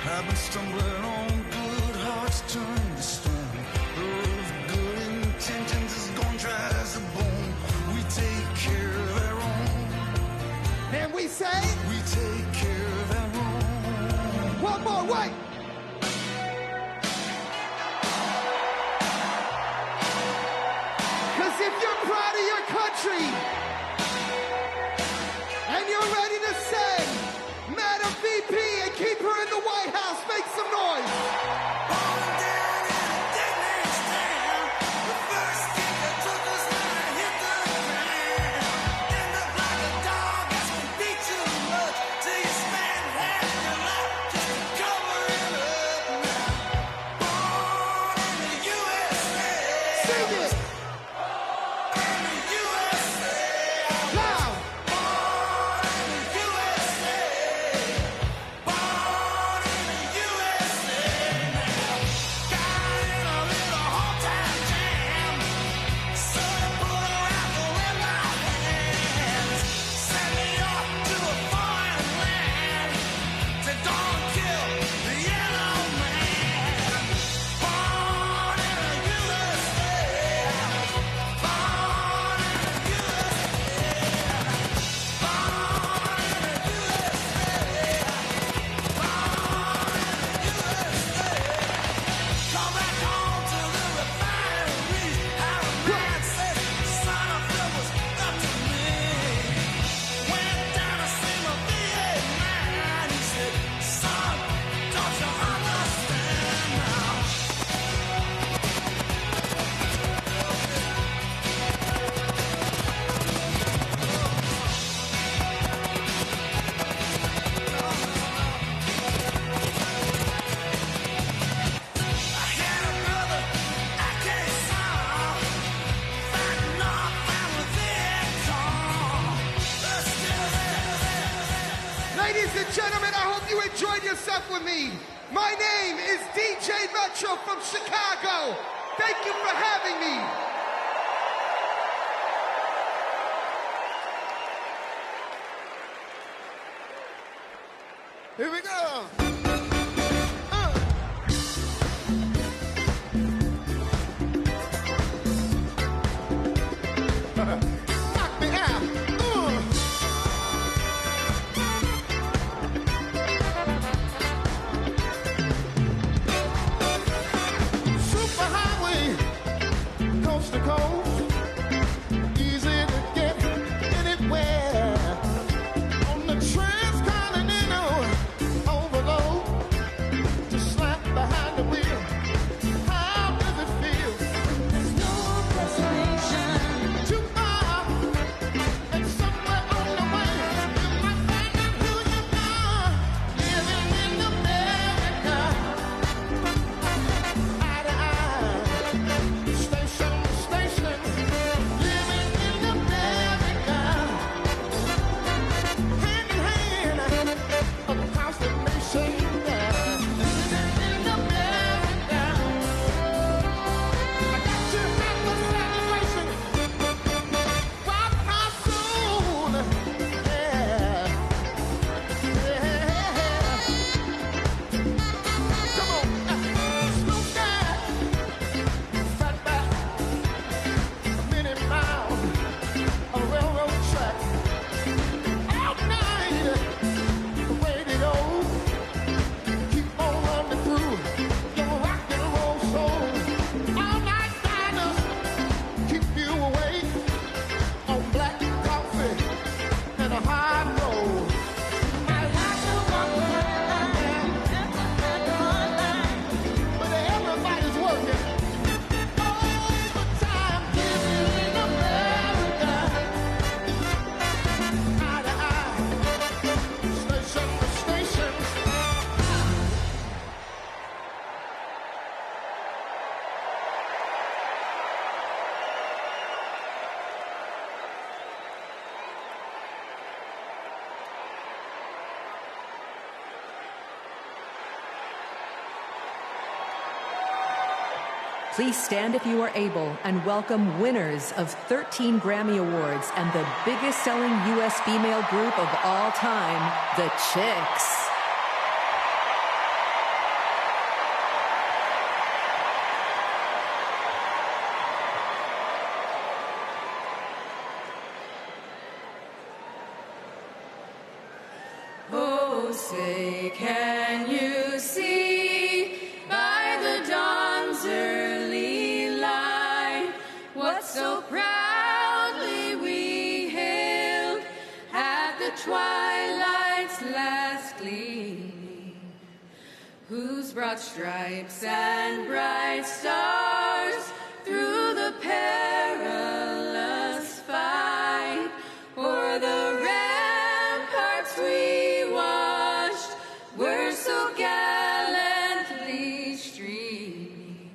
I've been stumbling on good hearts turn to stone. The road of good intentions is gone dry as a bone. We take care of our own. And we say, we take care of our own. One more, wait. Because if you're proud of your country and you're ready to send Madam VP and keep her in the White House, make some noise. With me. My name is DJ Metro from Chicago. Thank you for having me. Here we go. Knock me out. Coast to coast, easy to get anywhere. On the transcontinental overload, just slap behind the wheel. How does it feel? There's no destination. Too far, and somewhere on the way, you might find out who you are. Living in America, eye to eye. Station to station, living in America, hand in hand, across the nation, living in America. I got to have a celebration, but how soon? Yeah. Come on, slow down, fat back. Many miles of railroad track. All night, the radio keep on running through your rock and roll soul. All night diners keep you awake on black coffee and a hard roll. I like to walk around, but everybody's working. Overtime, living in America, eye to eye, station to station. Please stand if you are able and welcome winners of 13 Grammy Awards and the biggest selling U.S. female group of all time, the Chicks. twilight's last gleaming, who's brought stripes and bright stars through the perilous fight, o'er the ramparts we watched were so gallantly streaming,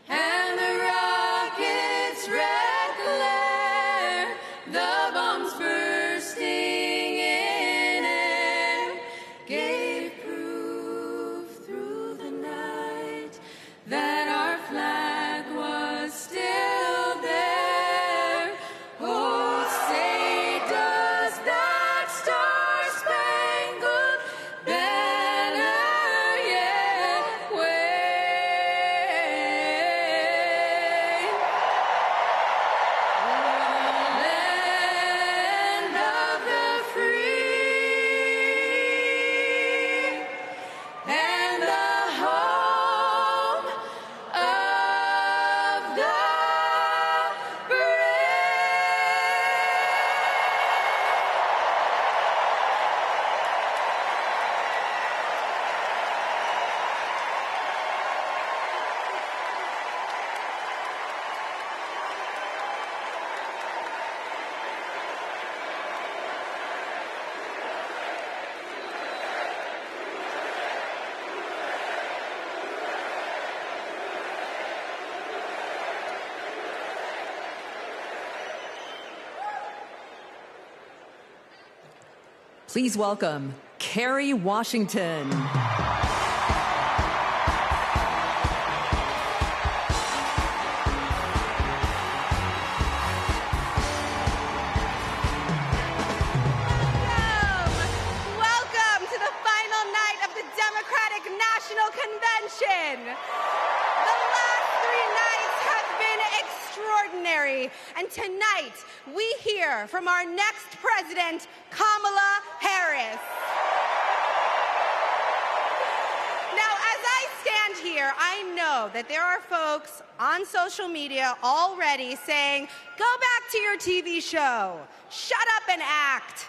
and the rockets' red glare, the bombs bursting in air, gave proof through the night that our flag was still there. Oh, say does that star-spangled banner yet wave? Land of the free and the home of the Please welcome Kerry Washington. Welcome to the final night of the Democratic National Convention. The last 3 nights have been extraordinary, and tonight we hear from our next president, Kamala Harris. Now, as I stand here, I know that there are folks on social media already saying, go back to your TV show, shut up and act.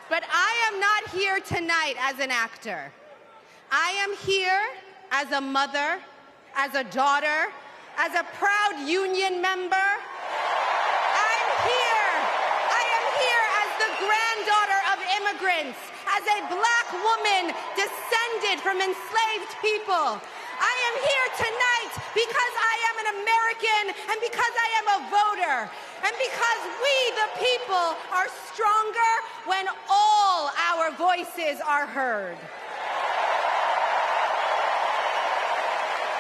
But I am not here tonight as an actor. I am here as a mother, as a daughter, as a proud union member. I am here as the granddaughter of immigrants, as a black woman descended from enslaved people. I am here tonight because I am an American and because I am a voter and because we, the people, are stronger when all our voices are heard.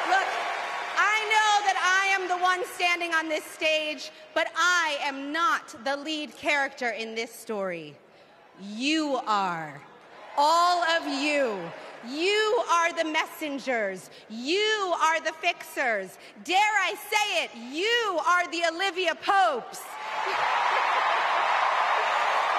Look, I know that I am the one standing on this stage, but I am not the lead character in this story. You are. All of you. You are the messengers. You are the fixers. Dare I say it, you are the Olivia Popes.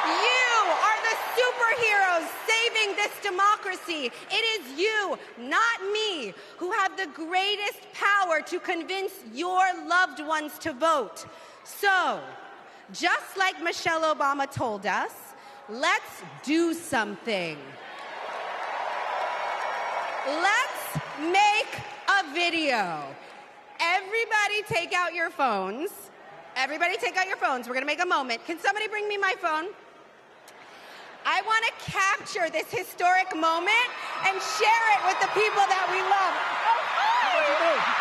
You are the superheroes saving this democracy. It is you, not me, who have the greatest power to convince your loved ones to vote. So, just like Michelle Obama told us, let's do something. Let's make a video. Everybody take out your phones. Everybody take out your phones. We're going to make a moment. Can somebody bring me my phone? I want to capture this historic moment and share it with the people that we love. Oh, hi!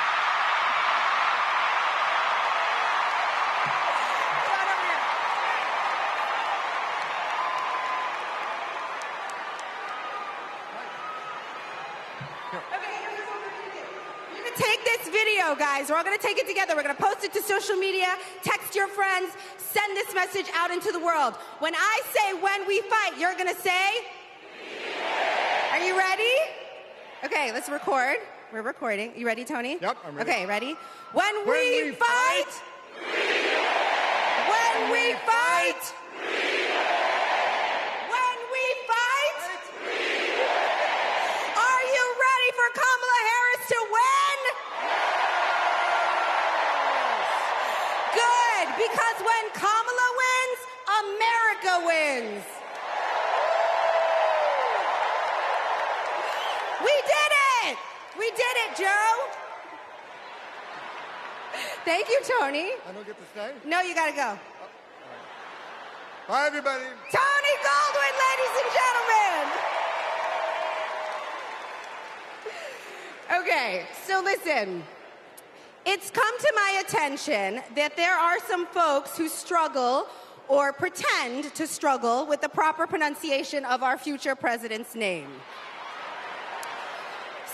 Take this video, guys. We're all going to take it together. We're going to post it to social media, text your friends, send this message out into the world. When I say when we fight, you're going to say? Are you ready? Okay, let's record. We're recording. You ready, Tony? Yep, I'm ready. Okay, ready? When we fight, when we fight, when we fight, are you ready for Kamala Harris to win? Good, because when Kamala wins, America wins. We did it! We did it, Joe! Thank you, Tony. I don't get to stay? No, you gotta go. Bye, everybody. Tony Goldwyn, ladies and gentlemen! Okay, so listen. It's come to my attention that there are some folks who struggle or pretend to struggle with the proper pronunciation of our future president's name.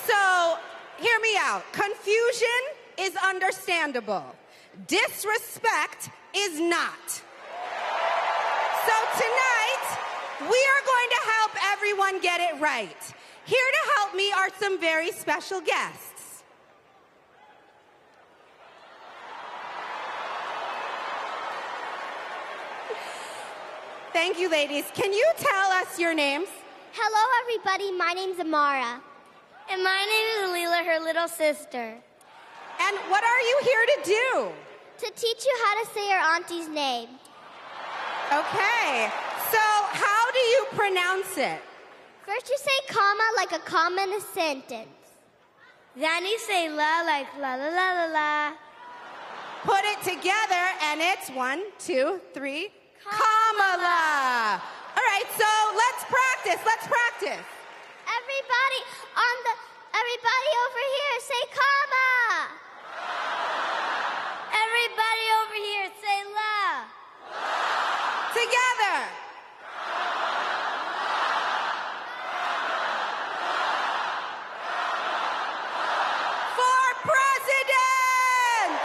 So, hear me out. Confusion is understandable. Disrespect is not. So tonight, we are going to help everyone get it right. Here to help me are some very special guests. Thank you, ladies. Can you tell us your names? Hello, everybody. My name's Amara. And my name is Leela, her little sister. And what are you here to do? To teach you how to say your auntie's name. Okay. So how do you pronounce it? First you say comma like a comma in a sentence. Then you say la like la la la la la. Put it together and it's 1, 2, 3, Kamala. All right, so let's practice. Let's practice. Everybody over here say comma. Everybody over here say la. Together. For president!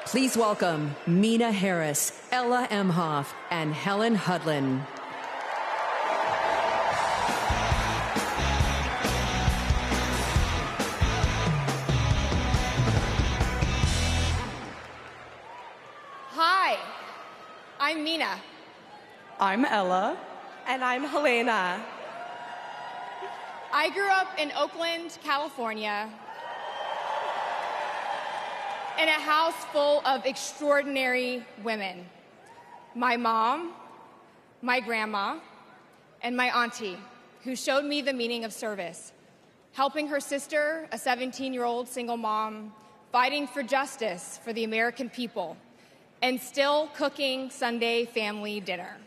Please welcome Mina Harris, Ella Emhoff, and Helen Hudlin. Hi, I'm Mina. I'm Ella. And I'm Helena. I grew up in Oakland, California, in a house full of extraordinary women. My mom, my grandma, and my auntie, who showed me the meaning of service, helping her sister, a 17-year-old single mom, fighting for justice for the American people, and still cooking Sunday family dinner.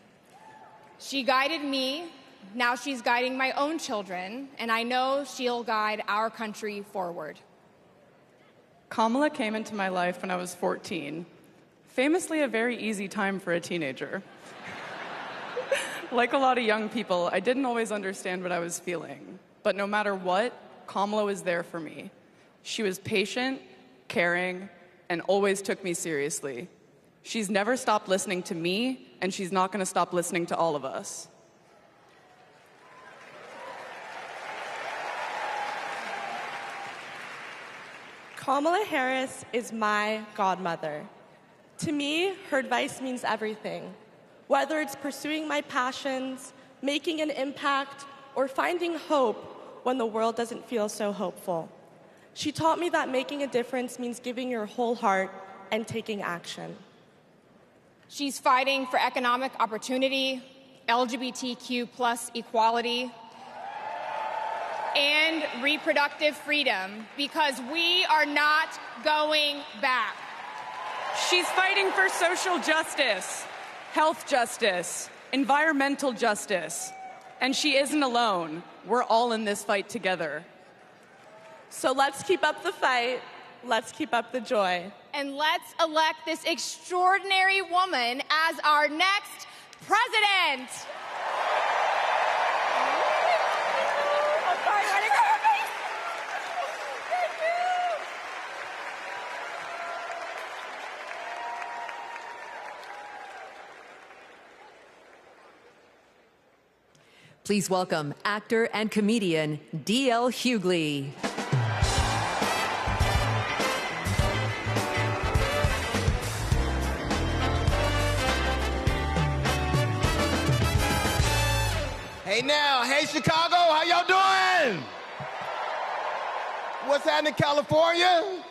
She guided me, now she's guiding my own children, and I know she'll guide our country forward. Kamala came into my life when I was 14. Famously a very easy time for a teenager. Like a lot of young people, I didn't always understand what I was feeling. But no matter what, Kamala was there for me. She was patient, caring, and always took me seriously. She's never stopped listening to me, and she's not going to stop listening to all of us. Kamala Harris is my godmother. To me, her advice means everything. Whether it's pursuing my passions, making an impact, or finding hope when the world doesn't feel so hopeful. She taught me that making a difference means giving your whole heart and taking action. She's fighting for economic opportunity, LGBTQ+ equality, and reproductive freedom, because we are not going back. She's fighting for social justice, health justice, environmental justice, and she isn't alone. We're all in this fight together. So let's keep up the fight, let's keep up the joy. And let's elect this extraordinary woman as our next president. Please welcome actor and comedian D.L. Hughley. Hey now, hey Chicago, how y'all doing? What's happening, California?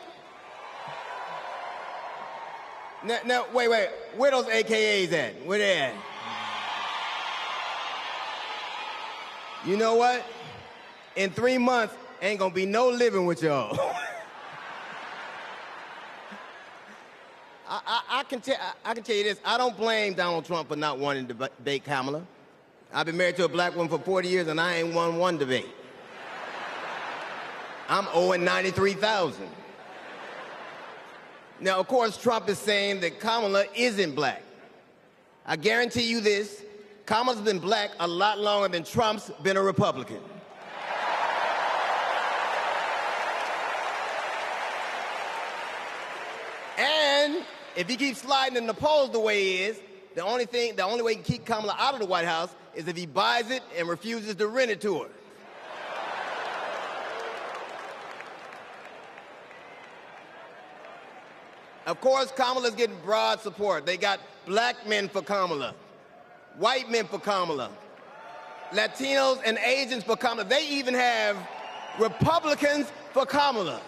Now, wait, where those AKAs at? Where they at? You know what? In 3 months, ain't gonna be no living with y'all. I can tell you this, I don't blame Donald Trump for not wanting to debate Kamala. I've been married to a black woman for 40 years and I ain't won one debate. I'm owing $93,000. Now, of course, Trump is saying that Kamala isn't black. I guarantee you this, Kamala's been black a lot longer than Trump's been a Republican. And if he keeps sliding in the polls the way he is, the only way he can keep Kamala out of the White House is if he buys it and refuses to rent it to her. Of course, Kamala's getting broad support. They got black men for Kamala, white men for Kamala, Latinos and Asians for Kamala. They even have Republicans for Kamala.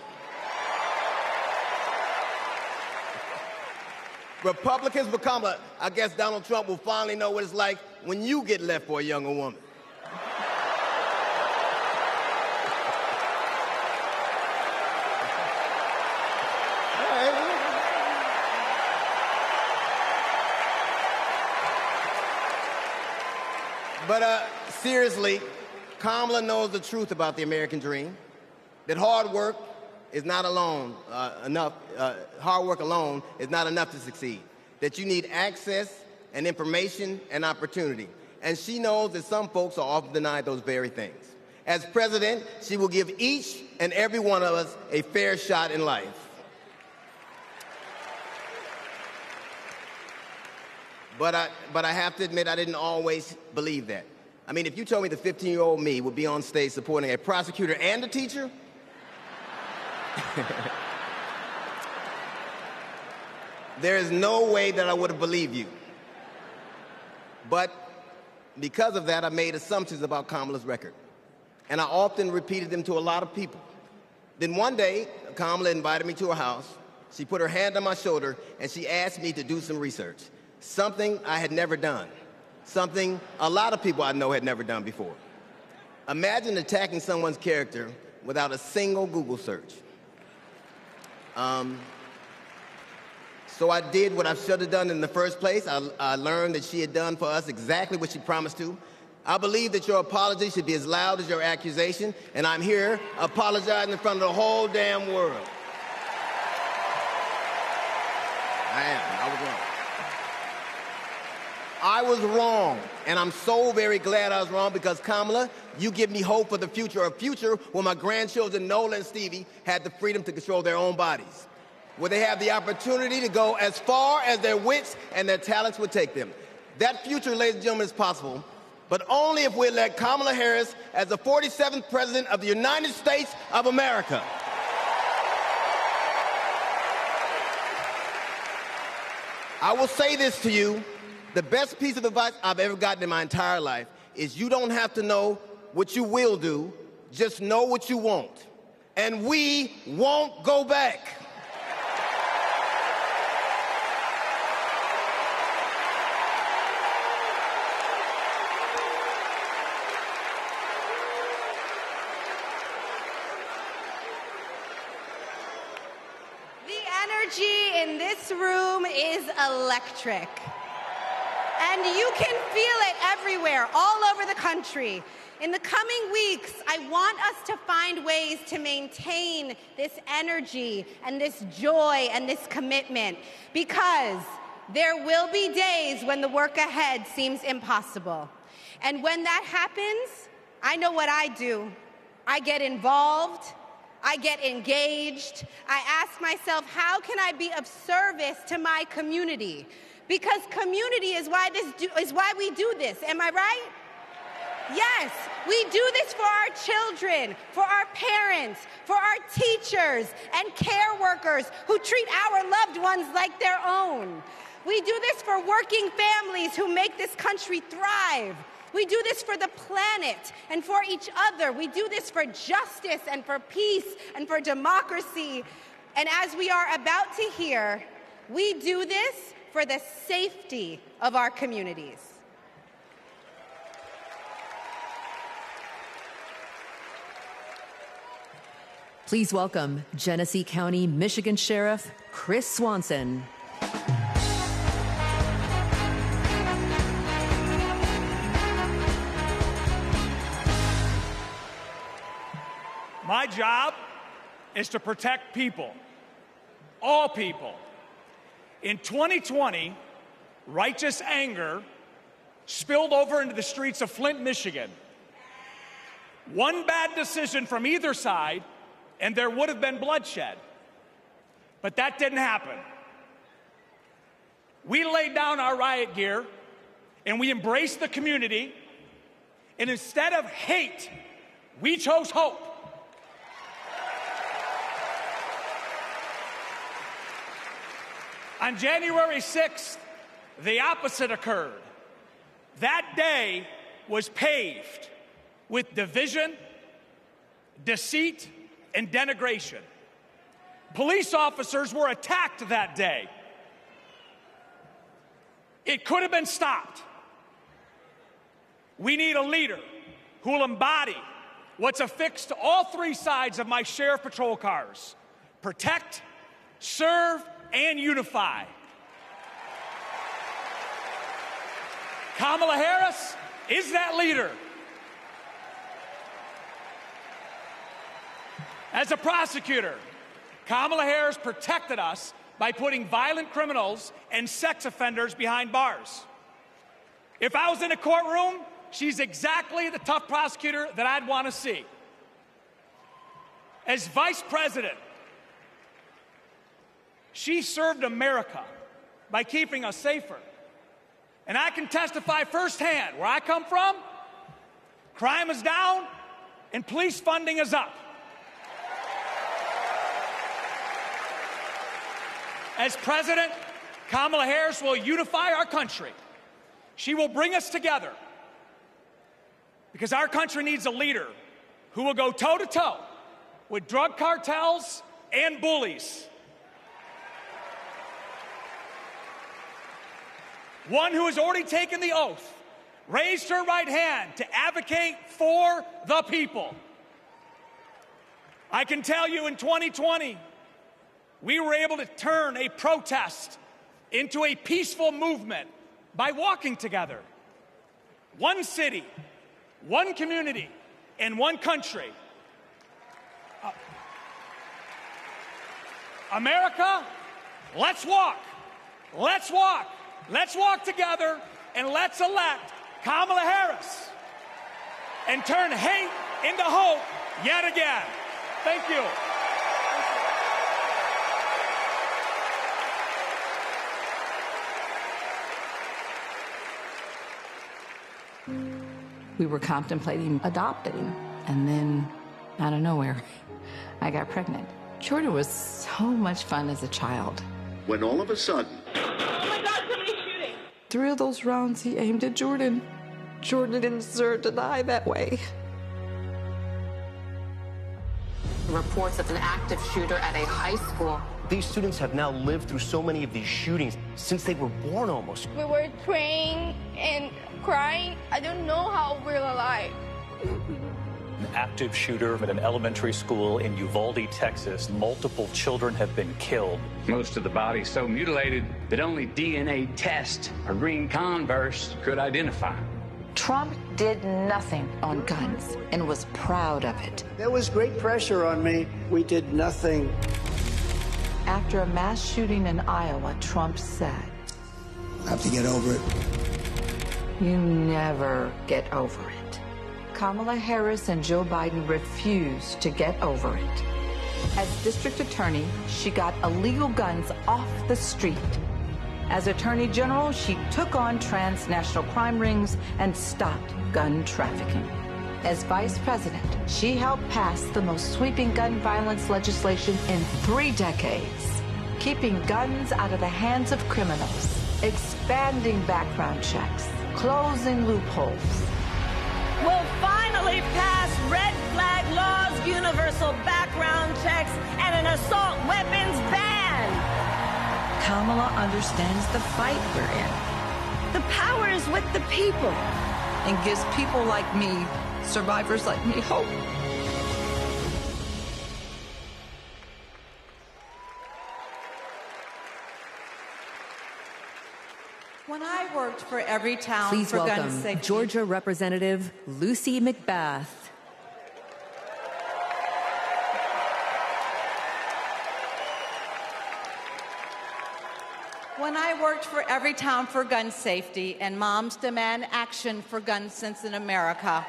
Republicans for Kamala. I guess Donald Trump will finally know what it's like when you get left for a younger woman. But seriously, Kamala knows the truth about the American dream, that hard work is not enough. Hard work alone is not enough to succeed, that you need access and information and opportunity. And she knows that some folks are often denied those very things. As president, she will give each and every one of us a fair shot in life. But I have to admit, I didn't always believe that. I mean, if you told me the 15-year-old me would be on stage supporting a prosecutor and a teacher, there is no way that I would have believed you. But because of that, I made assumptions about Kamala's record. And I often repeated them to a lot of people. Then one day, Kamala invited me to her house. She put her hand on my shoulder, and she asked me to do some research. Something I had never done. Something a lot of people I know had never done before. Imagine attacking someone's character without a single Google search. So I did what I should have done in the first place. I learned that she had done for us exactly what she promised to. I believe that your apology should be as loud as your accusation, and I'm here apologizing in front of the whole damn world. I was wrong. I was wrong, and I'm so very glad I was wrong because, Kamala, you give me hope for the future, a future where my grandchildren, Nola and Stevie, had the freedom to control their own bodies, where they have the opportunity to go as far as their wits and their talents would take them. That future, ladies and gentlemen, is possible, but only if we elect Kamala Harris as the 47th President of the United States of America. I will say this to you. The best piece of advice I've ever gotten in my entire life is you don't have to know what you will do, just know what you won't. And we won't go back. The energy in this room is electric. And you can feel it everywhere, all over the country. In the coming weeks, I want us to find ways to maintain this energy and this joy and this commitment, because there will be days when the work ahead seems impossible. And when that happens, I know what I do. I get involved. I get engaged. I ask myself, how can I be of service to my community? Because community is why we do this. Am I right? Yes, we do this for our children, for our parents, for our teachers and care workers who treat our loved ones like their own. We do this for working families who make this country thrive. We do this for the planet and for each other. We do this for justice and for peace and for democracy. And as we are about to hear, we do this for the safety of our communities. Please welcome Genesee County, Michigan Sheriff Chris Swanson. My job is to protect people, all people. In 2020, righteous anger spilled over into the streets of Flint, Michigan. One bad decision from either side, and there would have been bloodshed. But that didn't happen. We laid down our riot gear, and we embraced the community, and instead of hate, we chose hope. On January 6th, the opposite occurred. That day was paved with division, deceit, and denigration. Police officers were attacked that day. It could have been stopped. We need a leader who will embody what's affixed to all three sides of my sheriff patrol cars: protect, serve, and unify. Kamala Harris is that leader. As a prosecutor, Kamala Harris protected us by putting violent criminals and sex offenders behind bars. If I was in a courtroom, she's exactly the tough prosecutor that I'd want to see. As vice president, she served America by keeping us safer. And I can testify firsthand, where I come from, crime is down and police funding is up. As president, Kamala Harris will unify our country. She will bring us together because our country needs a leader who will go toe-to-toe with drug cartels and bullies. One who has already taken the oath, raised her right hand to advocate for the people. I can tell you in 2020, we were able to turn a protest into a peaceful movement by walking together. One city, one community, and one country. America, let's walk. Let's walk. Let's walk together and let's elect Kamala Harris and turn hate into hope yet again. Thank you. We were contemplating adopting, and then out of nowhere, I got pregnant. Jordan was so much fun as a child. When all of a sudden, 3 of those rounds he aimed at Jordan. Jordan didn't deserve to die that way. Reports of an active shooter at a high school. These students have now lived through so many of these shootings since they were born almost. We were praying and crying. I don't know how we're alive. An active shooter at an elementary school in Uvalde, Texas. Multiple children have been killed. Most of the body's so mutilated that only DNA tests or green Converse could identify. Trump did nothing on guns and was proud of it. There was great pressure on me. We did nothing. After a mass shooting in Iowa, Trump said, I have to get over it. "You never get over it." Kamala Harris and Joe Biden refused to get over it. As district attorney, she got illegal guns off the street. As Attorney General, she took on transnational crime rings and stopped gun trafficking. As Vice President, she helped pass the most sweeping gun violence legislation in 3 decades, keeping guns out of the hands of criminals, expanding background checks, closing loopholes. We'll finally pass red flag laws, universal background checks, and an assault weapons ban. Kamala understands the fight we're in. The power is with the people. And gives people like me, survivors like me, hope. When I worked for Every Town Please for Gun welcome Safety. Georgia Representative Lucy McBath. When I worked for Every Town for Gun Safety and Moms Demand Action for Gun Sense in America,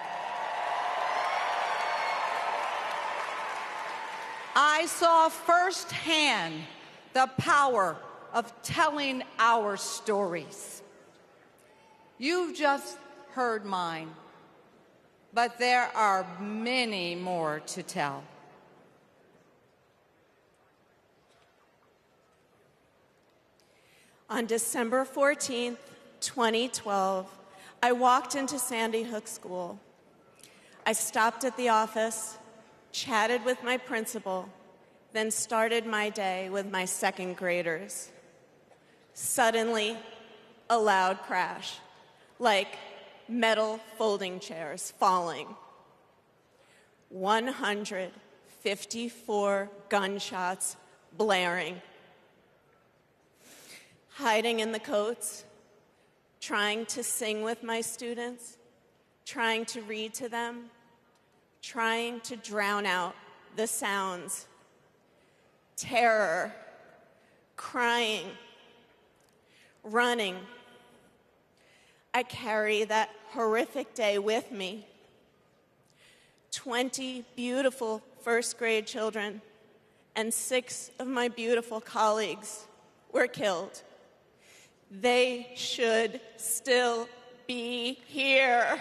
I saw firsthand the power of telling our stories. You've just heard mine, but there are many more to tell. On December 14th, 2012, I walked into Sandy Hook School. I stopped at the office, chatted with my principal, then started my day with my second graders. Suddenly, a loud crash, like metal folding chairs falling. 154 gunshots blaring. Hiding in the coats, trying to sing with my students, trying to read to them, trying to drown out the sounds. Terror, crying, running. I carry that horrific day with me. 20 beautiful first grade children and 6 of my beautiful colleagues were killed. They should still be here.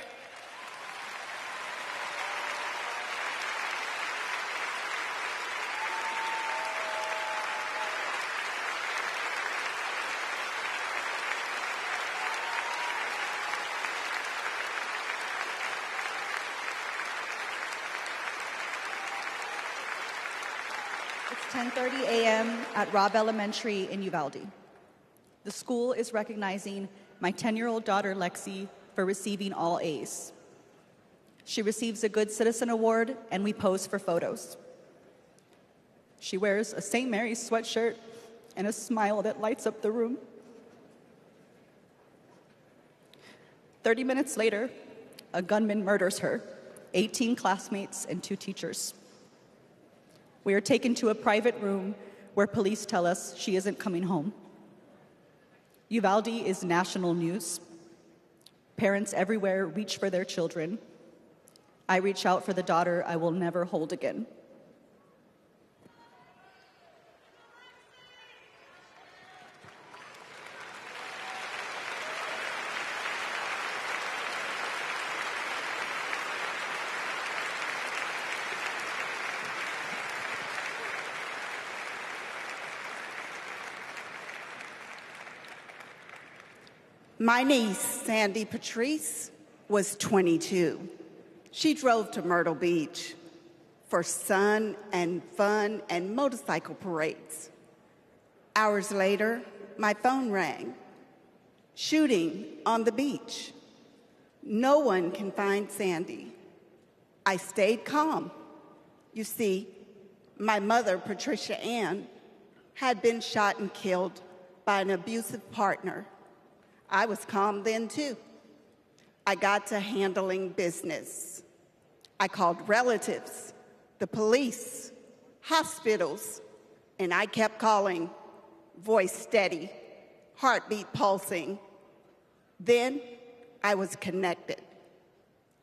It's 10:30 a.m. at Robb Elementary in Uvalde. The school is recognizing my 10-year-old daughter, Lexi, for receiving all A's. She receives a Good Citizen Award, and we pose for photos. She wears a St. Mary's sweatshirt and a smile that lights up the room. 30 minutes later, a gunman murders her, 18 classmates, and 2 teachers. We are taken to a private room where police tell us she isn't coming home. Uvalde is national news. Parents everywhere reach for their children. I reach out for the daughter I will never hold again. My niece, Sandy Patrice, was 22. She drove to Myrtle Beach for sun and fun and motorcycle parades. Hours later, my phone rang. Shooting on the beach. No one can find Sandy. I stayed calm. You see, my mother, Patricia Ann, had been shot and killed by an abusive partner. I was calm then, too. I got to handling business. I called relatives, the police, hospitals, and I kept calling, voice steady, heartbeat pulsing. Then I was connected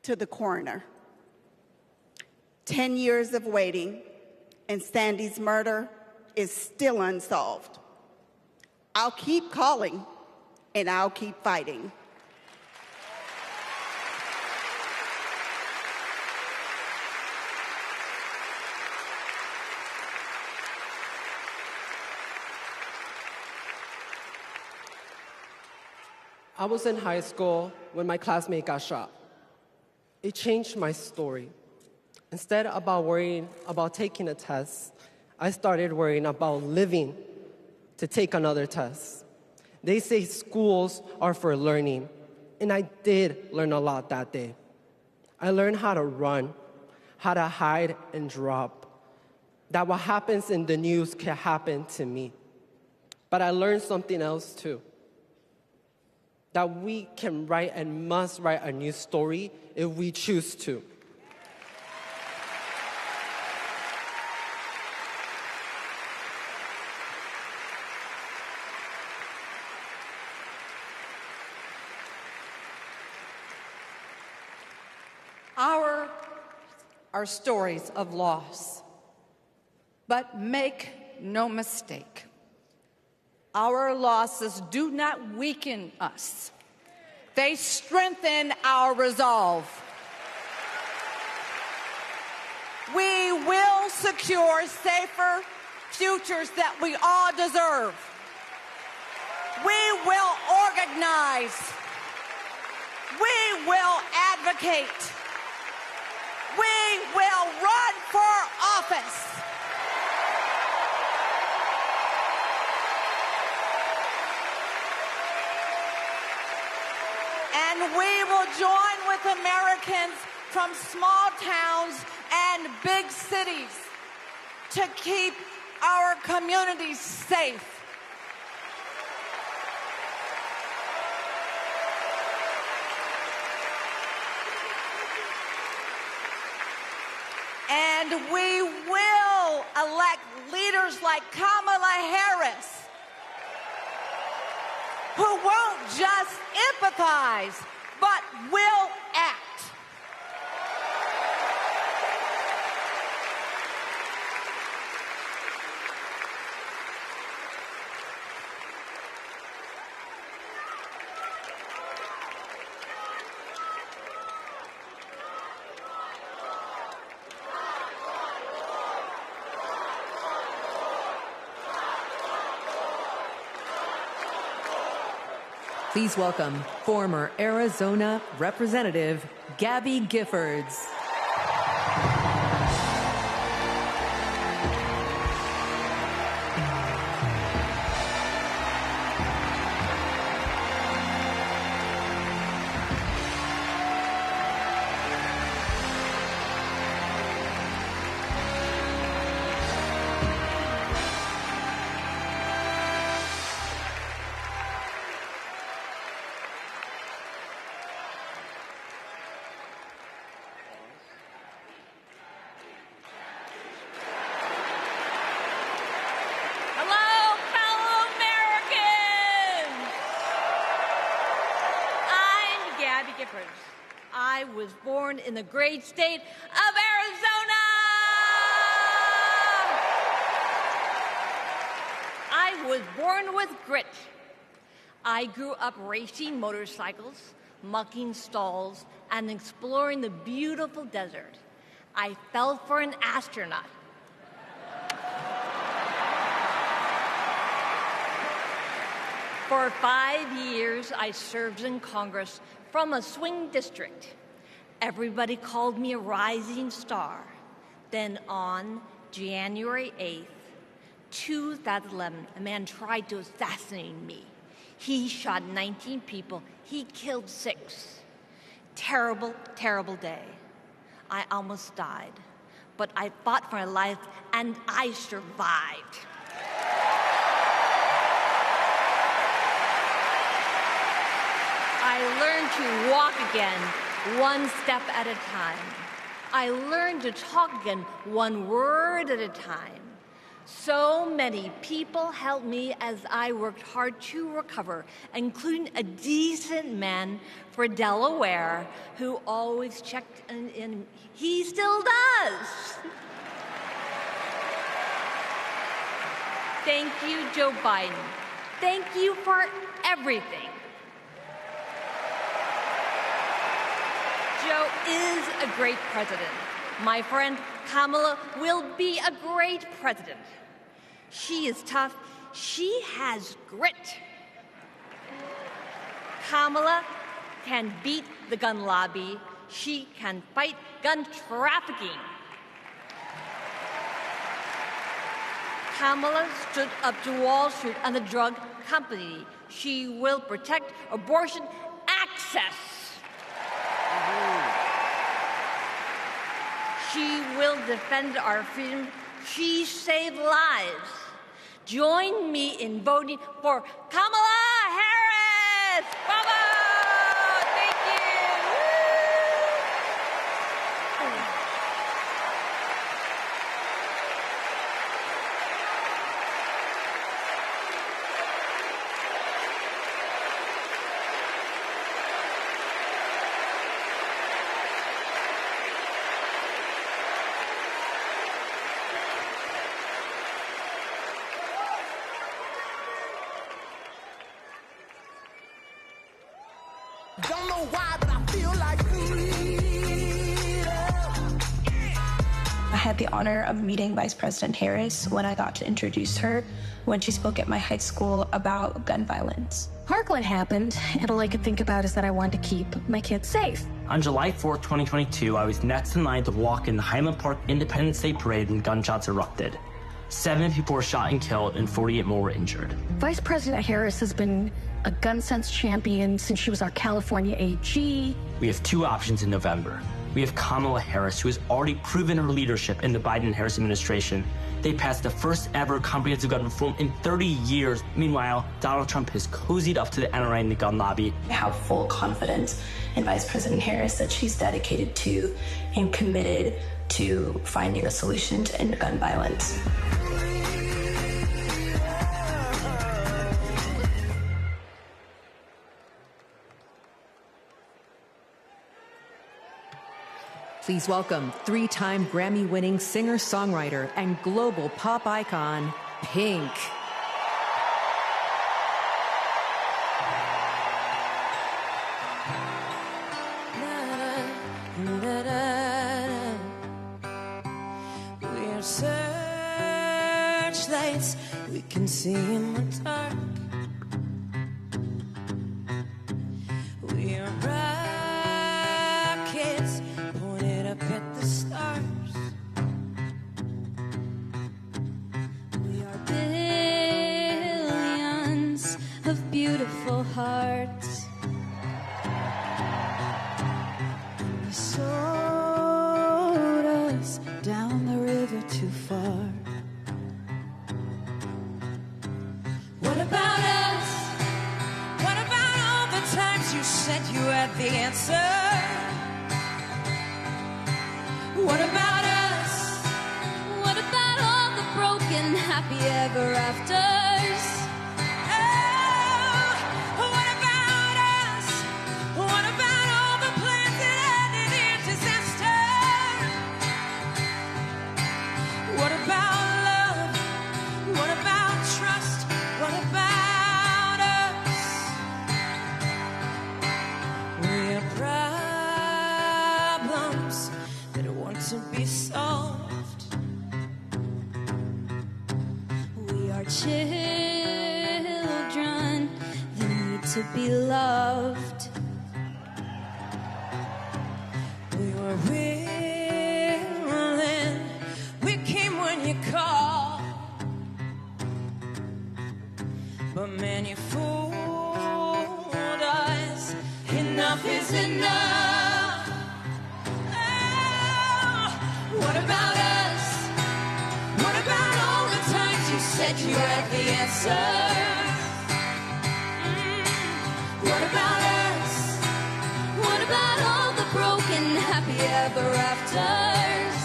to the coroner. 10 years of waiting, and Sandy's murder is still unsolved. I'll keep calling, and I'll keep fighting. I was in high school when my classmate got shot. It changed my story. Instead of worrying about taking a test, I started worrying about living to take another test. They say schools are for learning, and I did learn a lot that day. I learned how to run, how to hide and drop, that what happens in the news can happen to me. But I learned something else too, that we can write and must write a new story if we choose to. Are stories of loss. But make no mistake, our losses do not weaken us. They strengthen our resolve. We will secure safer futures that we all deserve. We will organize. We will advocate. We will run for office. And we will join with Americans from small towns and big cities to keep our communities safe. And we will elect leaders like Kamala Harris, who won't just empathize, but will act. Please welcome former Arizona Representative Gabby Giffords. I was born in the great state of Arizona. I was born with grit. I grew up racing motorcycles, mucking stalls, and exploring the beautiful desert. I fell for an astronaut. For 5 years, I served in Congress from a swing district. Everybody called me a rising star. Then on January 8th, 2011, a man tried to assassinate me. He shot 19 people. He killed 6. Terrible, terrible day. I almost died, but I fought for my life, and I survived. I learned to walk again, one step at a time. I learned to talk again, one word at a time. So many people helped me as I worked hard to recover, including a decent man for Delaware who always checked in. He still does. Thank you, Joe Biden. Thank you for everything. Joe is a great president. My friend Kamala will be a great president. She is tough. She has grit. Kamala can beat the gun lobby. She can fight gun trafficking. Kamala stood up to Wall Street and the drug company. She will protect abortion access. She will defend our freedom. She saved lives. Join me in voting for Kamala Harris. Bravo! Thank you. Don't know why, but I feel like I had the honor of meeting Vice President Harris when I got to introduce her when she spoke at my high school about gun violence. Parkland happened, and all I could think about is that I wanted to keep my kids safe. On July 4th, 2022, I was next in line to walk in the Highland Park Independence Day Parade when gunshots erupted. 7 people were shot and killed, and 48 more were injured. Vice President Harris has been a gun sense champion since she was our California AG. We have 2 options in November. We have Kamala Harris, who has already proven her leadership in the Biden-Harris administration. They passed the first ever comprehensive gun reform in 30 years. Meanwhile, Donald Trump has cozied up to the NRA and the gun lobby. I have full confidence in Vice President Harris that she's dedicated to and committed to finding a solution to end gun violence. Please welcome 3-time Grammy-winning singer-songwriter and global pop icon, Pink. We're searchlights, we can see in the dark. We're rockets pointed up at the stars. We are billions of beautiful hearts. You sold us down the river too far. What about us? What about all the times you said you had the answer? What about us? What about all the broken happy ever afters? Oh, what about us? What about all the plans that ended in disaster? What about love? What about trust? What about us? We're problems that want to be solved. We are children that need to be loved. We were willing, we came when you called. But man, you fooled us. Enough is enough. Oh, what about us? What about all the times you said you had the answer? What about us? What about all the broken happy ever afters?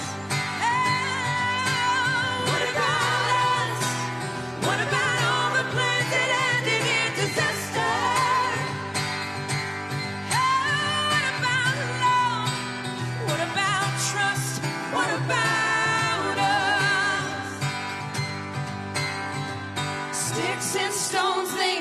What about us? What about all the plans that ended in disaster? What about love? What about trust? What about us? Sticks and stones, they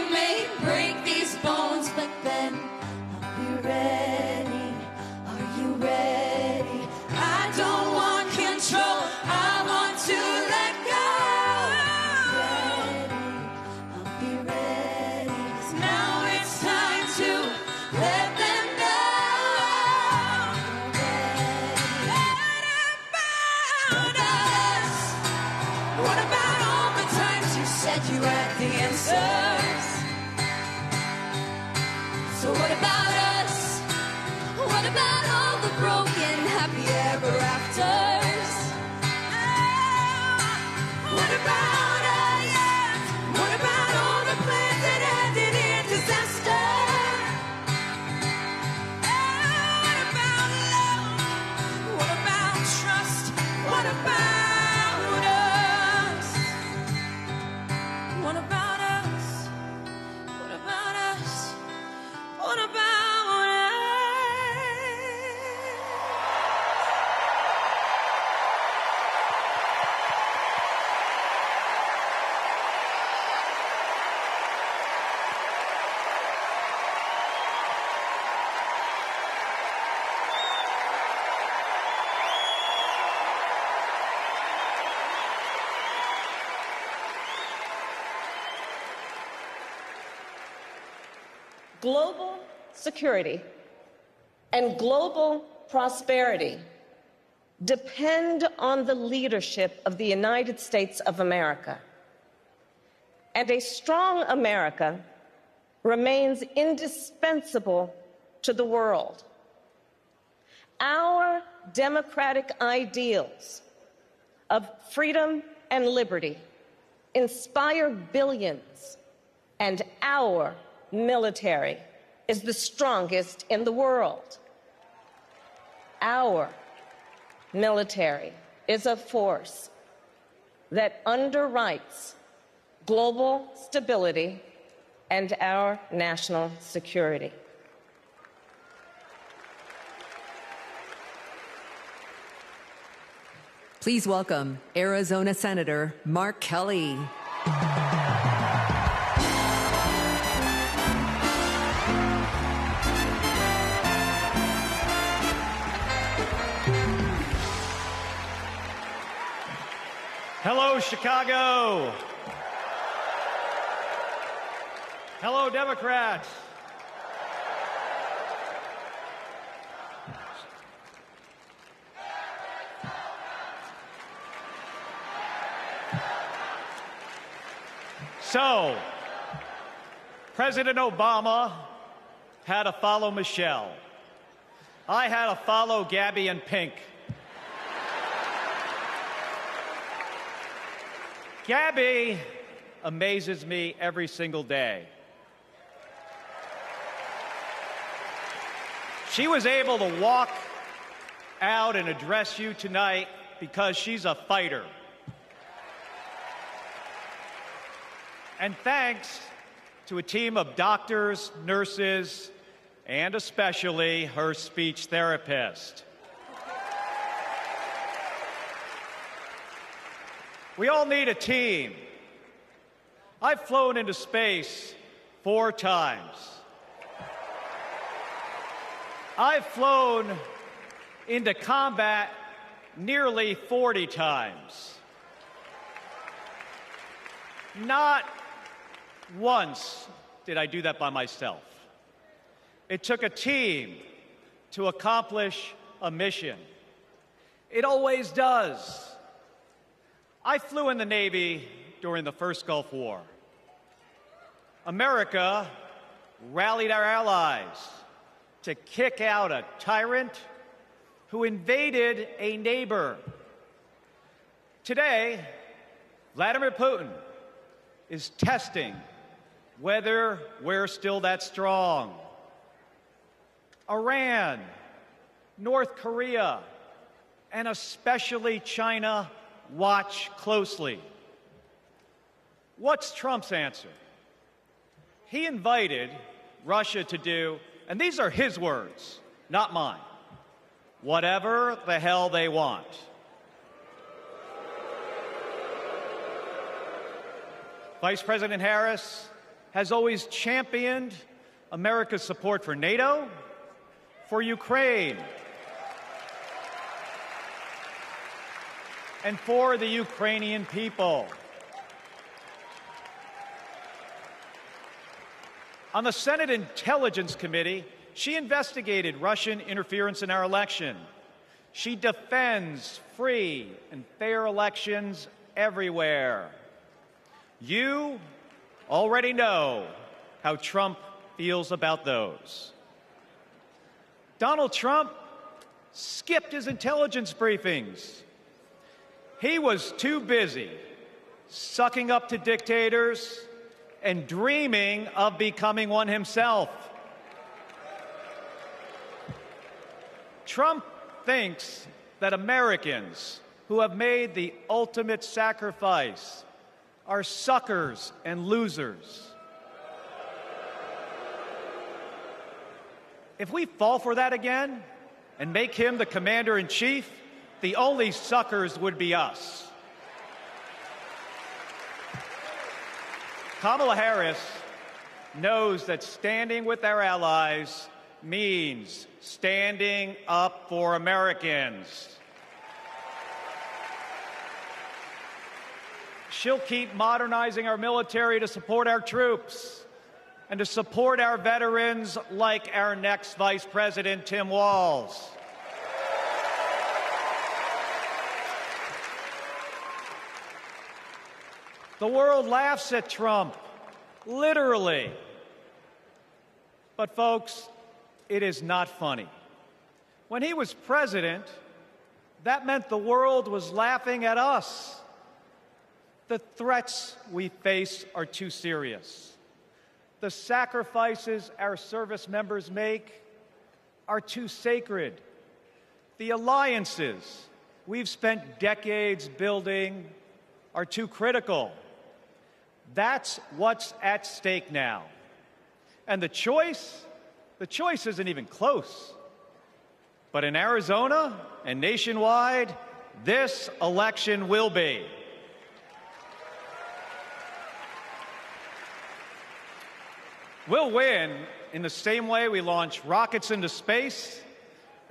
about all the broken happy ever afters? What about us? What about all the plans that ended in disaster? What about love? What about trust? What about us? What about us? What about us? What about us? Global security and global prosperity depend on the leadership of the United States of America. And a strong America remains indispensable to the world. Our democratic ideals of freedom and liberty inspire billions, and our military is the strongest in the world. Our military is a force that underwrites global stability and our national security. Please welcome Arizona Senator Mark Kelly. Hello, Chicago. Hello, Democrats. So, President Obama had to follow Michelle. I had to follow Gabby and Pink. Gabby amazes me every single day. She was able to walk out and address you tonight because she's a fighter. And thanks to a team of doctors, nurses, and especially her speech therapist. We all need a team. I've flown into space 4 times. I've flown into combat nearly 40 times. Not once did I do that by myself. It took a team to accomplish a mission. It always does. I flew in the Navy during the first Gulf War. America rallied our allies to kick out a tyrant who invaded a neighbor. Today, Vladimir Putin is testing whether we're still that strong. Iran, North Korea, and especially China watch closely. What's Trump's answer? He invited Russia to do, and these are his words, not mine, whatever the hell they want. Vice President Harris has always championed America's support for NATO, for Ukraine, and for the Ukrainian people. On the Senate Intelligence Committee, she investigated Russian interference in our election. She defends free and fair elections everywhere. You already know how Trump feels about those. Donald Trump skipped his intelligence briefings. He was too busy sucking up to dictators and dreaming of becoming one himself. Trump thinks that Americans who have made the ultimate sacrifice are suckers and losers. If we fall for that again and make him the commander-in-chief, the only suckers would be us. Kamala Harris knows that standing with our allies means standing up for Americans. She'll keep modernizing our military to support our troops and to support our veterans like our next Vice President, Tim Walz. The world laughs at Trump, literally. But folks, it is not funny. When he was president, that meant the world was laughing at us. The threats we face are too serious. The sacrifices our service members make are too sacred. The alliances we've spent decades building are too critical. That's what's at stake now. And the choice isn't even close. But in Arizona and nationwide, this election will be. We'll win in the same way we launch rockets into space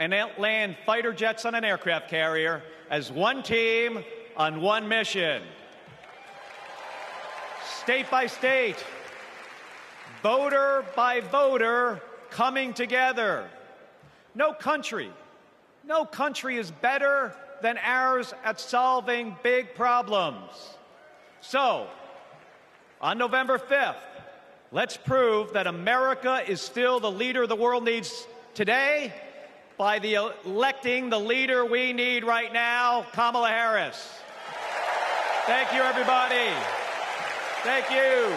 and land fighter jets on an aircraft carrier as one team on one mission. State by state, voter by voter, coming together. No country is better than ours at solving big problems. So, on November 5th, let's prove that America is still the leader the world needs today by electing the leader we need right now, Kamala Harris. Thank you, everybody. Thank you.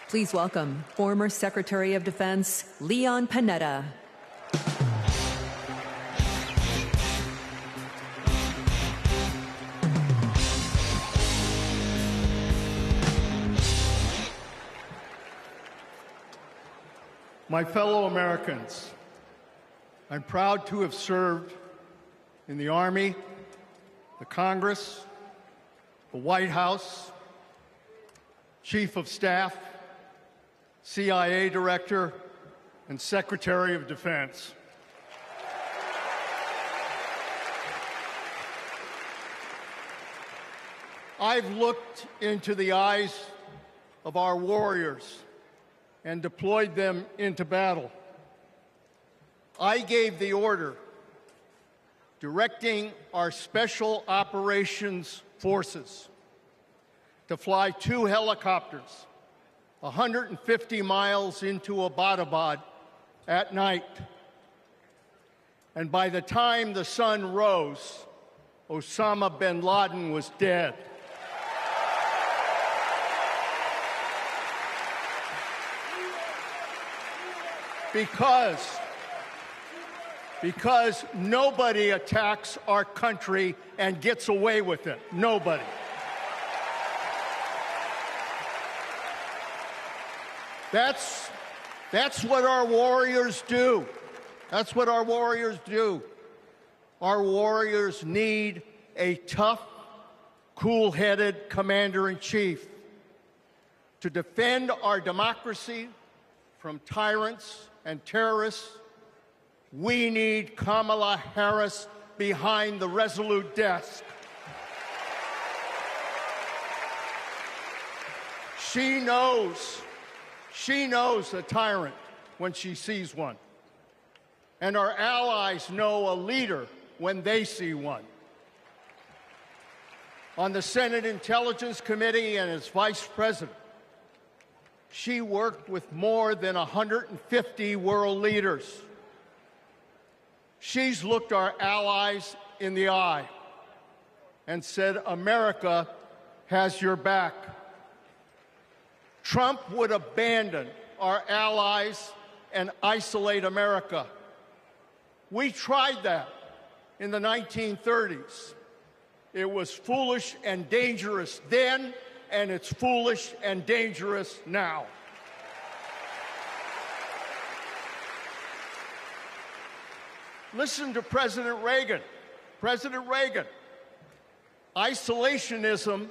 Please welcome former Secretary of Defense Leon Panetta. My fellow Americans, I'm proud to have served in the Army, the Congress, the White House, Chief of Staff, CIA Director, and Secretary of Defense. I've looked into the eyes of our warriors and deployed them into battle. I gave the order directing our Special Operations Forces to fly 2 helicopters 150 miles into Abbottabad at night. And by the time the sun rose, Osama bin Laden was dead. Because nobody attacks our country and gets away with it. Nobody. That's what our warriors do. That's what our warriors do. Our warriors need a tough, cool-headed commander-in-chief to defend our democracy from tyrants and terrorists. We need Kamala Harris behind the resolute desk. She knows a tyrant when she sees one. And our allies know a leader when they see one. on the Senate Intelligence Committee and as vice president, she worked with more than 150 world leaders. She's looked our allies in the eye and said, America has your back. Trump would abandon our allies and isolate America. We tried that in the 1930s. It was foolish and dangerous then, and it's foolish and dangerous now. Listen to President Reagan. President Reagan. Isolationism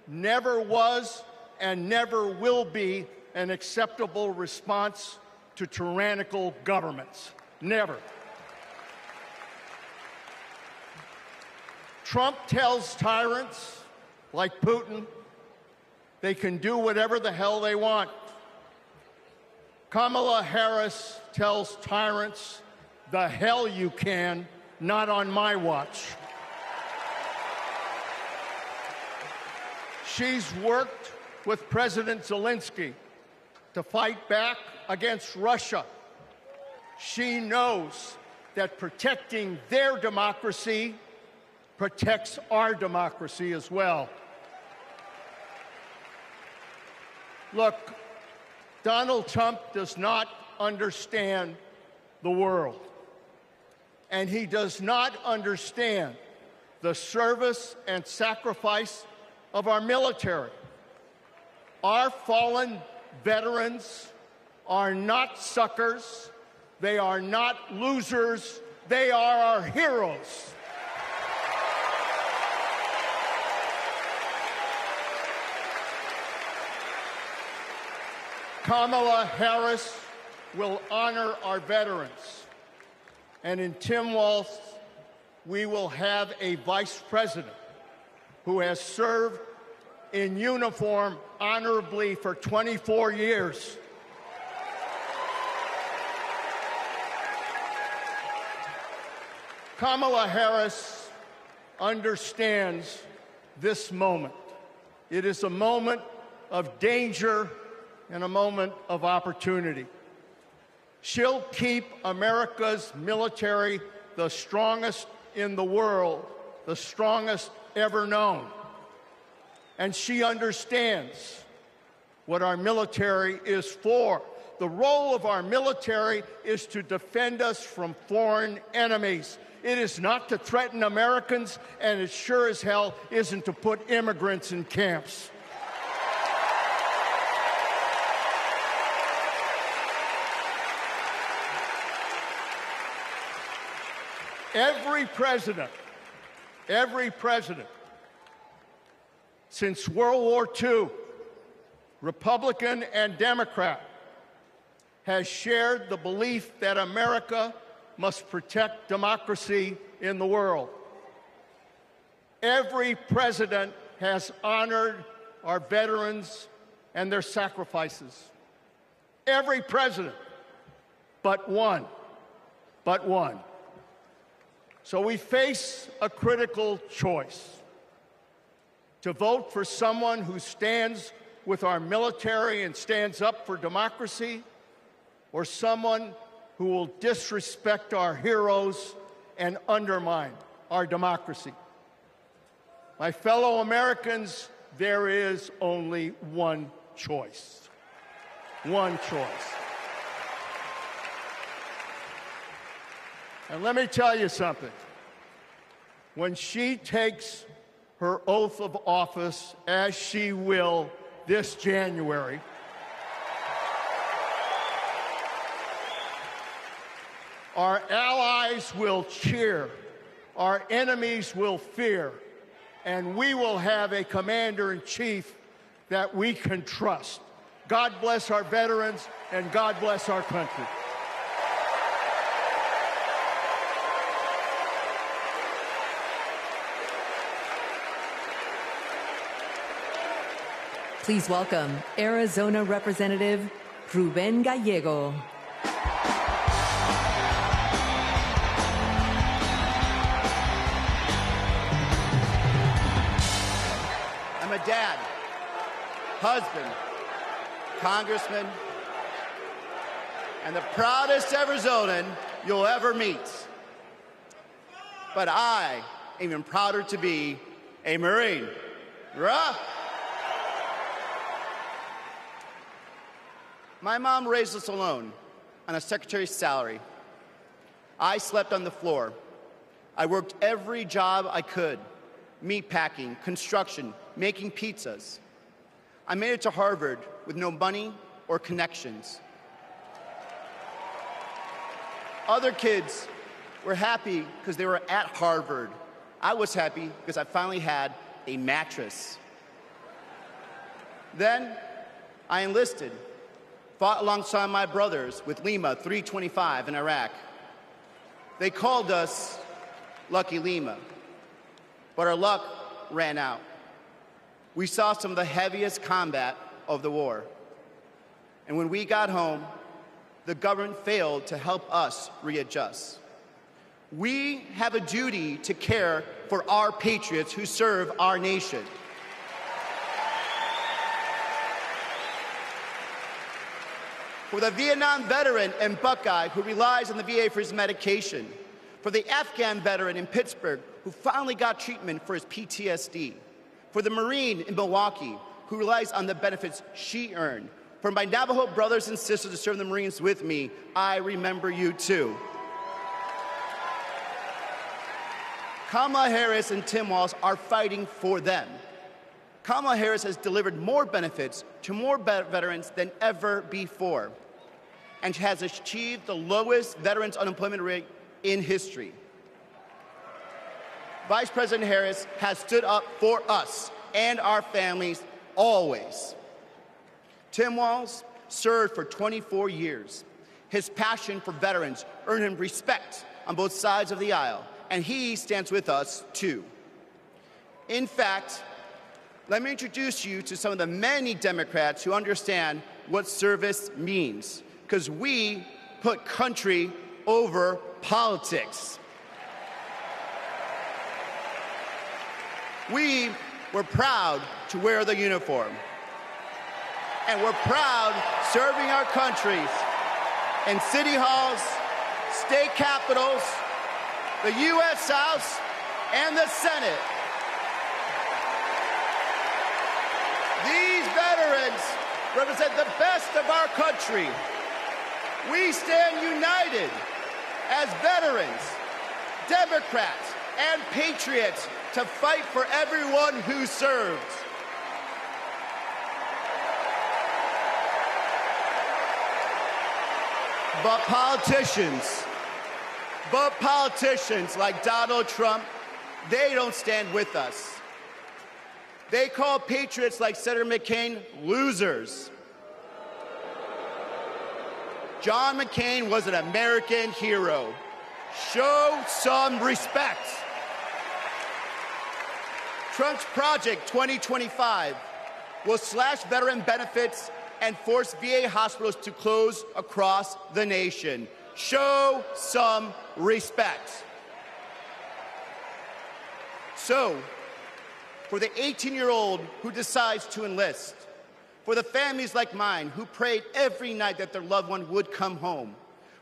never was and never will be an acceptable response to tyrannical governments. Never. Trump tells tyrants like Putin they can do whatever the hell they want. Kamala Harris tells tyrants, the hell you can, not on my watch. She's worked with President Zelensky to fight back against Russia. She knows that protecting their democracy protects our democracy as well. Look, Donald Trump does not understand the world, and he does not understand the service and sacrifice of our military. Our fallen veterans are not suckers. They are not losers. They are our heroes. Kamala Harris will honor our veterans. And in Tim Walz, we will have a vice president who has served in uniform honorably for 24 years. Kamala Harris understands this moment. It is a moment of danger and a moment of opportunity. She'll keep America's military the strongest in the world, the strongest ever known. And she understands what our military is for. The role of our military is to defend us from foreign enemies. It is not to threaten Americans, and it sure as hell isn't to put immigrants in camps. Every president since World War II, Republican and Democrat, has shared the belief that America must protect democracy in the world. Every president has honored our veterans and their sacrifices. Every president, but one. So we face a critical choice: to vote for someone who stands with our military and stands up for democracy, or someone who will disrespect our heroes and undermine our democracy. My fellow Americans, there is only one choice. One choice. And let me tell you something. When she takes her oath of office, as she will this January, our allies will cheer, our enemies will fear, and we will have a commander-in-chief that we can trust. God bless our veterans, and God bless our country. Please welcome Arizona Representative Ruben Gallego. I'm a dad, husband, congressman, and the proudest Arizonan you'll ever meet. But I am even prouder to be a Marine. Rah! My mom raised us alone on a secretary's salary. I slept on the floor. I worked every job I could: meat packing, construction, making pizzas. I made it to Harvard with no money or connections. Other kids were happy because they were at Harvard. I was happy because I finally had a mattress. Then I enlisted, fought alongside my brothers with Lima 325 in Iraq. They called us Lucky Lima, but our luck ran out. We saw some of the heaviest combat of the war. And when we got home, the government failed to help us readjust. We have a duty to care for our patriots who serve our nation. For the Vietnam veteran in Buckeye who relies on the VA for his medication. For the Afghan veteran in Pittsburgh who finally got treatment for his PTSD. For the Marine in Milwaukee who relies on the benefits she earned. For my Navajo brothers and sisters who serve the Marines with me, I remember you too. Kamala Harris and Tim Walz are fighting for them. Kamala Harris has delivered more benefits to more veterans than ever before, and has achieved the lowest veterans unemployment rate in history. Vice President Harris has stood up for us and our families always. Tim Walz served for 24 years. His passion for veterans earned him respect on both sides of the aisle, and he stands with us too. In fact, let me introduce you to some of the many Democrats who understand what service means, because we put country over politics. We were proud to wear the uniform, and we're proud serving our countries in city halls, state capitals, the U.S. House, and the Senate. These veterans represent the best of our country. We stand united as veterans, Democrats, and patriots to fight for everyone who serves. But politicians like Donald Trump, they don't stand with us. They call patriots like Senator McCain losers. John McCain was an American hero. Show some respect. Trump's Project 2025 will slash veteran benefits and force VA hospitals to close across the nation. Show some respect. So, for the 18-year-old who decides to enlist, for the families like mine who prayed every night that their loved one would come home,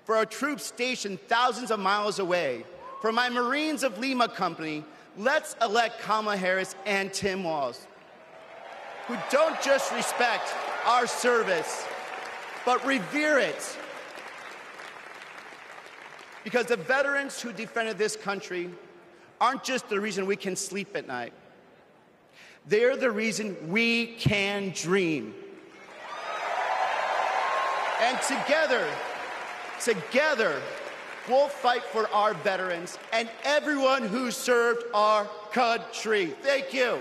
for our troops stationed thousands of miles away, for my Marines of Lima Company, let's elect Kamala Harris and Tim Walz, who don't just respect our service, but revere it. Because the veterans who defended this country aren't just the reason we can sleep at night. They're the reason we can dream. And together, we'll fight for our veterans and everyone who served our country. Thank you.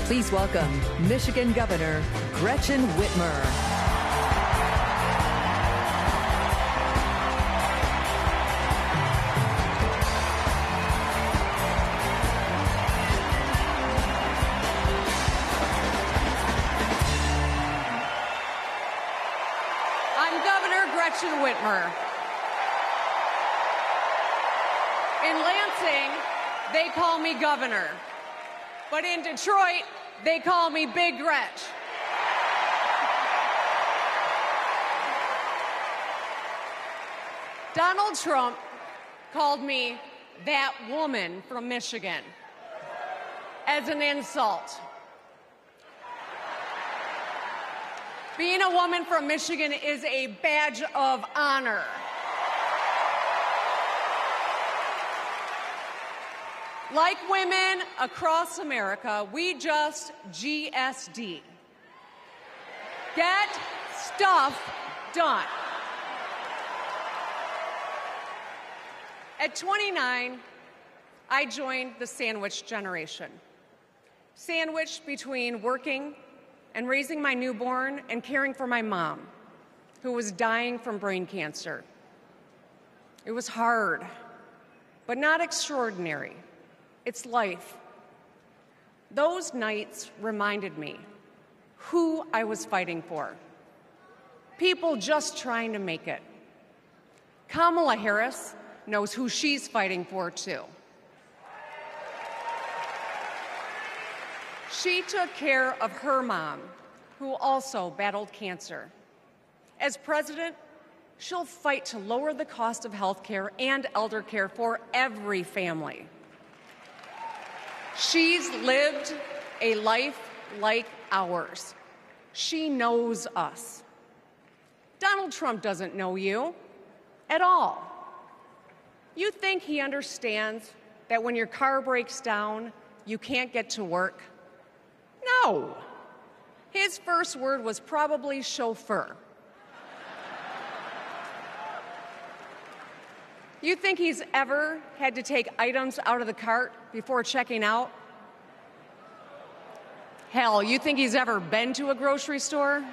Please welcome Michigan Governor Gretchen Whitmer. I'm Governor Gretchen Whitmer. In Lansing, they call me Governor. But in Detroit, they call me Big Gretch. Donald Trump called me that woman from Michigan as an insult. Being a woman from Michigan is a badge of honor. Like women across America, we just GSD. Get stuff done. At 29, I joined the sandwich generation. Sandwiched between working and raising my newborn and caring for my mom, who was dying from brain cancer. It was hard, but not extraordinary. It's life. Those nights reminded me who I was fighting for. People just trying to make it. Kamala Harris knows who she's fighting for, too. She took care of her mom, who also battled cancer. As president, she'll fight to lower the cost of health care and elder care for every family. She's lived a life like ours. She knows us. Donald Trump doesn't know you at all. You think he understands that when your car breaks down, you can't get to work? No. His first word was probably chauffeur. You think he's ever had to take items out of the cart before checking out? Hell, you think he's ever been to a grocery store?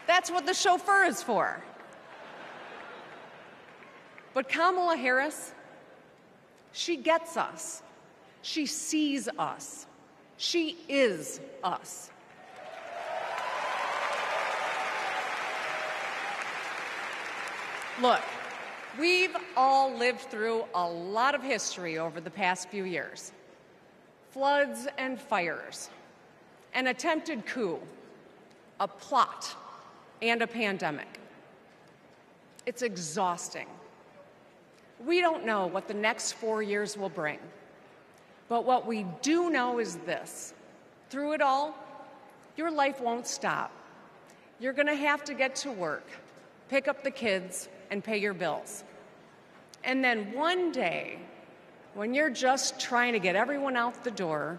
That's what the chauffeur is for. But Kamala Harris, she gets us. She sees us. She is us. Look, we've all lived through a lot of history over the past few years. Floods and fires, an attempted coup, a plot, and a pandemic. It's exhausting. We don't know what the next 4 years will bring. But what we do know is this. Through it all, your life won't stop. You're going to have to get to work, pick up the kids, and pay your bills. And then one day, when you're just trying to get everyone out the door,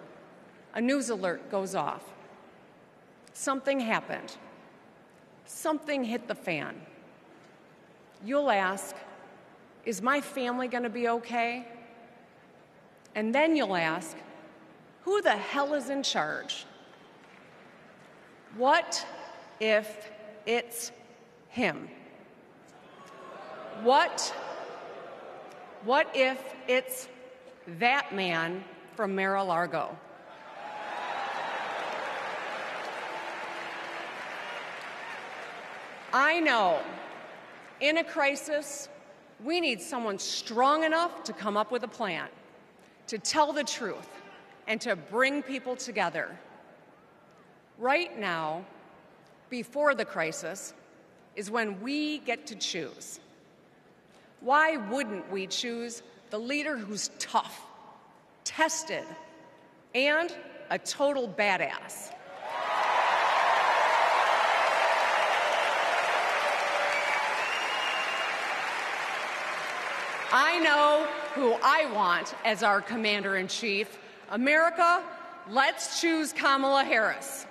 a news alert goes off. Something happened. Something hit the fan. You'll ask, is my family going to be okay? And then you'll ask, who the hell is in charge? What if it's him? What if it's that man from Mar-a-Lago? I know, in a crisis, we need someone strong enough to come up with a plan, to tell the truth, and to bring people together. Right now, before the crisis, is when we get to choose. Why wouldn't we choose the leader who's tough, tested, and a total badass? I know who I want as our commander-in-chief. America, let's choose Kamala Harris.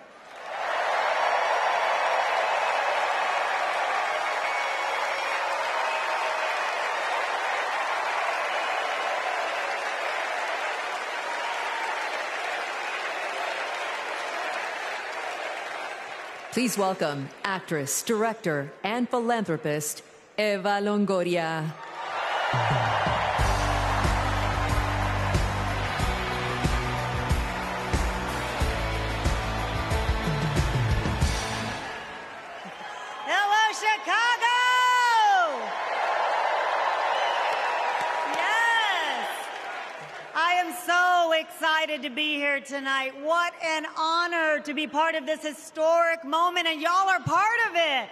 Please welcome actress, director, and philanthropist, Eva Longoria. Hello, Chicago! Yes! I am so excited to be here tonight. What an honor to be part of this historic moment, and y'all are part of it.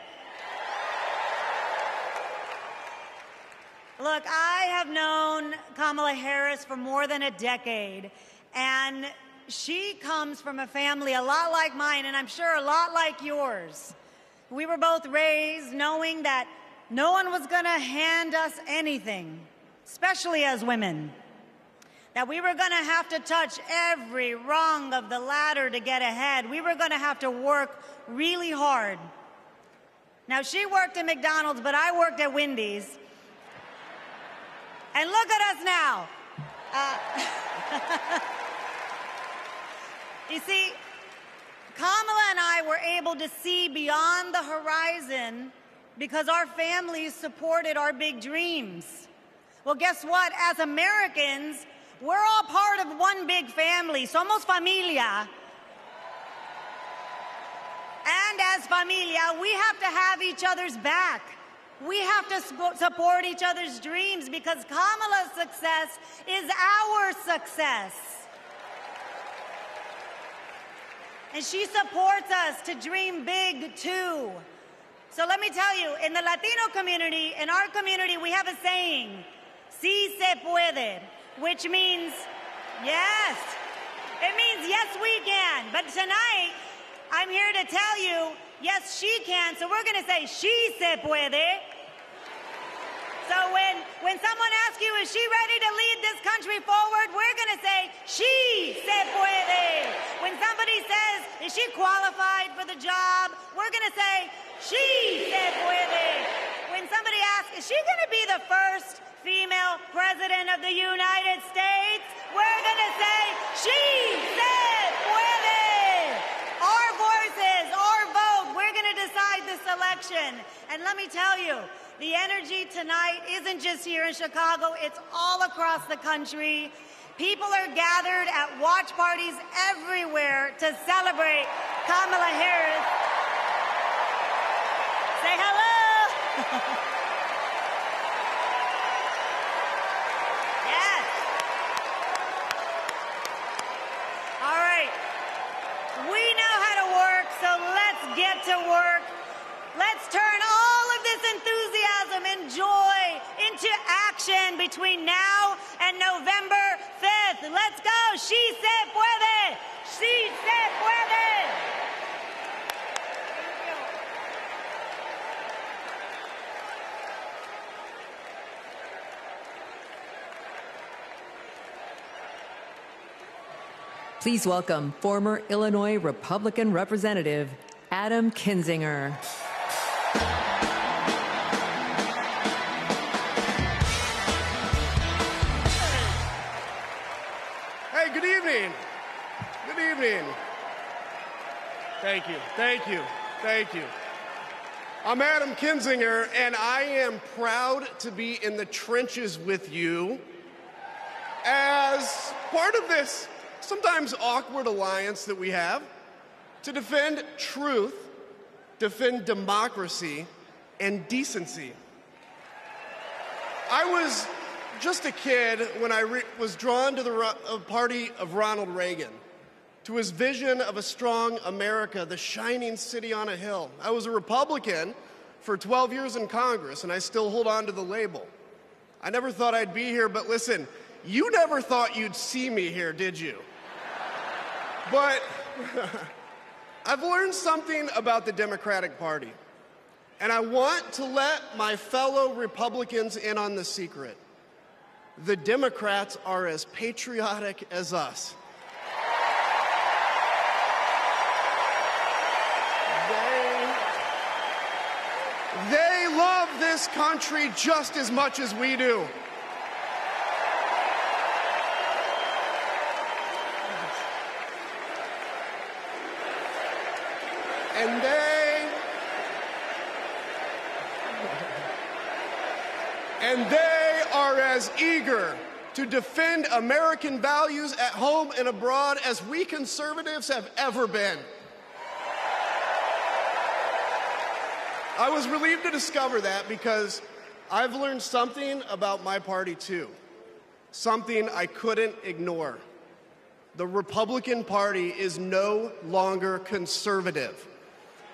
Look, I have known Kamala Harris for more than a decade, and she comes from a family a lot like mine, and I'm sure a lot like yours. We were both raised knowing that no one was going to hand us anything, especially as women. That we were going to have to touch every rung of the ladder to get ahead. We were going to have to work really hard. Now, she worked at McDonald's, but I worked at Wendy's. And look at us now. You see, Kamala and I were able to see beyond the horizon because our families supported our big dreams. Well, guess what? As Americans, we're all part of one big family. Somos familia. And as familia, we have to have each other's back. We have to support each other's dreams because Kamala's success is our success. And she supports us to dream big, too. So let me tell you, in the Latino community, in our community, we have a saying, sí se puede, which means yes. It means yes, we can. But tonight, I'm here to tell you, yes, she can. So we're going to say, she se puede. So when someone asks you, is she ready to lead this country forward, we're going to say, she se puede. When somebody says, is she qualified for the job, we're going to say, she se puede. When somebody asks, is she going to be the first female president of the United States, we're going to say, she se puede. Our voices, our vote, we're going to decide this election. And let me tell you, the energy tonight isn't just here in Chicago, it's all across the country. People are gathered at watch parties everywhere to celebrate Kamala Harris. Say hello. Yes. All right. We know how to work, so let's get to work. Let's turn all of this enthusiasm and joy into action between now and November 5th. Let's go. She se puede. She se puede. Please welcome former Illinois Republican Representative Adam Kinzinger. Hey, good evening. Good evening. Thank you, thank you, thank you. I'm Adam Kinzinger, and I am proud to be in the trenches with you as part of this sometimes awkward alliance that we have to defend truth, defend democracy, and decency. I was just a kid when I was drawn to the party of Ronald Reagan, to his vision of a strong America, the shining city on a hill. I was a Republican for 12 years in Congress, and I still hold on to the label. I never thought I'd be here, but listen, you never thought you'd see me here, did you? But I've learned something about the Democratic Party, and I want to let my fellow Republicans in on the secret. The Democrats are as patriotic as us. They love this country just as much as we do. And And they are as eager to defend American values at home and abroad as we conservatives have ever been. I was relieved to discover that because I've learned something about my party too, something I couldn't ignore. The Republican Party is no longer conservative.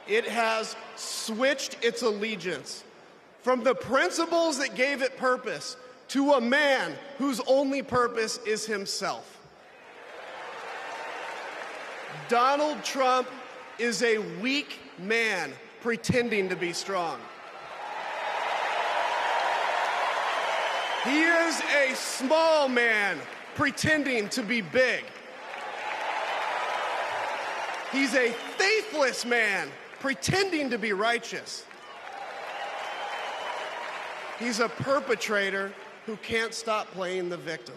It has switched its allegiance from the principles that gave it purpose to a man whose only purpose is himself. Donald Trump is a weak man pretending to be strong. He is a small man pretending to be big. He's a faithless man pretending to be righteous. He's a perpetrator who can't stop playing the victim.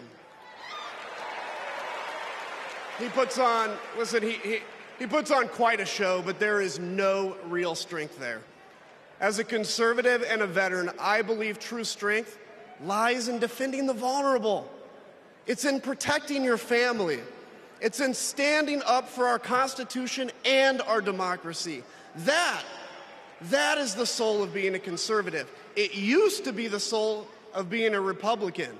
He puts on, listen, he puts on quite a show, but there is no real strength there. As a conservative and a veteran, I believe true strength lies in defending the vulnerable. It's in protecting your family. It's in standing up for our Constitution and our democracy. That is the soul of being a conservative. It used to be the soul of being a Republican,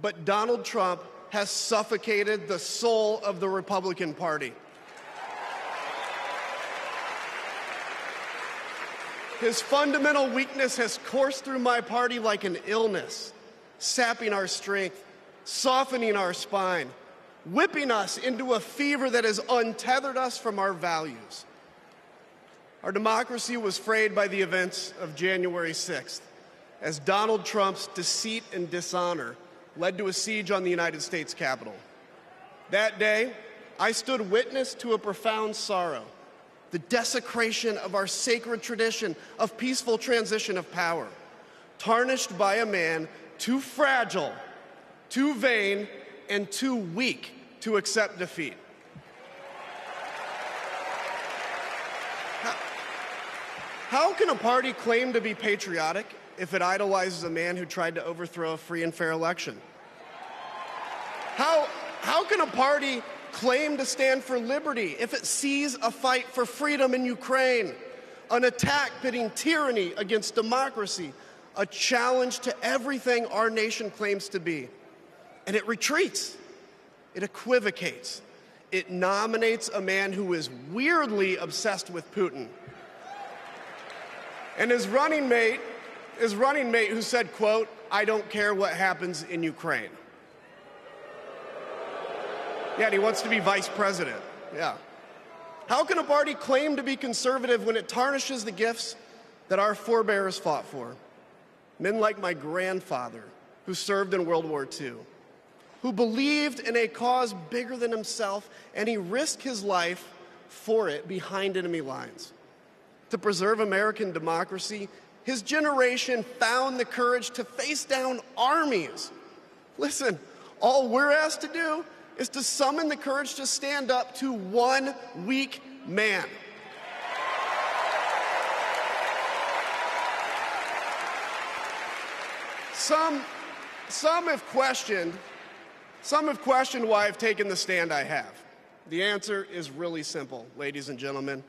but Donald Trump has suffocated the soul of the Republican Party. His fundamental weakness has coursed through my party like an illness, sapping our strength, softening our spine, whipping us into a fever that has untethered us from our values. Our democracy was frayed by the events of January 6th, as Donald Trump's deceit and dishonor led to a siege on the United States Capitol. That day, I stood witness to a profound sorrow, the desecration of our sacred tradition of peaceful transition of power, tarnished by a man too fragile, too vain, and too weak to accept defeat. How can a party claim to be patriotic if it idolizes a man who tried to overthrow a free and fair election? How can a party claim to stand for liberty if it sees a fight for freedom in Ukraine, an attack pitting tyranny against democracy, a challenge to everything our nation claims to be, and it retreats, it equivocates, it nominates a man who is weirdly obsessed with Putin, and his running mate who said, quote, "I don't care what happens in Ukraine." Yeah, and he wants to be vice president. Yeah. How can a party claim to be conservative when it tarnishes the gifts that our forebears fought for? Men like my grandfather, who served in World War II, who believed in a cause bigger than himself, and he risked his life for it behind enemy lines. To preserve American democracy, his generation found the courage to face down armies. Listen, all we're asked to do is to summon the courage to stand up to one weak man. Some have questioned why I've taken the stand I have. The answer is really simple, ladies and gentlemen.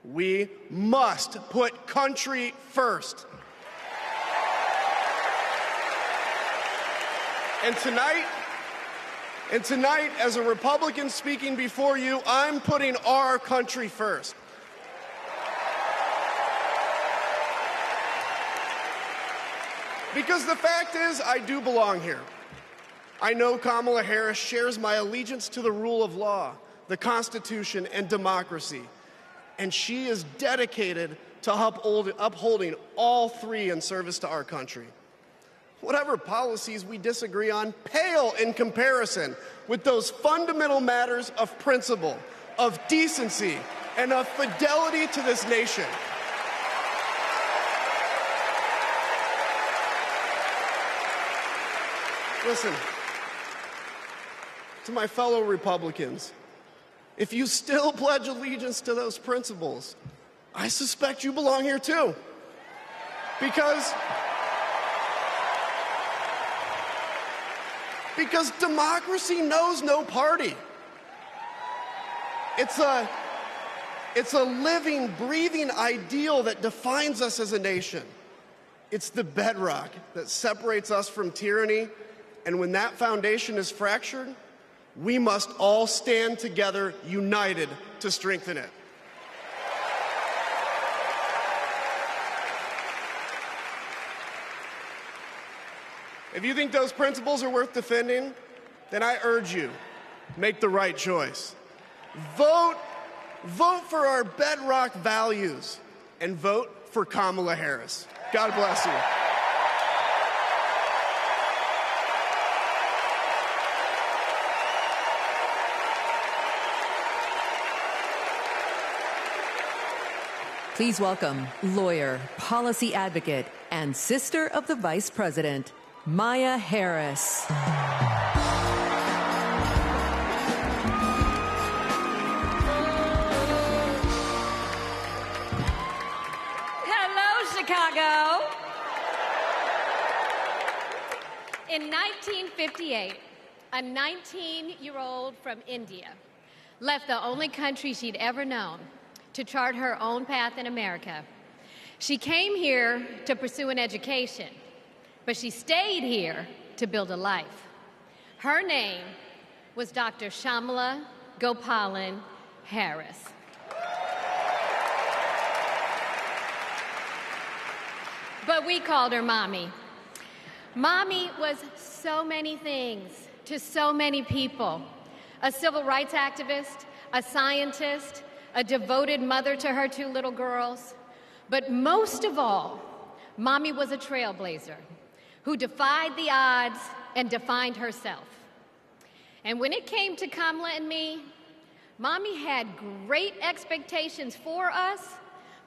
We must put country first. And tonight, as a Republican speaking before you, I'm putting our country first. Because the fact is, I do belong here. I know Kamala Harris shares my allegiance to the rule of law, the Constitution, and democracy. And she is dedicated to upholding all three in service to our country. Whatever policies we disagree on pale in comparison with those fundamental matters of principle, of decency, and of fidelity to this nation. Listen, to my fellow Republicans, if you still pledge allegiance to those principles, I suspect you belong here too. Because Because democracy knows no party. It's a living, breathing ideal that defines us as a nation. It's the bedrock that separates us from tyranny, and when that foundation is fractured, we must all stand together, united, to strengthen it. If you think those principles are worth defending, then I urge you, make the right choice. Vote for our bedrock values, and vote for Kamala Harris. God bless you. Please welcome lawyer, policy advocate, and sister of the Vice President, Maya Harris. Hello, Chicago. In 1958, a 19-year-old from India left the only country she'd ever known to chart her own path in America. She came here to pursue an education, but she stayed here to build a life. Her name was Dr. Shyamala Gopalan Harris. But we called her Mommy. Mommy was so many things to so many people. A civil rights activist, a scientist, a devoted mother to her 2 little girls. But most of all, Mommy was a trailblazer who defied the odds and defined herself. And when it came to Kamala and me, Mommy had great expectations for us,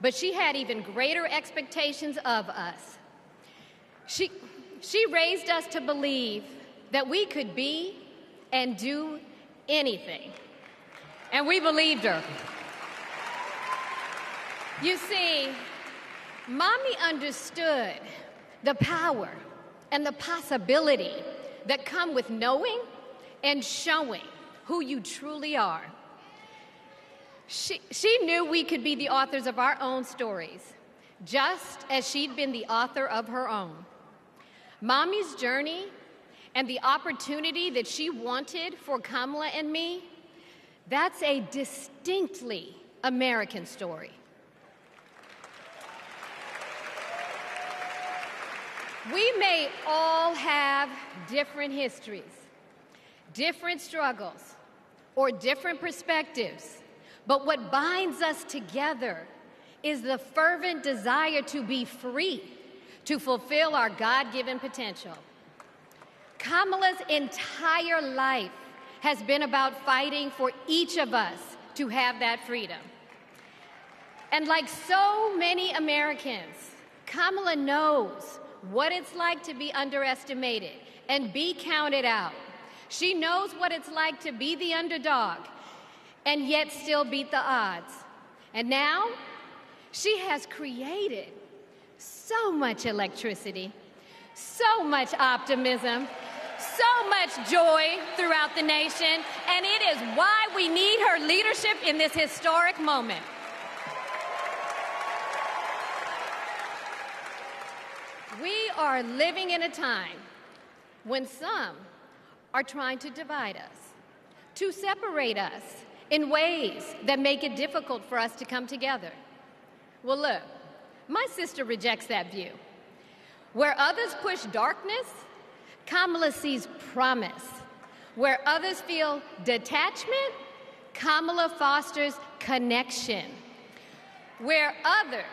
but she had even greater expectations of us. She raised us to believe that we could be and do anything. And we believed her. You see, Mommy understood the power and the possibility that come with knowing and showing who you truly are. She knew we could be the authors of our own stories, just as she'd been the author of her own. Mommy's journey and the opportunity that she wanted for Kamala and me, that's a distinctly American story. We may all have different histories, different struggles, or different perspectives, but what binds us together is the fervent desire to be free, to fulfill our God-given potential. Kamala's entire life has been about fighting for each of us to have that freedom. And like so many Americans, Kamala knows what it's like to be underestimated and be counted out. She knows what it's like to be the underdog and yet still beat the odds. And now, she has created so much electricity, so much optimism, so much joy throughout the nation, and it is why we need her leadership in this historic moment. We are living in a time when some are trying to divide us, to separate us in ways that make it difficult for us to come together. Well, look, my sister rejects that view. Where others push darkness, Kamala sees promise. Where others feel detachment, Kamala fosters connection. Where others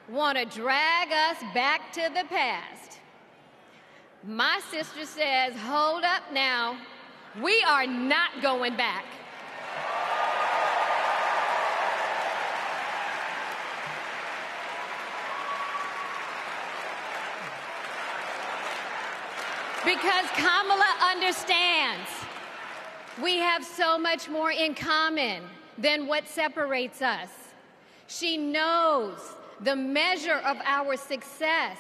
want to drag us back to the past, my sister says, hold up now, we are not going back. Because Kamala understands we have so much more in common than what separates us. She knows the measure of our success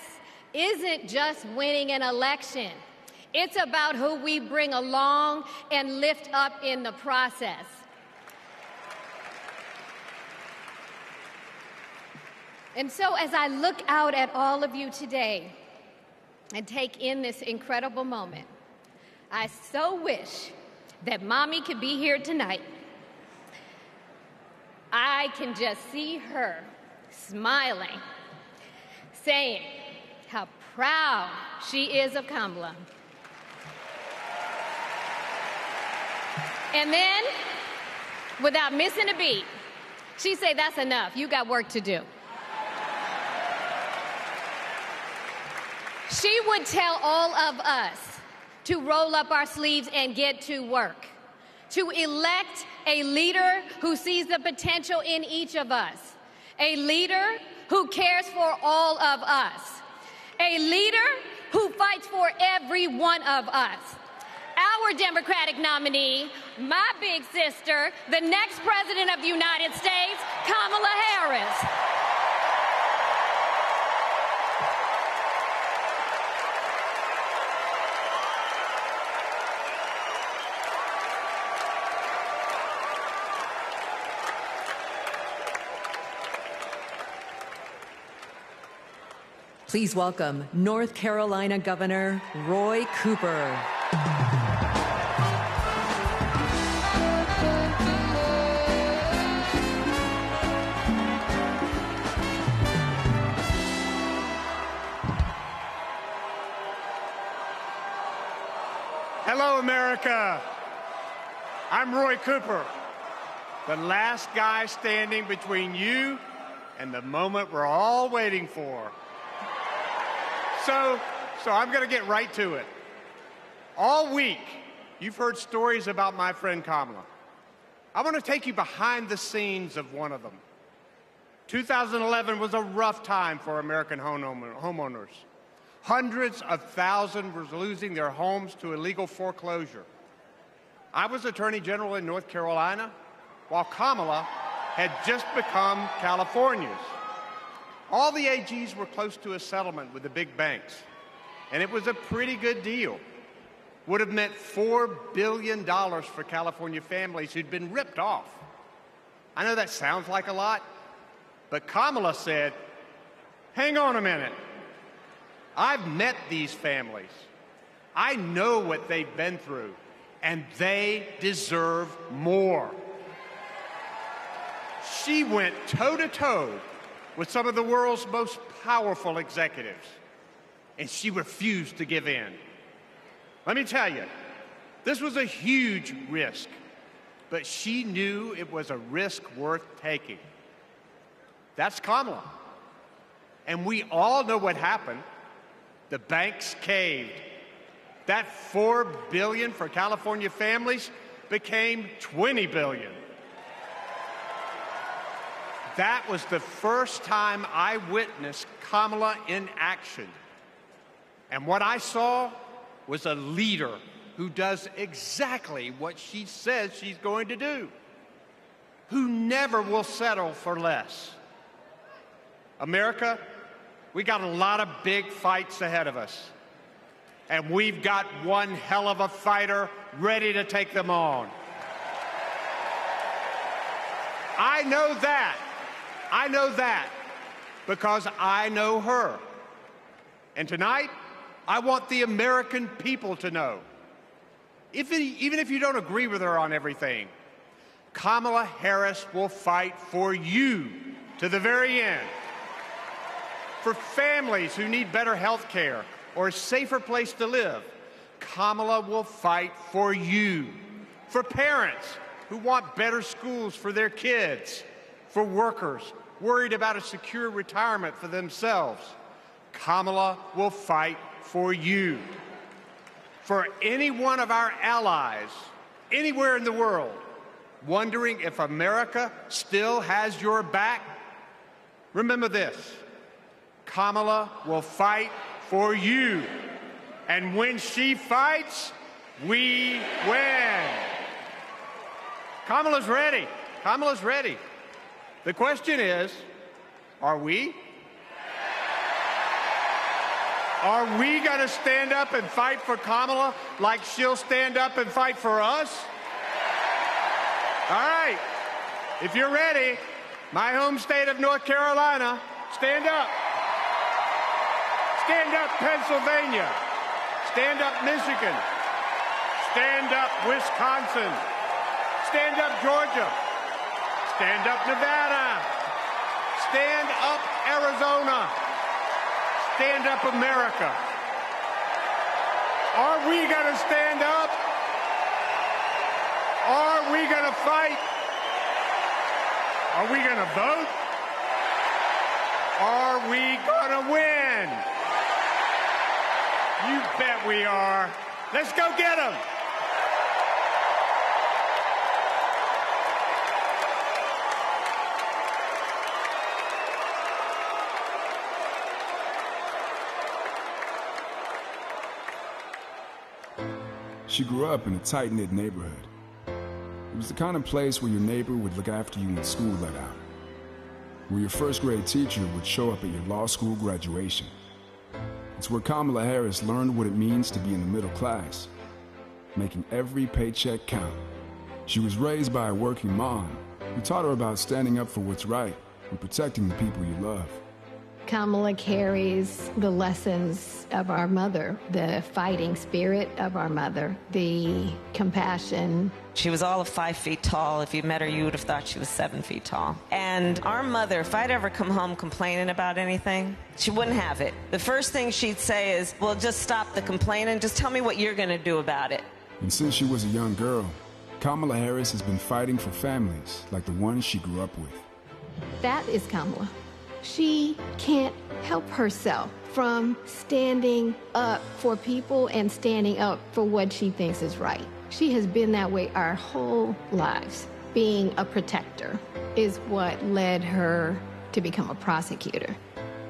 isn't just winning an election. It's about who we bring along and lift up in the process. And so as I look out at all of you today and take in this incredible moment, I so wish that Mommy could be here tonight. I can just see her smiling, saying how proud she is of Kamala. And then, without missing a beat, she say, "That's enough, you got work to do." She would tell all of us to roll up our sleeves and get to work, to elect a leader who sees the potential in each of us, a leader who cares for all of us, a leader who fights for every one of us. Our Democratic nominee, my big sister, the next President of the United States, Kamala Harris. Please welcome North Carolina Governor Roy Cooper. Hello, America. I'm Roy Cooper, the last guy standing between you and the moment we're all waiting for. So I'm going to get right to it. All week, you've heard stories about my friend Kamala. I want to take you behind the scenes of one of them. 2011 was a rough time for American homeowners. Hundreds of thousands were losing their homes to illegal foreclosure. I was Attorney General in North Carolina, while Kamala had just become California's. All the AGs were close to a settlement with the big banks, and it was a pretty good deal. Would have meant $4 billion for California families who'd been ripped off. I know that sounds like a lot, but Kamala said, hang on a minute. I've met these families. I know what they've been through, and they deserve more. She went toe-to-toe with some of the world's most powerful executives, and she refused to give in. Let me tell you, this was a huge risk, but she knew it was a risk worth taking. That's Kamala. And we all know what happened. The banks caved. That $4 billion for California families became $20 billion. That was the first time I witnessed Kamala in action. And what I saw was a leader who does exactly what she says she's going to do, who never will settle for less. America, we got a lot of big fights ahead of us, and we've got one hell of a fighter ready to take them on. I know that because I know her. And tonight, I want the American people to know, even if you don't agree with her on everything, Kamala Harris will fight for you to the very end. For families who need better health care or a safer place to live, Kamala will fight for you. For parents who want better schools for their kids, for workers worried about a secure retirement for themselves, Kamala will fight for you. For any one of our allies, anywhere in the world, wondering if America still has your back, remember this: Kamala will fight for you. And when she fights, we win. Kamala's ready. Kamala's ready. The question is, are we? Are we going to stand up and fight for Kamala like she'll stand up and fight for us? All right. If you're ready, my home state of North Carolina, stand up. Stand up, Pennsylvania. Stand up, Michigan. Stand up, Wisconsin. Stand up, Georgia. Stand up, Nevada. Stand up, Arizona. Stand up, America. Are we going to stand up? Are we going to fight? Are we going to vote? Are we going to win? You bet we are. Let's go get them. She grew up in a tight-knit neighborhood. It was the kind of place where your neighbor would look after you when school let out, where your first-grade teacher would show up at your law school graduation. It's where Kamala Harris learned what it means to be in the middle class, making every paycheck count. She was raised by a working mom who taught her about standing up for what's right and protecting the people you love. Kamala carries the lessons of our mother, the fighting spirit of our mother, the compassion. She was all of 5 feet tall. If you met her, you would have thought she was 7 feet tall. And our mother, if I'd ever come home complaining about anything, she wouldn't have it. The first thing she'd say is, well, just stop the complaining. Just tell me what you're going to do about it. And since she was a young girl, Kamala Harris has been fighting for families like the ones she grew up with. That is Kamala. She can't help herself from standing up for people and standing up for what she thinks is right. She has been that way our whole lives. Being a protector is what led her to become a prosecutor.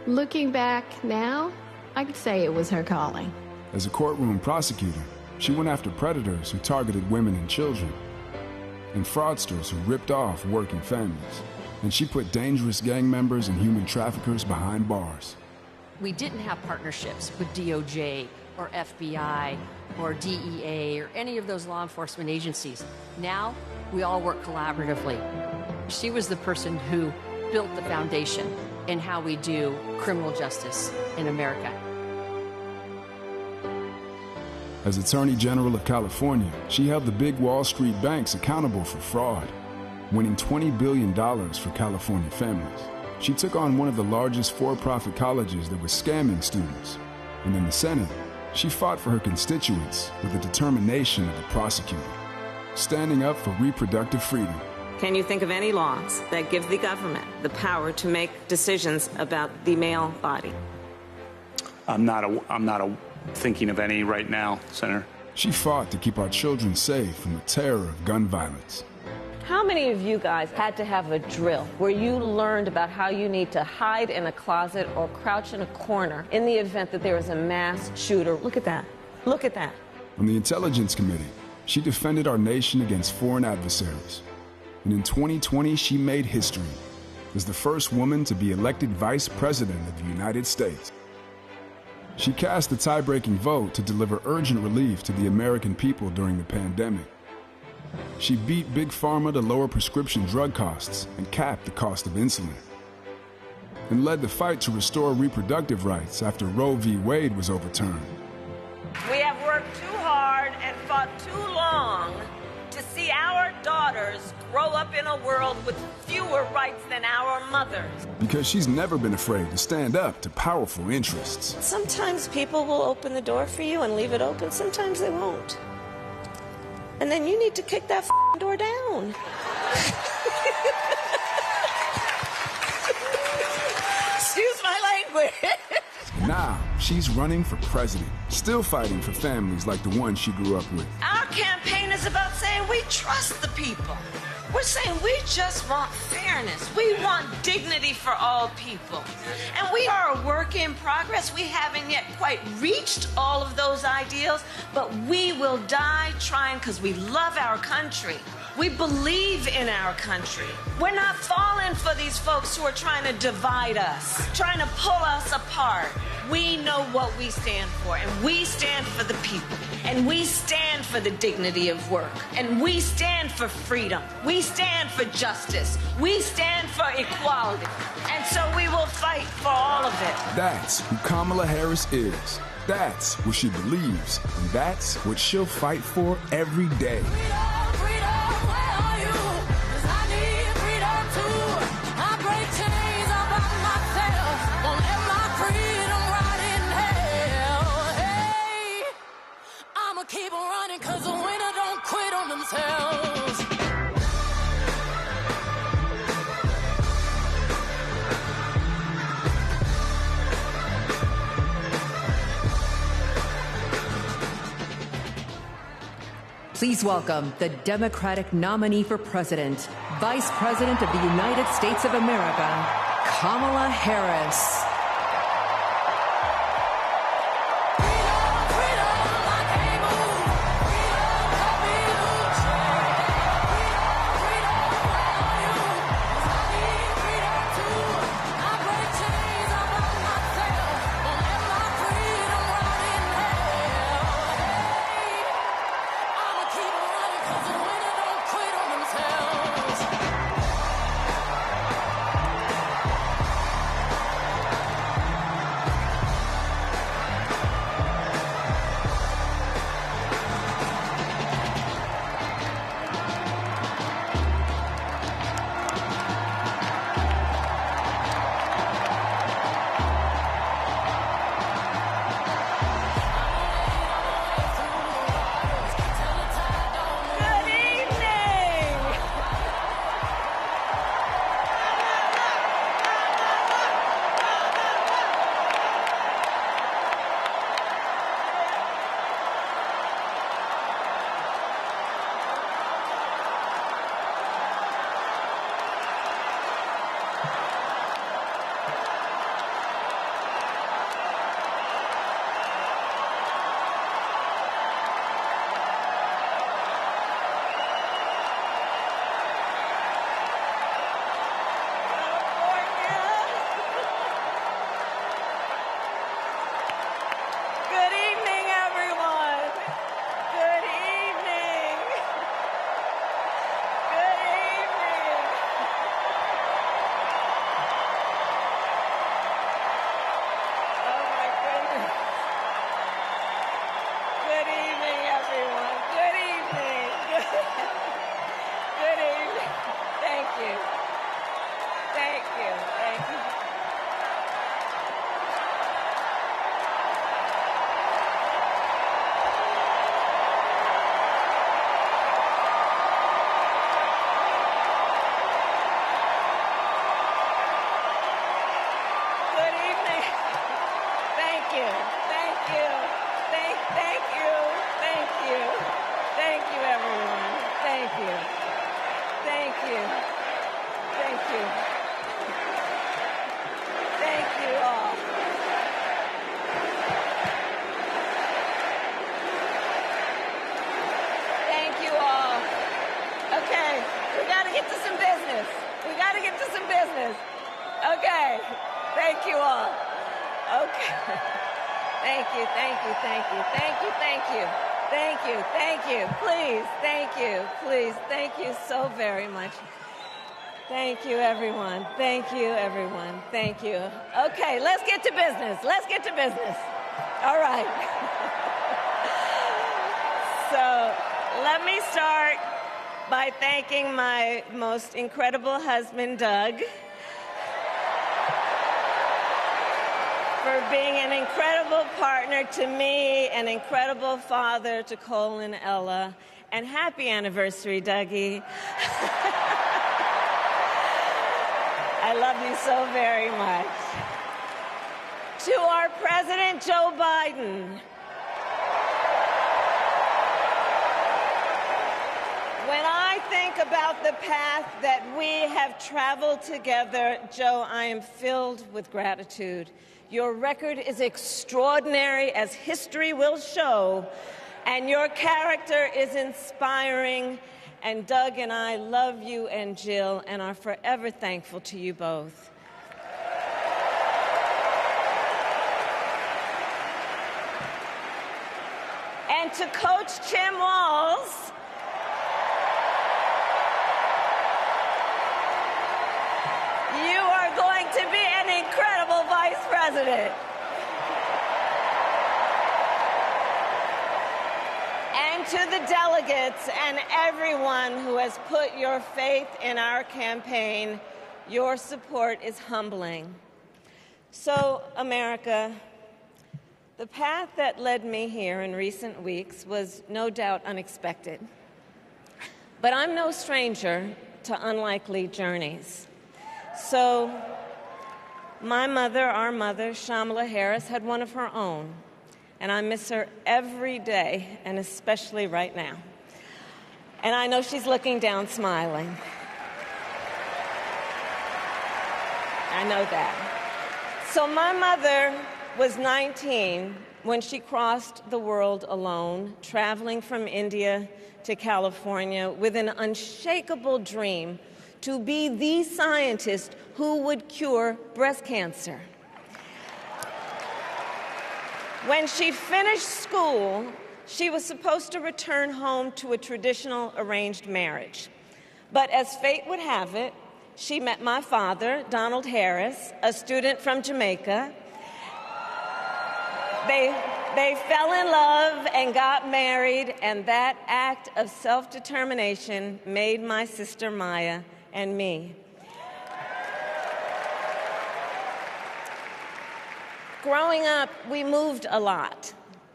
Looking back now, I could say it was her calling. As a courtroom prosecutor, she went after predators who targeted women and children, and fraudsters who ripped off working families. And she put dangerous gang members and human traffickers behind bars. We didn't have partnerships with DOJ or FBI or DEA or any of those law enforcement agencies. Now, we all work collaboratively. She was the person who built the foundation in how we do criminal justice in America. As Attorney General of California, she held the big Wall Street banks accountable for fraud, winning $20 billion for California families. She took on one of the largest for-profit colleges that was scamming students. And in the Senate, she fought for her constituents with the determination of a prosecutor, standing up for reproductive freedom. Can you think of any laws that give the government the power to make decisions about the male body? I'm not thinking of any right now, Senator. She fought to keep our children safe from the terror of gun violence. How many of you guys had to have a drill where you learned about how you need to hide in a closet or crouch in a corner in the event that there is a mass shooter? Look at that. Look at that. On the Intelligence Committee, she defended our nation against foreign adversaries. And in 2020, she made history as the first woman to be elected Vice President of the United States. She cast the tie-breaking vote to deliver urgent relief to the American people during the pandemic. She beat Big Pharma to lower prescription drug costs and cap the cost of insulin, and led the fight to restore reproductive rights after Roe v. Wade was overturned. We have worked too hard and fought too long to see our daughters grow up in a world with fewer rights than our mothers. Because she's never been afraid to stand up to powerful interests. Sometimes people will open the door for you and leave it open. Sometimes they won't. And then you need to kick that door down. Excuse my language. Now, she's running for president, still fighting for families like the one she grew up with. Our campaign is about saying we trust the people. We're saying we just want fairness. We want dignity for all people. And we are a work in progress. We haven't yet quite reached all of those ideals, but we will die trying because we love our country. We believe in our country. We're not falling for these folks who are trying to divide us, trying to pull us apart. We know what we stand for, and we stand for the people, and we stand for the dignity of work, and we stand for freedom. We stand for justice. We stand for equality. And so we will fight for all of it. That's who Kamala Harris is. That's what she believes, and that's what she'll fight for every day. Keep on running, cause the winner don't quit on themselves. Please welcome the Democratic nominee for president, Vice President of the United States of America, Kamala Harris. Okay. Thank you all. Okay. Thank you, thank you, thank you, thank you, thank you. Thank you, thank you. Please, thank you, please. Thank you so very much. Thank you, everyone. Thank you, everyone. Thank you. Okay, let's get to business. Let's get to business. All right. So let me start by thanking my most incredible husband, Doug, for being an incredible partner to me, an incredible father to Cole and Ella, and happy anniversary, Dougie. I love you so very much. To our President Joe Biden. think about the path that we have traveled together, Joe, I am filled with gratitude. Your record is extraordinary, as history will show, and your character is inspiring. And Doug and I love you and Jill and are forever thankful to you both. And to Coach Tim Walz, you are going to be an incredible vice president. And to the delegates and everyone who has put your faith in our campaign, your support is humbling. So, America, the path that led me here in recent weeks was no doubt unexpected. But I'm no stranger to unlikely journeys. So, my mother, our mother, Kamala Harris, had one of her own. And I miss her every day, and especially right now. And I know she's looking down smiling. I know that. So my mother was 19 when she crossed the world alone, traveling from India to California with an unshakable dream to be the scientist who would cure breast cancer. When she finished school, she was supposed to return home to a traditional arranged marriage. But as fate would have it, she met my father, Donald Harris, a student from Jamaica. They fell in love and got married, and that act of self-determination made my sister Maya and me. Growing up, we moved a lot.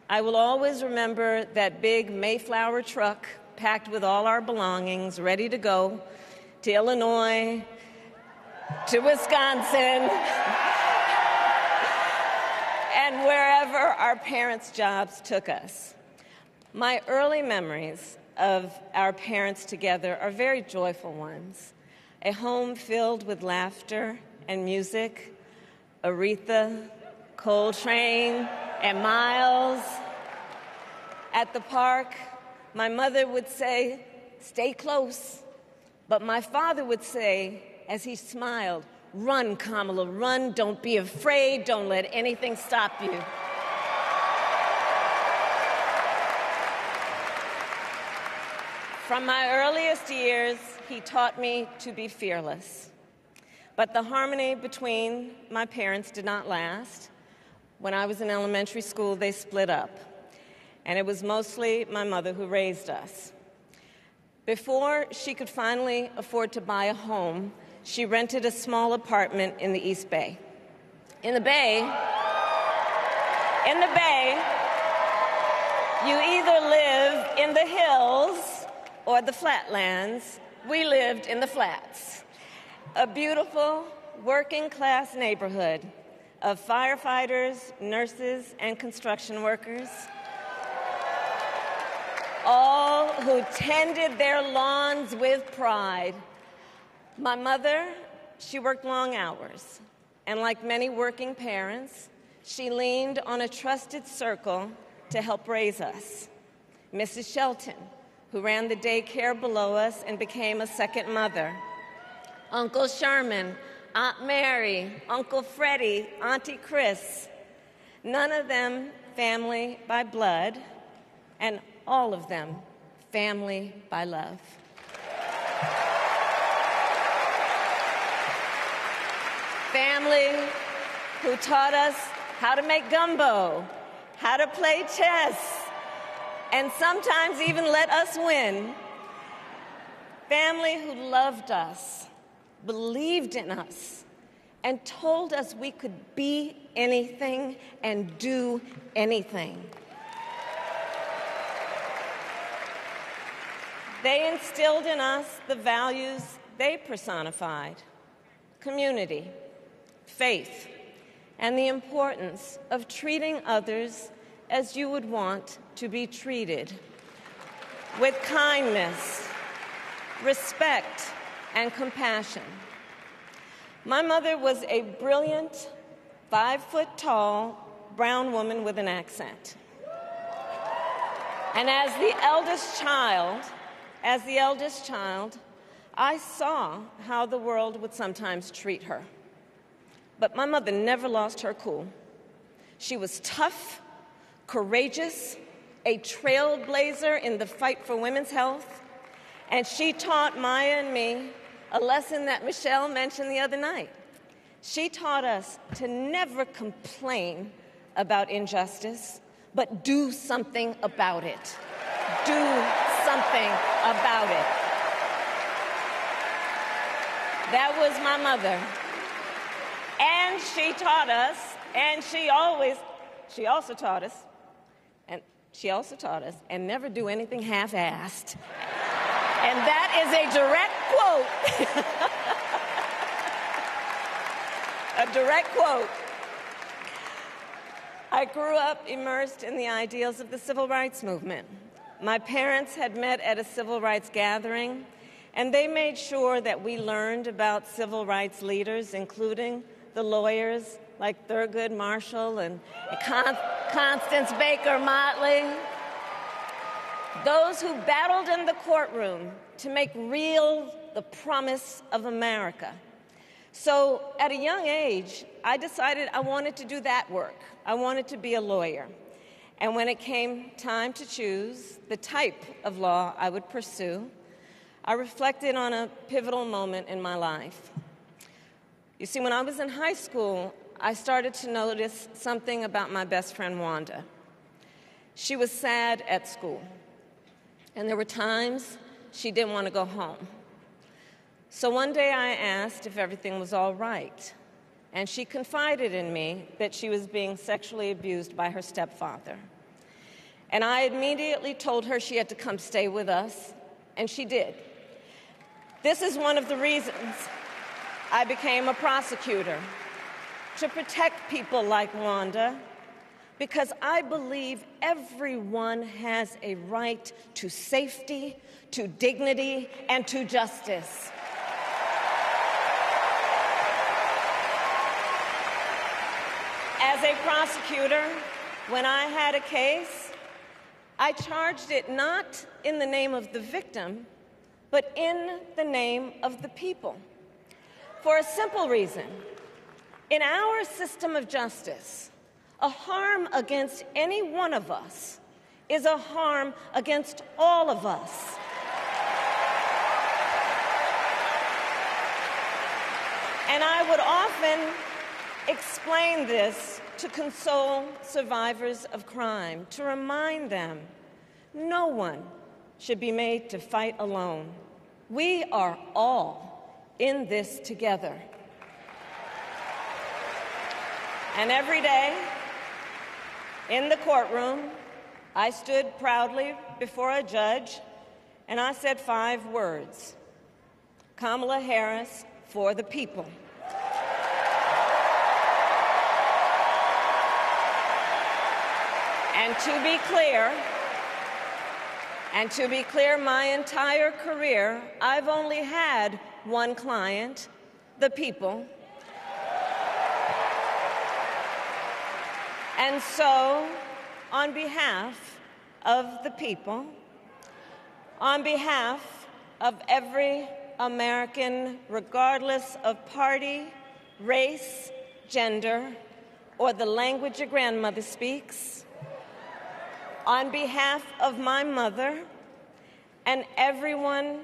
I will always remember that big Mayflower truck packed with all our belongings, ready to go to Illinois, to Wisconsin, and wherever our parents' jobs took us. My early memories of our parents together are very joyful ones. A home filled with laughter and music, Aretha, Coltrane, and Miles. At the park, my mother would say, "Stay close." But my father would say, as he smiled, "Run, Kamala, run. Don't be afraid. Don't let anything stop you." From my earliest years, he taught me to be fearless. But the harmony between my parents did not last. When I was in elementary school, they split up, and it was mostly my mother who raised us. Before she could finally afford to buy a home, she rented a small apartment in the East Bay. In the Bay, you either live in the hills or the flatlands. We lived in the flats. A beautiful working-class neighborhood of firefighters, nurses, and construction workers, all who tended their lawns with pride. My mother, she worked long hours, and like many working parents, she leaned on a trusted circle to help raise us. Mrs. Shelton, who ran the daycare below us and became a second mother. Uncle Sherman, Aunt Mary, Uncle Freddie, Auntie Chris. None of them family by blood, and all of them family by love. Family who taught us how to make gumbo, how to play chess, and sometimes even let us win. Family who loved us, believed in us, and told us we could be anything and do anything. They instilled in us the values they personified: community, faith, and the importance of treating others as you would want to be treated, with kindness, respect, and compassion. My mother was a brilliant, 5-foot-tall, brown woman with an accent. And as the eldest child, I saw how the world would sometimes treat her. But my mother never lost her cool. She was tough, courageous, a trailblazer in the fight for women's health, and she taught Maya and me a lesson that Michelle mentioned the other night. She taught us to never complain about injustice, but do something about it. Do something about it. That was my mother. And she taught us, and she also taught us, and never do anything half-assed. And that is a direct quote. A direct quote. I grew up immersed in the ideals of the civil rights movement. My parents had met at a civil rights gathering, and they made sure that we learned about civil rights leaders, including the lawyers like Thurgood Marshall and Constance Baker Motley, those who battled in the courtroom to make real the promise of America. So at a young age, I decided I wanted to do that work. I wanted to be a lawyer. And when it came time to choose the type of law I would pursue, I reflected on a pivotal moment in my life. You see, when I was in high school, I started to notice something about my best friend, Wanda. She was sad at school, and there were times she didn't want to go home. So one day I asked if everything was all right, and she confided in me that she was being sexually abused by her stepfather. And I immediately told her she had to come stay with us, and she did. This is one of the reasons I became a prosecutor, to protect people like Wanda, because I believe everyone has a right to safety, to dignity, and to justice. As a prosecutor, when I had a case, I charged it not in the name of the victim, but in the name of the people. For a simple reason. In our system of justice, a harm against any one of us is a harm against all of us. And I would often explain this to console survivors of crime, to remind them no one should be made to fight alone. We are all in this together. And every day, in the courtroom, I stood proudly before a judge, and I said 5 words: Kamala Harris for the people. And to be clear, my entire career, I've only had one client, the people. And so, on behalf of the people, on behalf of every American, regardless of party, race, gender, or the language your grandmother speaks, on behalf of my mother and everyone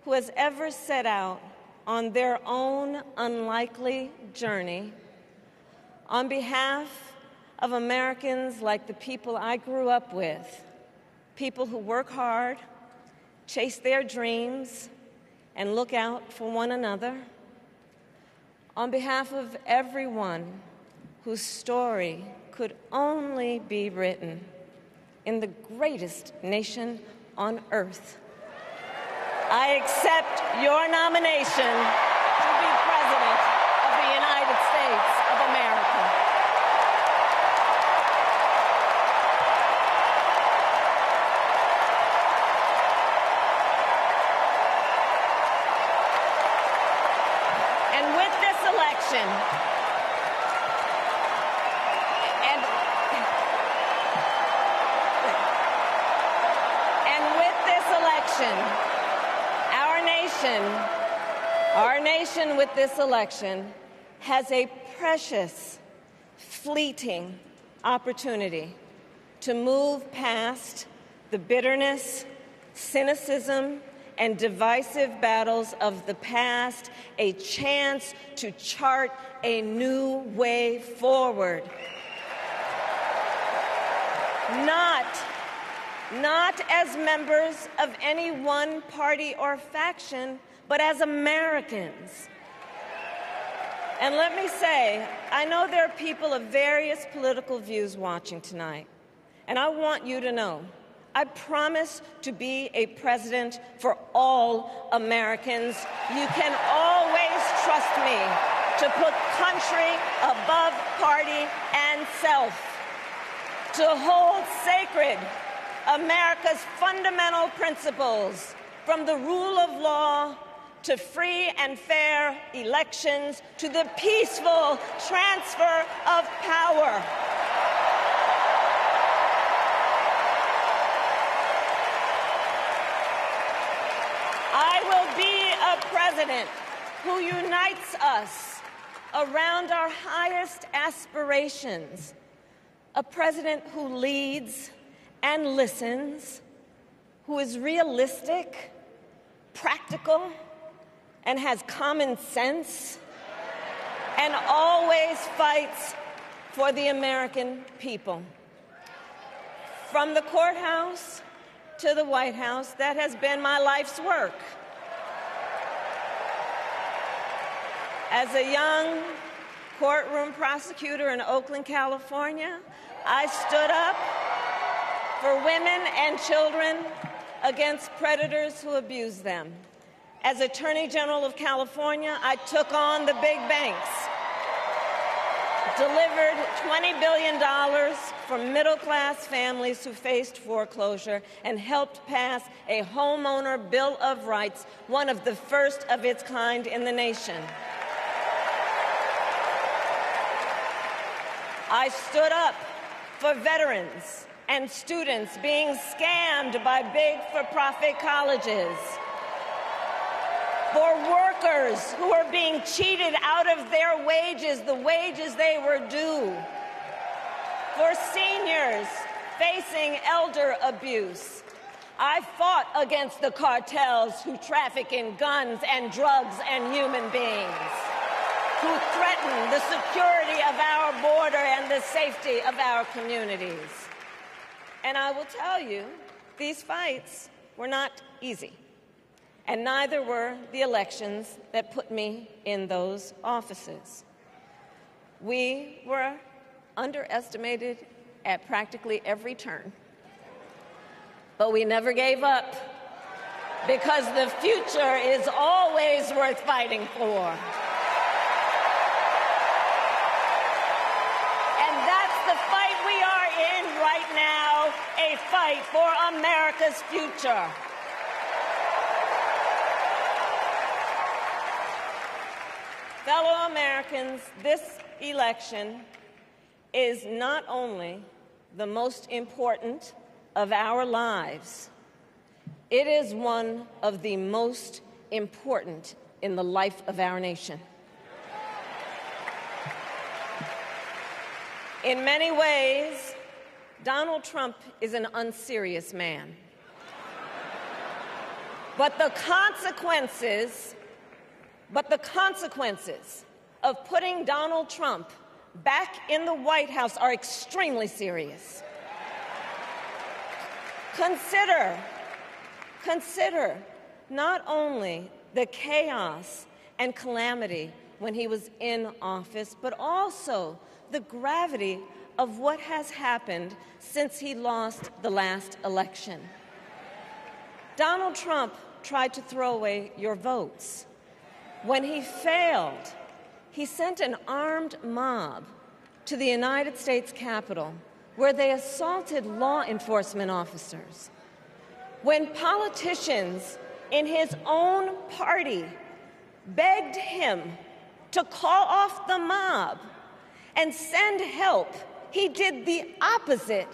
who has ever set out on their own unlikely journey, on behalf of Americans like the people I grew up with, people who work hard, chase their dreams, and look out for one another, on behalf of everyone whose story could only be written in the greatest nation on earth, I accept your nomination to be President of the United States of America. election, and with this election, our nation with this election has a precious, fleeting opportunity to move past the bitterness, cynicism, and divisive battles of the past, a chance to chart a new way forward. Not as members of any one party or faction, but as Americans. And let me say, I know there are people of various political views watching tonight, and I want you to know, I promise to be a president for all Americans. You can always trust me to put country above party and self, to hold sacred America's fundamental principles, from the rule of law to free and fair elections to the peaceful transfer of power. I will be a president who unites us around our highest aspirations, a president who leads and listens, who is realistic, practical, and has common sense, and always fights for the American people. From the courthouse to the White House, that has been my life's work. As a young courtroom prosecutor in Oakland, California, I stood up for women and children against predators who abuse them. As Attorney General of California, I took on the big banks, delivered $20 billion for middle-class families who faced foreclosure, and helped pass a homeowner Bill of Rights, one of the first of its kind in the nation. I stood up for veterans and students being scammed by big for-profit colleges, for workers who are being cheated out of their wages, the wages they were due, for seniors facing elder abuse. I fought against the cartels who traffic in guns and drugs and human beings, who threaten the security of our border and the safety of our communities. And I will tell you, these fights were not easy, and neither were the elections that put me in those offices. We were underestimated at practically every turn, but we never gave up, because the future is always worth fighting for. Right now, a fight for America's future. Fellow Americans, this election is not only the most important of our lives, it is one of the most important in the life of our nation. In many ways, Donald Trump is an unserious man. But the consequences of putting Donald Trump back in the White House are extremely serious. Consider not only the chaos and calamity when he was in office, but also the gravity of what has happened since he lost the last election. Donald Trump tried to throw away your votes. When he failed, he sent an armed mob to the United States Capitol, where they assaulted law enforcement officers. When politicians in his own party begged him to call off the mob and send help, he did the opposite.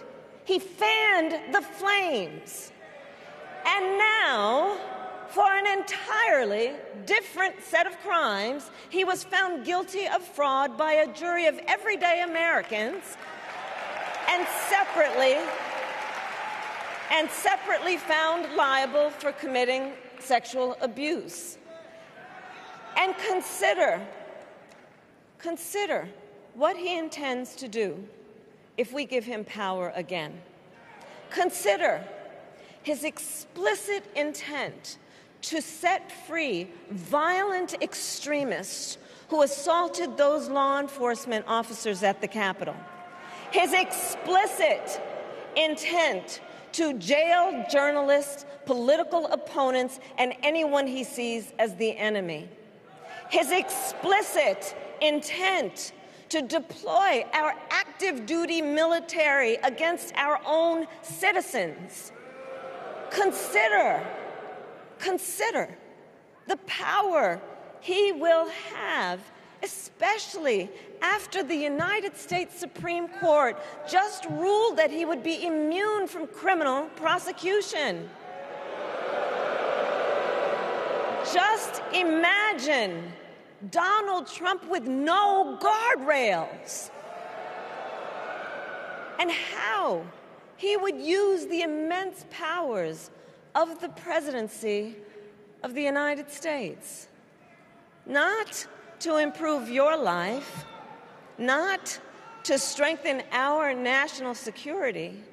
He fanned the flames. And now, for an entirely different set of crimes, he was found guilty of fraud by a jury of everyday Americans and separately found liable for committing sexual abuse. And consider what he intends to do if we give him power again. Consider his explicit intent to set free violent extremists who assaulted those law enforcement officers at the Capitol. His explicit intent to jail journalists, political opponents, and anyone he sees as the enemy. His explicit intent to deploy our active duty military against our own citizens. Consider the power he will have, especially after the United States Supreme Court just ruled that he would be immune from criminal prosecution. Just imagine Donald Trump with no guardrails, and how he would use the immense powers of the presidency of the United States, not to improve your life, not to strengthen our national security,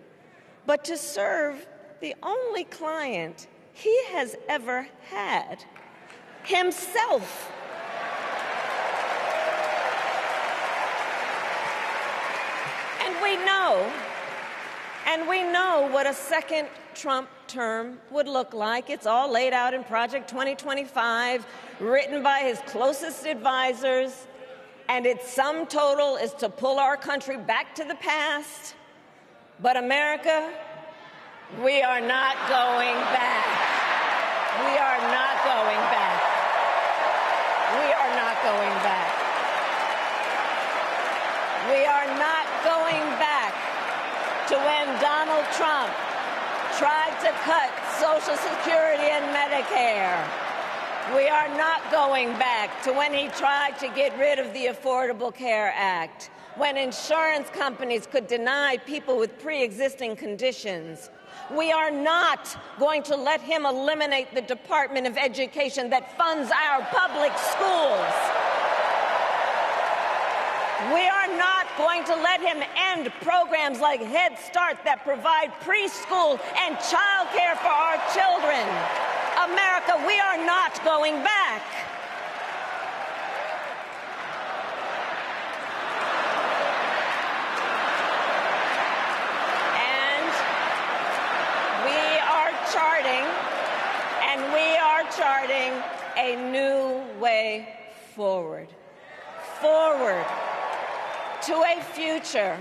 but to serve the only client he has ever had, himself. And we know what a second Trump term would look like. It's all laid out in Project 2025, written by his closest advisors, and its sum total is to pull our country back to the past. But America, we are not going back. We are not going back. We are not going back. We are not going back to when Donald Trump tried to cut Social Security and Medicare. We are not going back to when he tried to get rid of the Affordable Care Act, when insurance companies could deny people with pre-existing conditions. We are not going to let him eliminate the Department of Education that funds our public schools. We are not going to let him end programs like Head Start that provide preschool and child care for our children. America, we are not going back. And we are charting a new way forward. To a future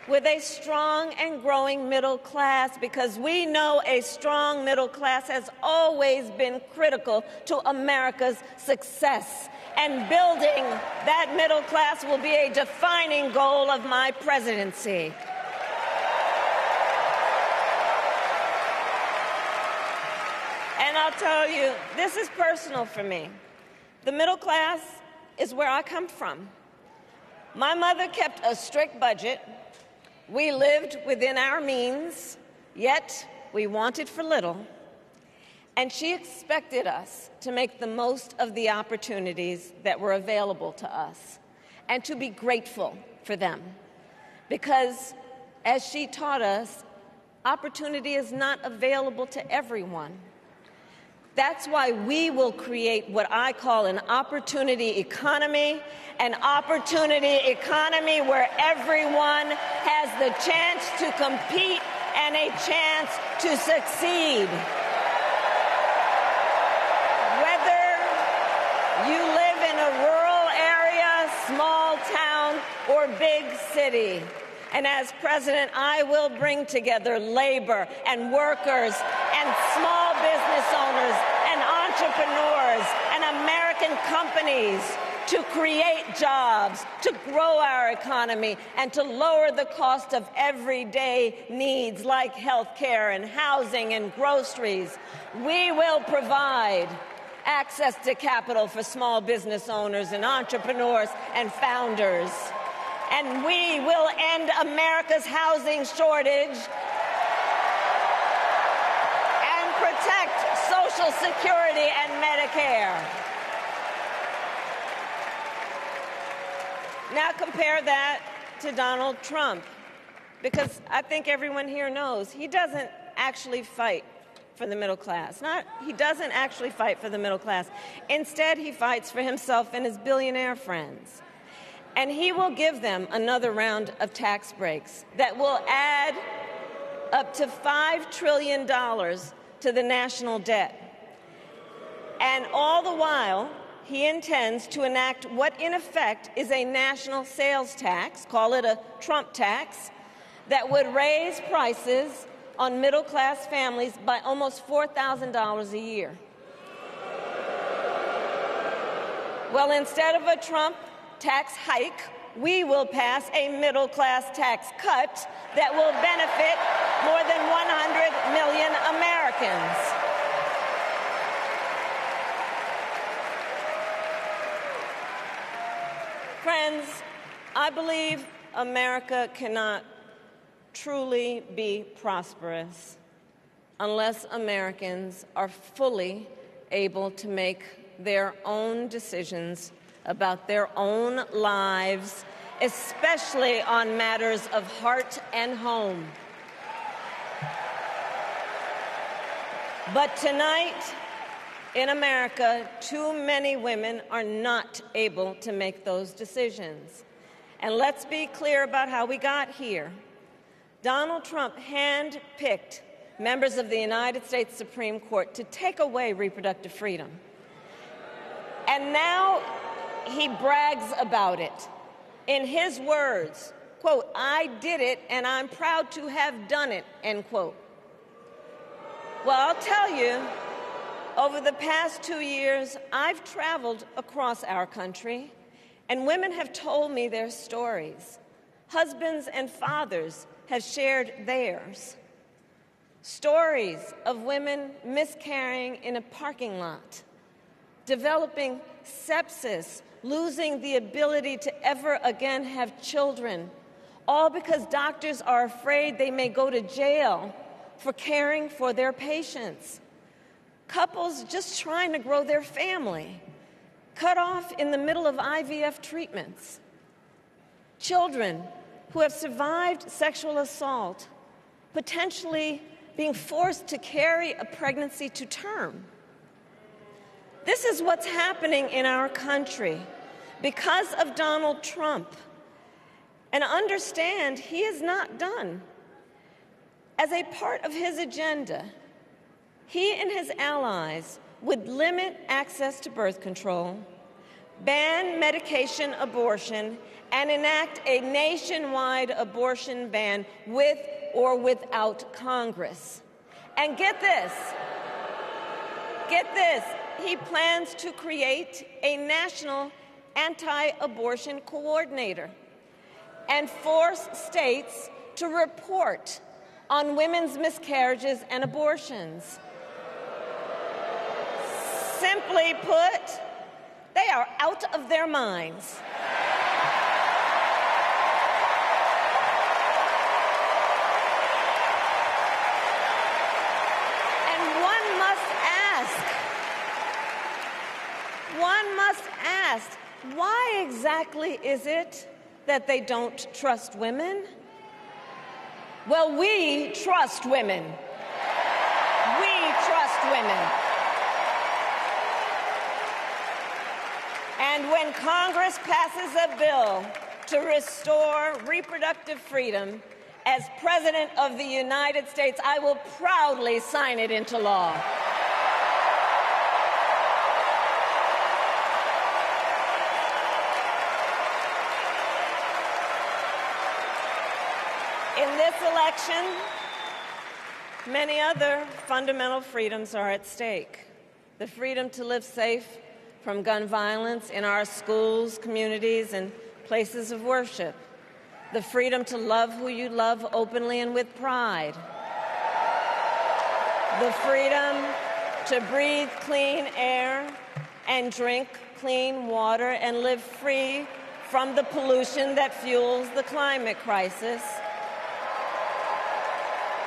with a strong and growing middle class, because we know a strong middle class has always been critical to America's success. And building that middle class will be a defining goal of my presidency. And I'll tell you, this is personal for me. The middle class is where I come from. My mother kept a strict budget. We lived within our means, yet we wanted for little. And she expected us to make the most of the opportunities that were available to us and to be grateful for them. Because, as she taught us, opportunity is not available to everyone. That's why we will create what I call an opportunity economy where everyone has the chance to compete and a chance to succeed. Whether you live in a rural area, small town, or big city. And as president, I will bring together labor and workers and small business owners and entrepreneurs and American companies to create jobs, to grow our economy, and to lower the cost of everyday needs like health care and housing and groceries. We will provide access to capital for small business owners and entrepreneurs and founders. And we will end America's housing shortage and protect Social Security and Medicare. Now compare that to Donald Trump, because I think everyone here knows he doesn't actually fight for the middle class. He doesn't actually fight for the middle class. Instead, he fights for himself and his billionaire friends. And he will give them another round of tax breaks that will add up to $5 trillion to the national debt. And all the while, he intends to enact what in effect is a national sales tax, call it a Trump tax, that would raise prices on middle-class families by almost $4,000 a year. Well, instead of a Trump tax hike, we will pass a middle-class tax cut that will benefit more than 100 million Americans. Friends, I believe America cannot truly be prosperous unless Americans are fully able to make their own decisions about their own lives, especially on matters of heart and home. But tonight, in America, too many women are not able to make those decisions. And let's be clear about how we got here. Donald Trump handpicked members of the United States Supreme Court to take away reproductive freedom. And now he brags about it. In his words, quote, "I did it and I'm proud to have done it," end quote. Well, I'll tell you, over the past 2 years, I've traveled across our country, and women have told me their stories. Husbands and fathers have shared theirs. Stories of women miscarrying in a parking lot, developing sepsis, losing the ability to ever again have children, all because doctors are afraid they may go to jail for caring for their patients. Couples just trying to grow their family, cut off in the middle of IVF treatments. Children who have survived sexual assault, potentially being forced to carry a pregnancy to term. This is what's happening in our country because of Donald Trump. And understand, he is not done. As a part of his agenda, he and his allies would limit access to birth control, ban medication abortion, and enact a nationwide abortion ban with or without Congress. And get this, he plans to create a national anti-abortion coordinator and force states to report on women's miscarriages and abortions. Simply put, they are out of their minds. And one must ask, why exactly is it that they don't trust women? Well, we trust women. We trust women. And when Congress passes a bill to restore reproductive freedom, as President of the United States, I will proudly sign it into law. In this election, many other fundamental freedoms are at stake. The freedom to live safe from gun violence in our schools, communities, and places of worship. The freedom to love who you love openly and with pride. The freedom to breathe clean air and drink clean water and live free from the pollution that fuels the climate crisis.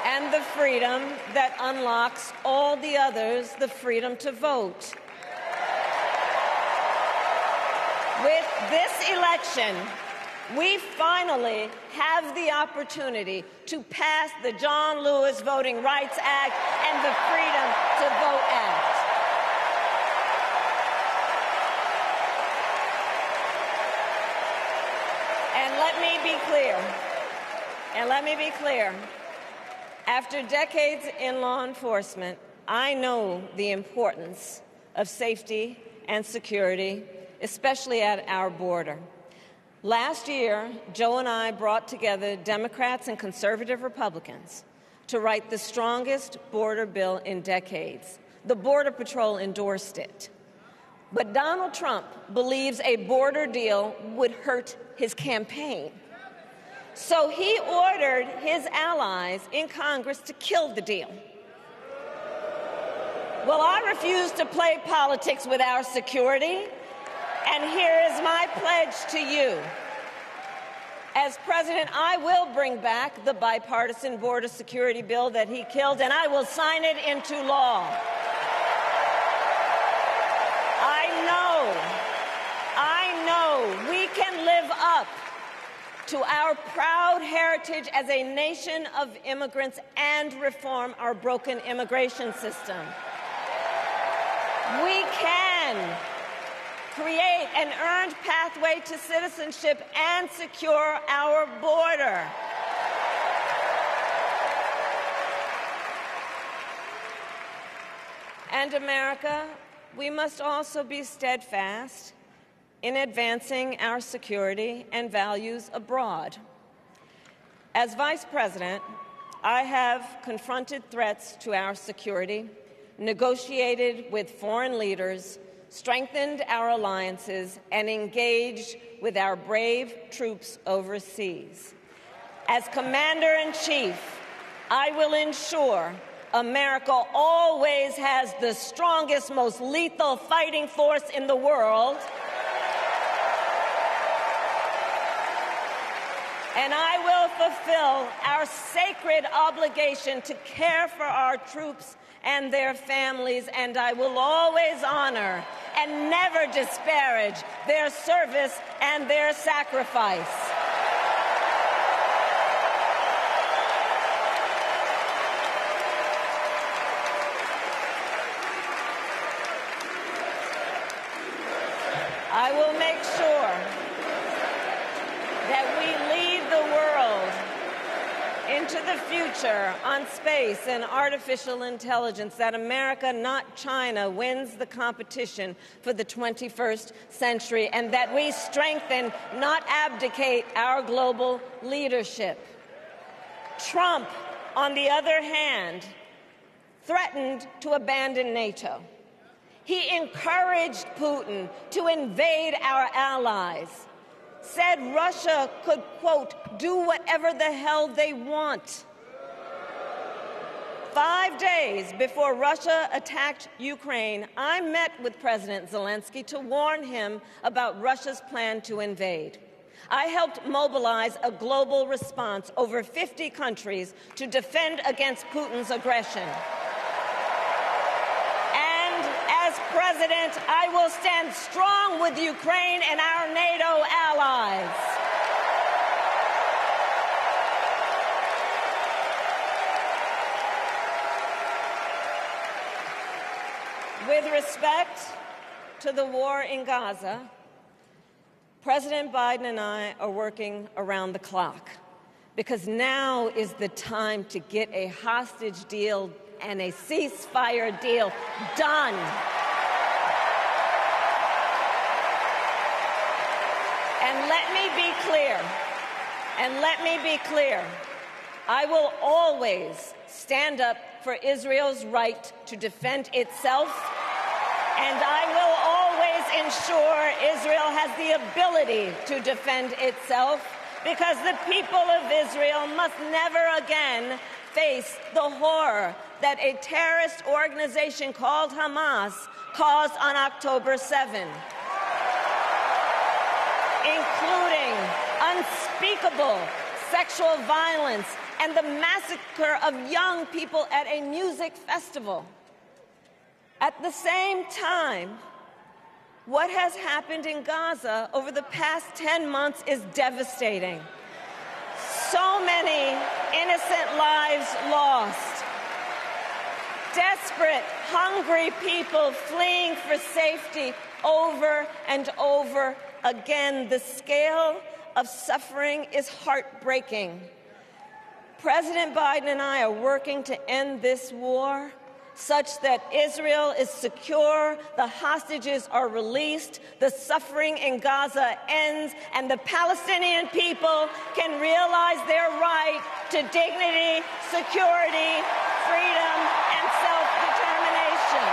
And the freedom that unlocks all the others, the freedom to vote. With this election, we finally have the opportunity to pass the John Lewis Voting Rights Act and the Freedom to Vote Act. And let me be clear. After decades in law enforcement, I know the importance of safety and security, especially at our border. Last year, Joe and I brought together Democrats and conservative Republicans to write the strongest border bill in decades. The Border Patrol endorsed it. But Donald Trump believes a border deal would hurt his campaign. So he ordered his allies in Congress to kill the deal. Well, I refuse to play politics with our security, and here is my pledge to you. As president, I will bring back the bipartisan border security bill that he killed, and I will sign it into law. I know we can live up to our proud heritage as a nation of immigrants and reform our broken immigration system. We can create an earned pathway to citizenship and secure our border. And America, we must also be steadfast in advancing our security and values abroad. As Vice President, I have confronted threats to our security, negotiated with foreign leaders, strengthened our alliances, and engaged with our brave troops overseas. As Commander-in-Chief, I will ensure America always has the strongest, most lethal fighting force in the world. And I will fulfill our sacred obligation to care for our troops and their families, and I will always honor and never disparage their service and their sacrifice. I will make sure that we lead the world into the future on space and artificial intelligence, that America, not China, wins the competition for the 21st century, and that we strengthen, not abdicate, our global leadership. Trump, on the other hand, threatened to abandon NATO. He encouraged Putin to invade our allies, said Russia could, quote, do whatever the hell they want. 5 days before Russia attacked Ukraine, I met with President Zelensky to warn him about Russia's plan to invade. I helped mobilize a global response, over 50 countries, to defend against Putin's aggression. As president, I will stand strong with Ukraine and our NATO allies. With respect to the war in Gaza, President Biden and I are working around the clock, because now is the time to get a hostage deal and a ceasefire deal done. And let me be clear, I will always stand up for Israel's right to defend itself, and I will always Israel has the ability to defend itself, because the people of Israel must never again face the horror that a terrorist organization called Hamas caused on October 7, including unspeakable sexual violence and the massacre of young people at a music festival. At the same time, what has happened in Gaza over the past 10 months is devastating. So many innocent lives lost. Desperate, hungry people fleeing for safety over and over again. The scale of suffering is heartbreaking. President Biden and I are working to end this war such that Israel is secure, the hostages are released, the suffering in Gaza ends, and the Palestinian people can realize their right to dignity, security, freedom, and self-determination.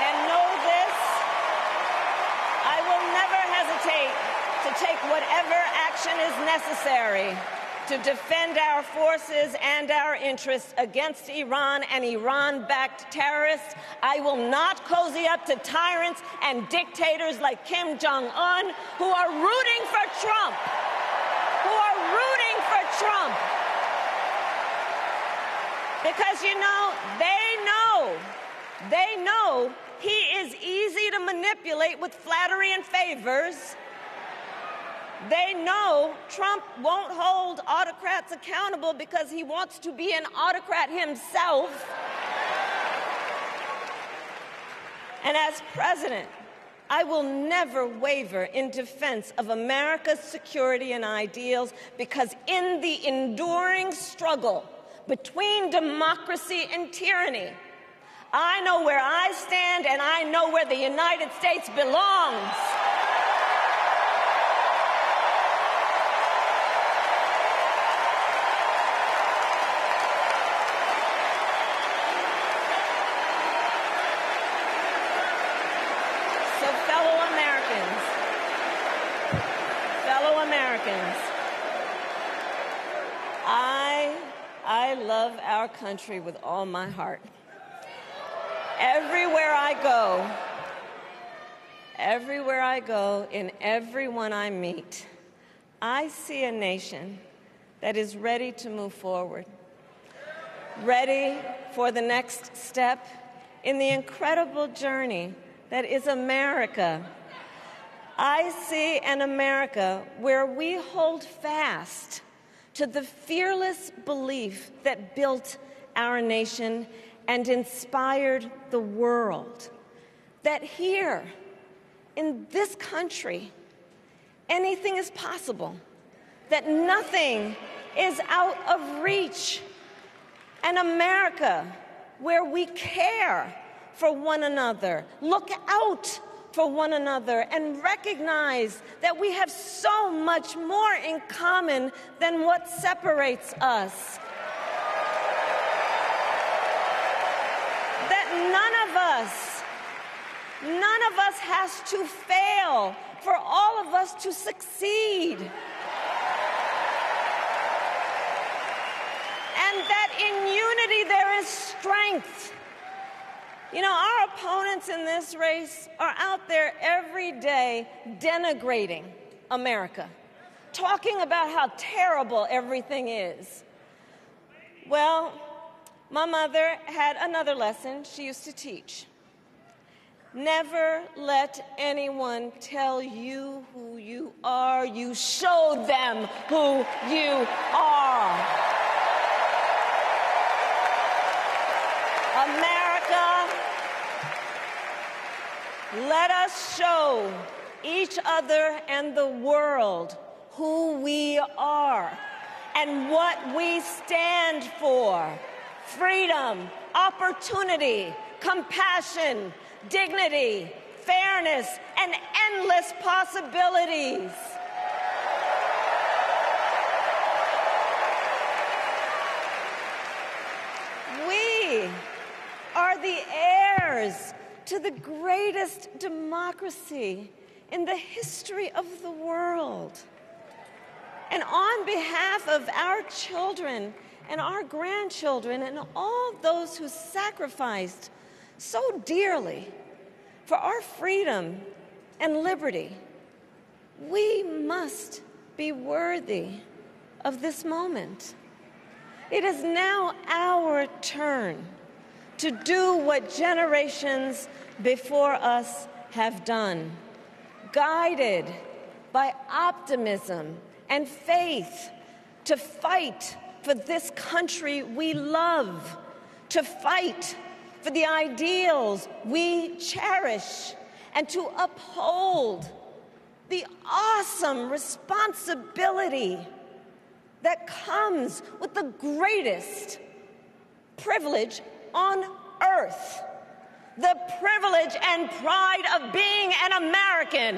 And know this, I will never hesitate to take whatever action is necessary to defend our forces and our interests against Iran and Iran-backed terrorists. I will not cozy up to tyrants and dictators like Kim Jong-un who are rooting for Trump, Because, you know, they know he is easy to manipulate with flattery and favors. They know Trump won't hold autocrats accountable because he wants to be an autocrat himself. And as president, I will never waver in defense of America's security and ideals, because in the enduring struggle between democracy and tyranny, I know where I stand and I know where the United States belongs. I love our country with all my heart. Everywhere I go, in everyone I meet, I see a nation that is ready to move forward, ready for the next step in the incredible journey that is America. I see an America where we hold fast to the fearless belief that built our nation and inspired the world, that here in this country, anything is possible, that nothing is out of reach. An America where we care for one another, look out for one another, and recognize that we have so much more in common than what separates us. That none of us has to fail for all of us to succeed. And that in unity there is strength. You know, our opponents in this race are out there every day denigrating America, talking about how terrible everything is. Well, my mother had another lesson she used to teach. Never let anyone tell you who you are. You show them who you are. America, let us show each other and the world who we are and what we stand for. Freedom, opportunity, compassion, dignity, fairness, and endless possibilities. heirs to the greatest democracy in the history of the world. And on behalf of our children and our grandchildren and all those who sacrificed so dearly for our freedom and liberty, we must be worthy of this moment. It is now our turn to do what generations before us have done, guided by optimism and faith, to fight for this country we love, to fight for the ideals we cherish, and to uphold the awesome responsibility that comes with the greatest privilege on earth, the privilege and pride of being an American.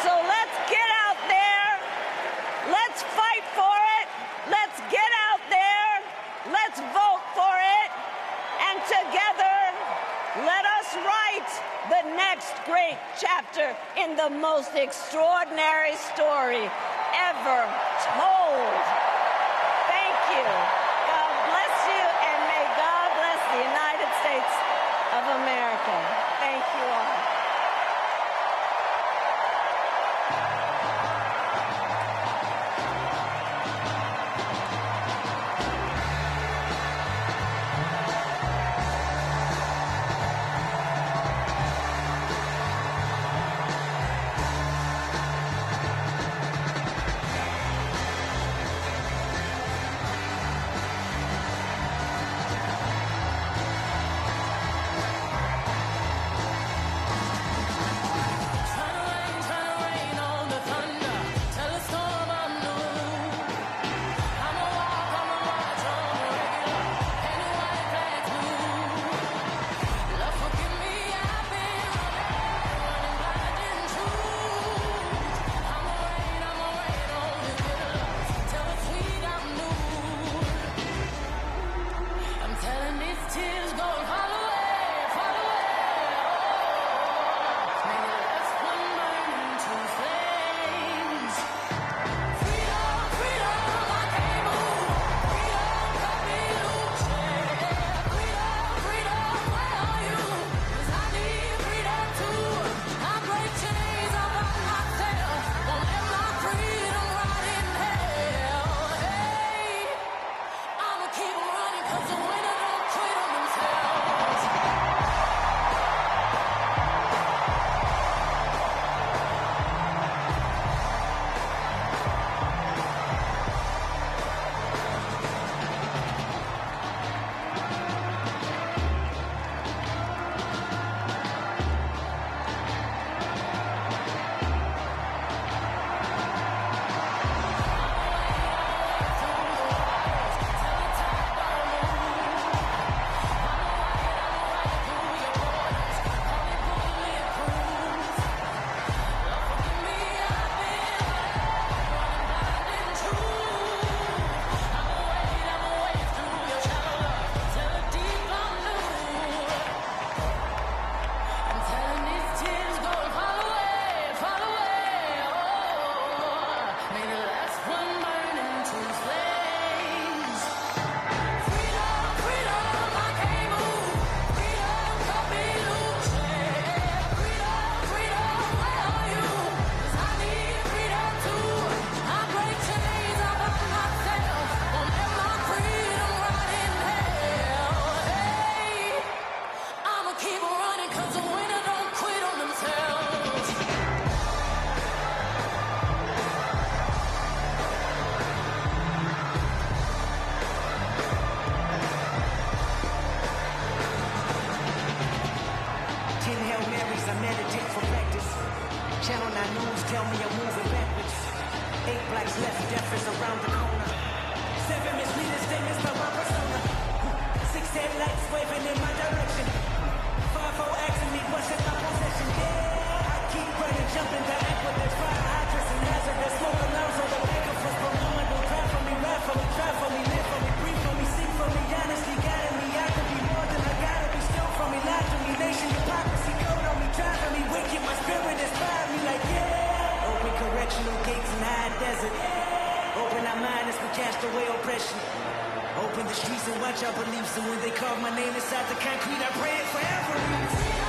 So let's get out there, let's fight for it, let's get out there, let's vote for it, and together, let us write the next great chapter in the most extraordinary story ever told. Thank you. God bless you, and may God bless the United States of America. Thank you all. Jumping to act with this fire hydrant and hazardous smoke alarms on the cast away oppression. Open the streets and watch our beliefs, and when they carve my name inside the concrete, I pray it forever.